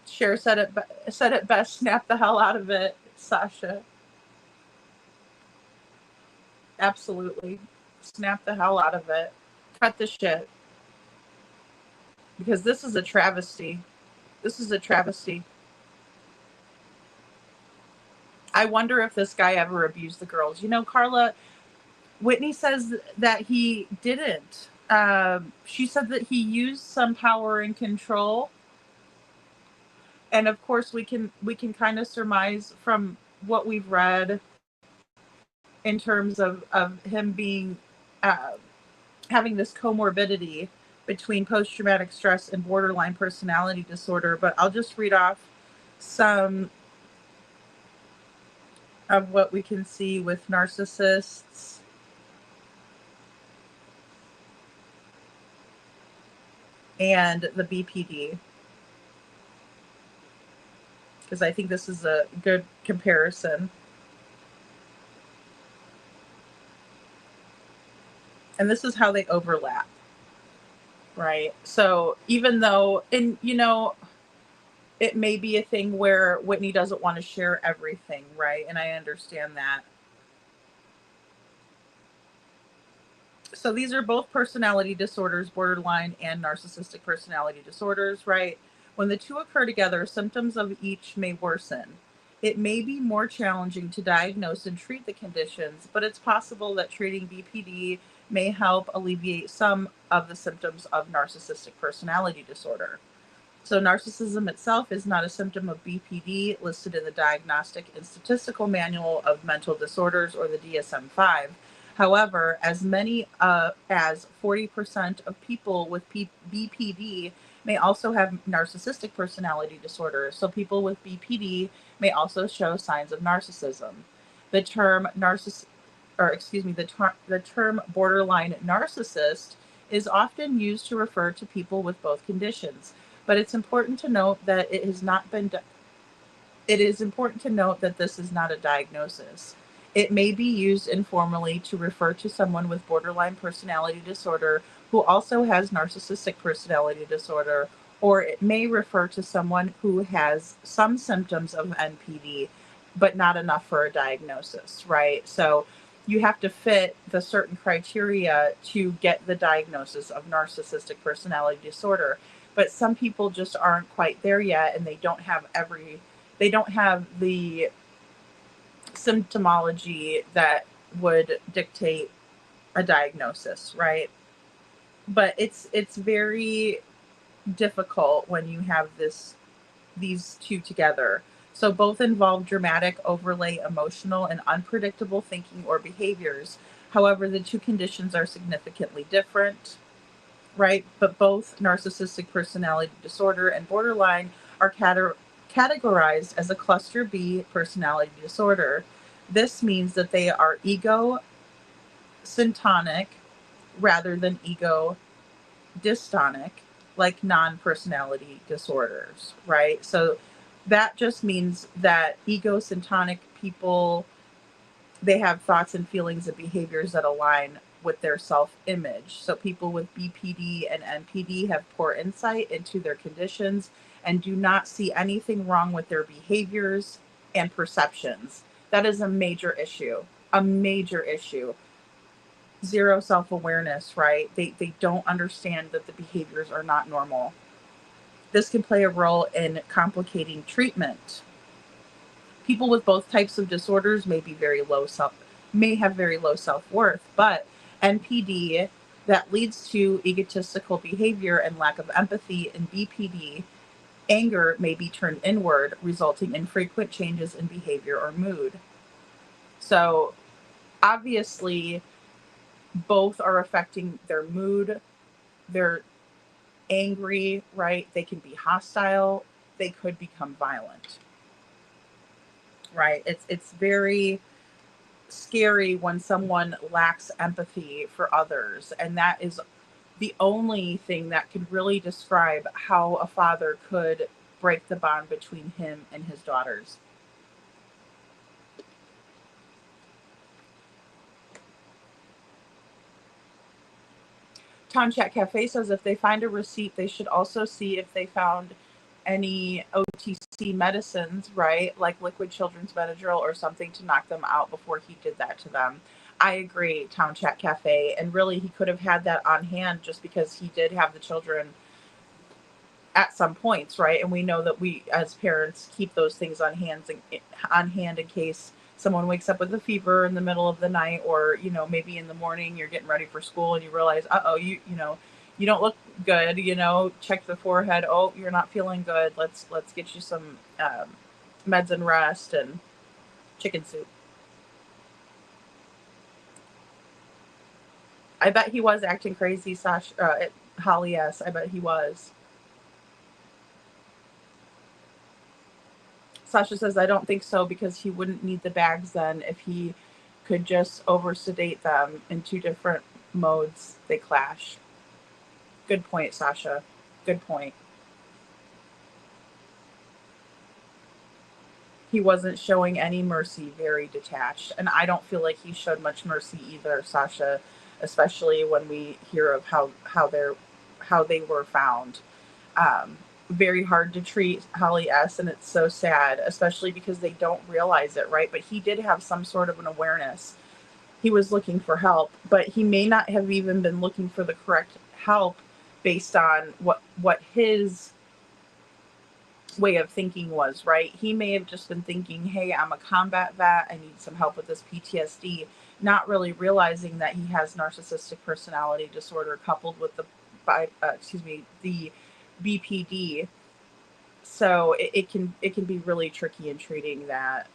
Cher said it best, snap the hell out of it, Sasha. Absolutely. Snap the hell out of it. Cut the shit. Because this is a travesty. This is a travesty. I wonder if this guy ever abused the girls. You know, Carla, Whitney says that he didn't. She said that he used some power and control. And of course, we can kind of surmise from what we've read in terms of him being having this comorbidity between post-traumatic stress and borderline personality disorder. But I'll just read off some of what we can see with narcissists. And the BPD. Because I think this is a good comparison. And this is how they overlap, right? So even though, and you know, it may be a thing where Whitney doesn't want to share everything, right? And I understand that. So these are both personality disorders, borderline and narcissistic personality disorders, right? When the two occur together, symptoms of each may worsen. It may be more challenging to diagnose and treat the conditions, but it's possible that treating BPD may help alleviate some of the symptoms of narcissistic personality disorder. So narcissism itself is not a symptom of BPD listed in the Diagnostic and Statistical Manual of Mental Disorders, or the DSM-5. However, as many as 40% of people with BPD may also have narcissistic personality disorder. So people with BPD may also show signs of narcissism. The term the term borderline narcissist is often used to refer to people with both conditions, but it's important to note that it is important to note that this is not a diagnosis. It may be used informally to refer to someone with borderline personality disorder who also has narcissistic personality disorder, or it may refer to someone who has some symptoms of NPD, but not enough for a diagnosis, right? So you have to fit the certain criteria to get the diagnosis of narcissistic personality disorder. But some people just aren't quite there yet, and they don't have the symptomology that would dictate a diagnosis, right? But it's very difficult when you have these two together. So both involve dramatic, overlay emotional, and unpredictable thinking or behaviors. However, the two conditions are significantly different, right? But both narcissistic personality disorder and borderline are categorized as a cluster B personality disorder. This means that they are ego syntonic rather than ego dystonic, like non-personality disorders, right? So that just means that egocentric people, they have thoughts and feelings and behaviors that align with their self-image. So people with BPD and NPD have poor insight into their conditions and do not see anything wrong with their behaviors and perceptions. That is a major issue. Zero self-awareness, right? They don't understand that the behaviors are not normal. This can play a role in complicating treatment. People with both types of disorders may have very low self-worth, but NPD that leads to egotistical behavior and lack of empathy, and BPD, anger may be turned inward, resulting in frequent changes in behavior or mood. So obviously both are affecting their mood. They're angry, right? They can be hostile. They could become violent, right? It's very scary when someone lacks empathy for others. And that is the only thing that could really describe how a father could break the bond between him and his daughters. Tom Chat Cafe says if they find a receipt, they should also see if they found any OTC medicines, right? Like liquid children's Benadryl or something to knock them out before he did that to them. I agree, Tom Chat Cafe. And really, he could have had that on hand just because he did have the children at some points, right? And we know that we, as parents, keep those things on hand in case someone wakes up with a fever in the middle of the night, or, you know, maybe in the morning you're getting ready for school and you realize, you don't look good, check the forehead. Oh, you're not feeling good. Let's get you some meds and rest and chicken soup. I bet he was acting crazy, Sasha, Holly S. I bet he was. Sasha says, I don't think so, because he wouldn't need the bags then if he could just over-sedate them. In two different modes, they clash. Good point, Sasha. Good point. He wasn't showing any mercy, very detached. And I don't feel like he showed much mercy either, Sasha, especially when we hear of how they were found. Very hard to treat, Holly S., and it's so sad, especially because they don't realize it, right? But he did have some sort of an awareness. He was looking for help, but he may not have even been looking for the correct help based on what his way of thinking was, right? He may have just been thinking, hey, I'm a combat vet, I need some help with this PTSD, not really realizing that he has narcissistic personality disorder coupled with the BPD. So it can be really tricky in treating that.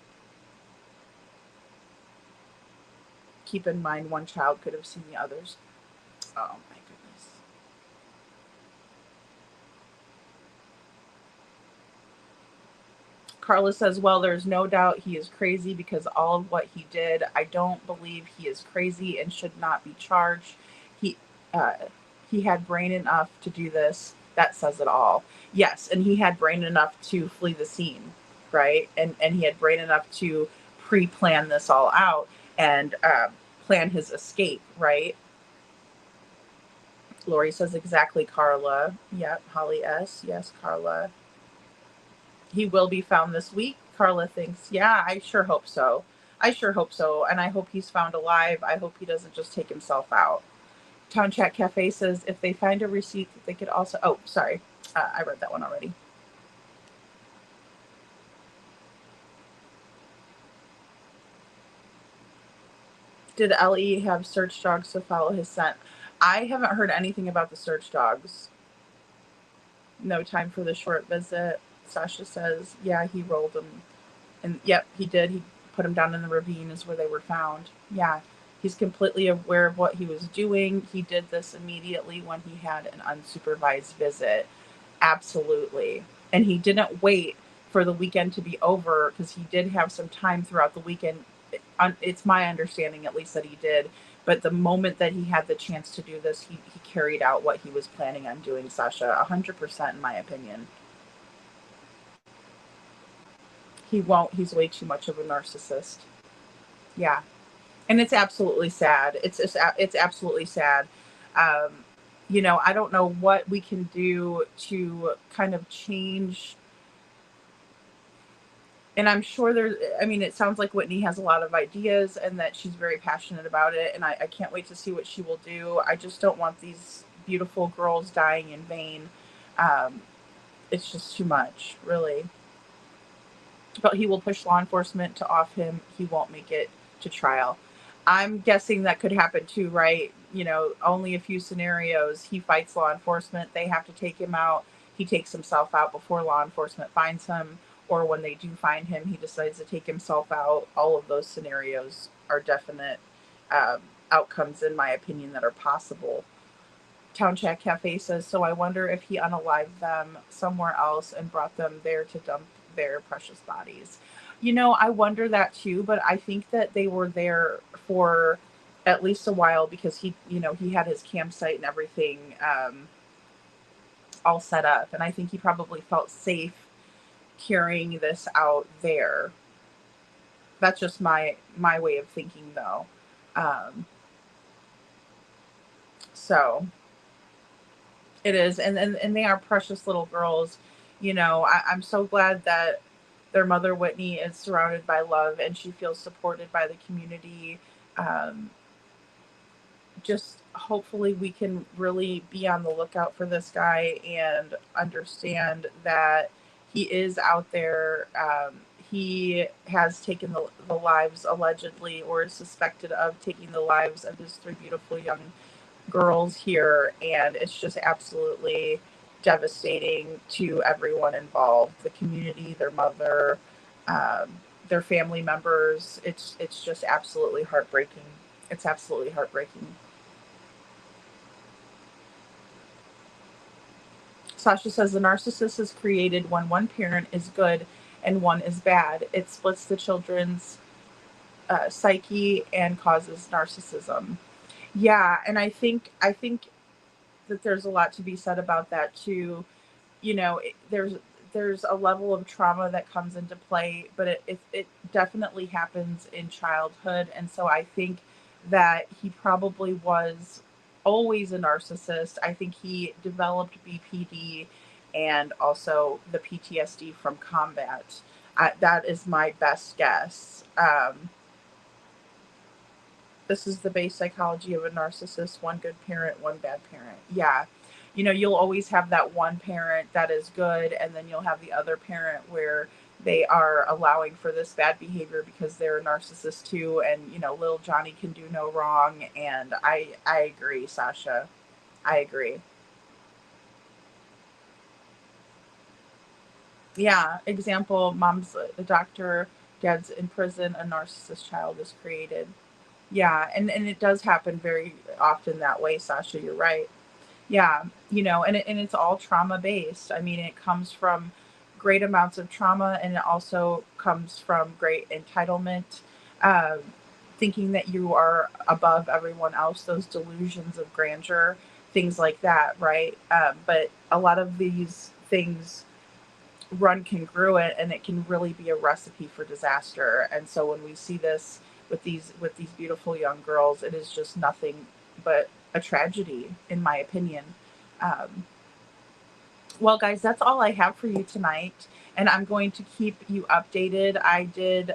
Keep in mind, one child could have seen the others. Oh my goodness. Carla says, well, there's no doubt he is crazy because all of what he did. I don't believe he is crazy and should not be charged. He had brain enough to do this. That says it all. Yes, and he had brain enough to flee the scene, right? And he had brain enough to pre-plan this all out and plan his escape, right? Lori says, exactly, Carla. Yep, Holly S. Yes, Carla. He will be found this week. Carla thinks, yeah, I sure hope so. I sure hope so. And I hope he's found alive. I hope he doesn't just take himself out. Town Chat Cafe says if they find a receipt, they could also, oh, sorry. I read that one already. Did LE have search dogs to follow his scent? I haven't heard anything about the search dogs. No time for the short visit. Sasha says, yeah, he rolled them. And yep, he did. He put them down in the ravine is where they were found. Yeah, he's completely aware of what he was doing. He did this immediately when he had an unsupervised visit. Absolutely. And he didn't wait for the weekend to be over because he did have some time throughout the weekend. It's my understanding, at least, that he did. But the moment that he had the chance to do this, he carried out what he was planning on doing, Sasha, 100% in my opinion. He won't. He's way too much of a narcissist. Yeah. And it's absolutely sad. It's absolutely sad. You know, I don't know what we can do to kind of change. And I'm sure it sounds like Whitney has a lot of ideas and that she's very passionate about it. And I can't wait to see what she will do. I just don't want these beautiful girls dying in vain. It's just too much, really. But he will push law enforcement to off him. He won't make it to trial. I'm guessing that could happen too, right? You know, only a few scenarios. He fights law enforcement. They have to take him out. He takes himself out before law enforcement finds him. Or when they do find him, he decides to take himself out. All of those scenarios are definite outcomes, in my opinion, that are possible. Town Chat Cafe says, so I wonder if he unalived them somewhere else and brought them there to dump their precious bodies. You know, I wonder that too, but I think that they were there for at least a while because he had his campsite and everything all set up. And I think he probably felt safe carrying this out there. That's just my way of thinking, though. So it is, and they are precious little girls. You know, I'm so glad that their mother Whitney is surrounded by love and she feels supported by the community. Just hopefully we can really be on the lookout for this guy and understand that he is out there. He has taken the lives, allegedly, or is suspected of taking the lives of his 3 beautiful young girls here. And it's just absolutely devastating to everyone involved, the community, their mother, their family members. It's just absolutely heartbreaking. It's absolutely heartbreaking. Sasha says the narcissist is created when one parent is good and one is bad. It splits the children's psyche and causes narcissism. Yeah, and I think that there's a lot to be said about that too. You know, there's a level of trauma that comes into play, but it definitely happens in childhood, and so I think that he probably was always a narcissist. I think he developed BPD and also the PTSD from combat. That is my best guess. This is the base psychology of a narcissist: one good parent, one bad parent. Yeah. You know, you'll always have that one parent that is good, and then you'll have the other parent where they are allowing for this bad behavior because they're a narcissist too, and, you know, little Johnny can do no wrong. And I agree, Sasha. I agree. Yeah. Example, mom's a doctor, dad's in prison, a narcissist child is created. Yeah, and it does happen very often that way, Sasha. You're right. Yeah, you know, and it's all trauma based. I mean, it comes from great amounts of trauma, and it also comes from great entitlement, uh, thinking that you are above everyone else, those delusions of grandeur, things like that, right? But a lot of these things run congruent, and it can really be a recipe for disaster. And so when we see this with these beautiful young girls, it is just nothing but a tragedy, in my opinion. Well, guys, that's all I have for you tonight, and I'm going to keep you updated. I did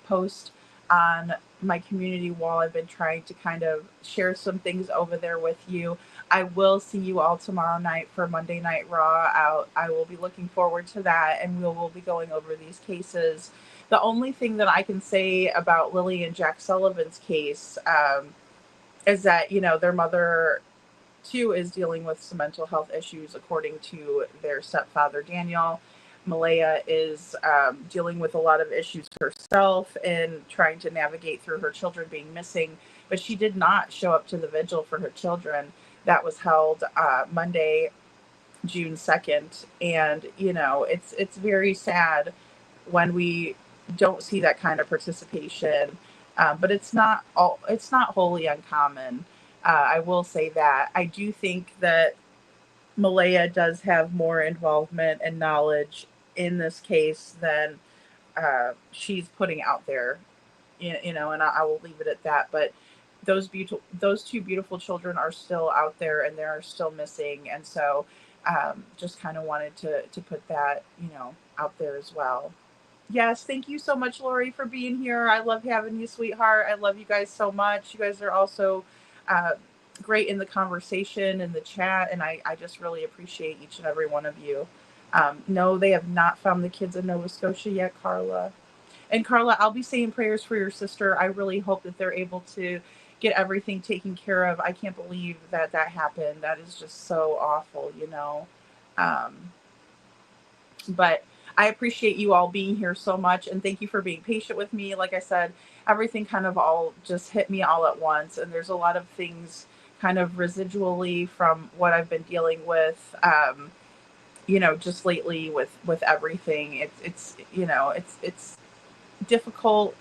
post on my community wall. I've been trying to kind of share some things over there with you. I will see you all tomorrow night for Monday Night Raw. I will be looking forward to that, and we will be going over these cases. The only thing that I can say about Lily and Jack Sullivan's case is that, their mother too is dealing with some mental health issues, according to their stepfather, Daniel. Malaya is dealing with a lot of issues herself and trying to navigate through her children being missing, but she did not show up to the vigil for her children that was held Monday, June 2nd. And, it's very sad when we don't see that kind of participation, but it's not wholly uncommon. I will say that I do think that Malaya does have more involvement and knowledge in this case than she's putting out there, and I will leave it at that. But those two beautiful children are still out there, and they're still missing, and so just kind of wanted to put that out there as well. Yes, thank you so much, Lori, for being here. I love having you, sweetheart. I love you guys so much. You guys are also great in the conversation and the chat, and I just really appreciate each and every one of you. No, they have not found the kids in Nova Scotia yet, Carla. And Carla, I'll be saying prayers for your sister. I really hope that they're able to get everything taken care of. I can't believe that happened. That is just so awful, But I appreciate you all being here so much, and thank you for being patient with me. Like I said, everything kind of all just hit me all at once, and there's a lot of things kind of residually from what I've been dealing with, just lately with everything. It's difficult.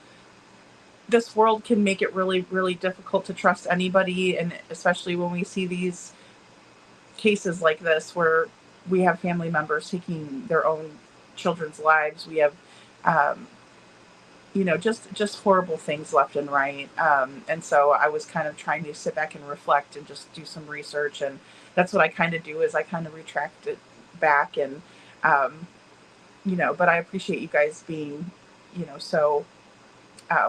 This world can make it really, really difficult to trust anybody, and especially when we see these cases like this where we have family members taking their own children's lives. We have, just horrible things left and right. And so I was kind of trying to sit back and reflect and just do some research. And that's what I kind of do, is I kind of retract it back. And, but I appreciate you guys being, so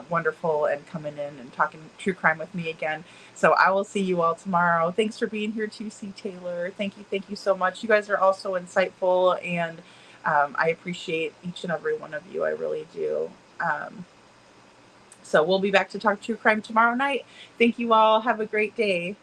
wonderful and coming in and talking true crime with me again. So I will see you all tomorrow. Thanks for being here too, C. Taylor. Thank you so much. You guys are also insightful, and I appreciate each and every one of you. I really do. So we'll be back to talk true crime tomorrow night. Thank you all. Have a great day.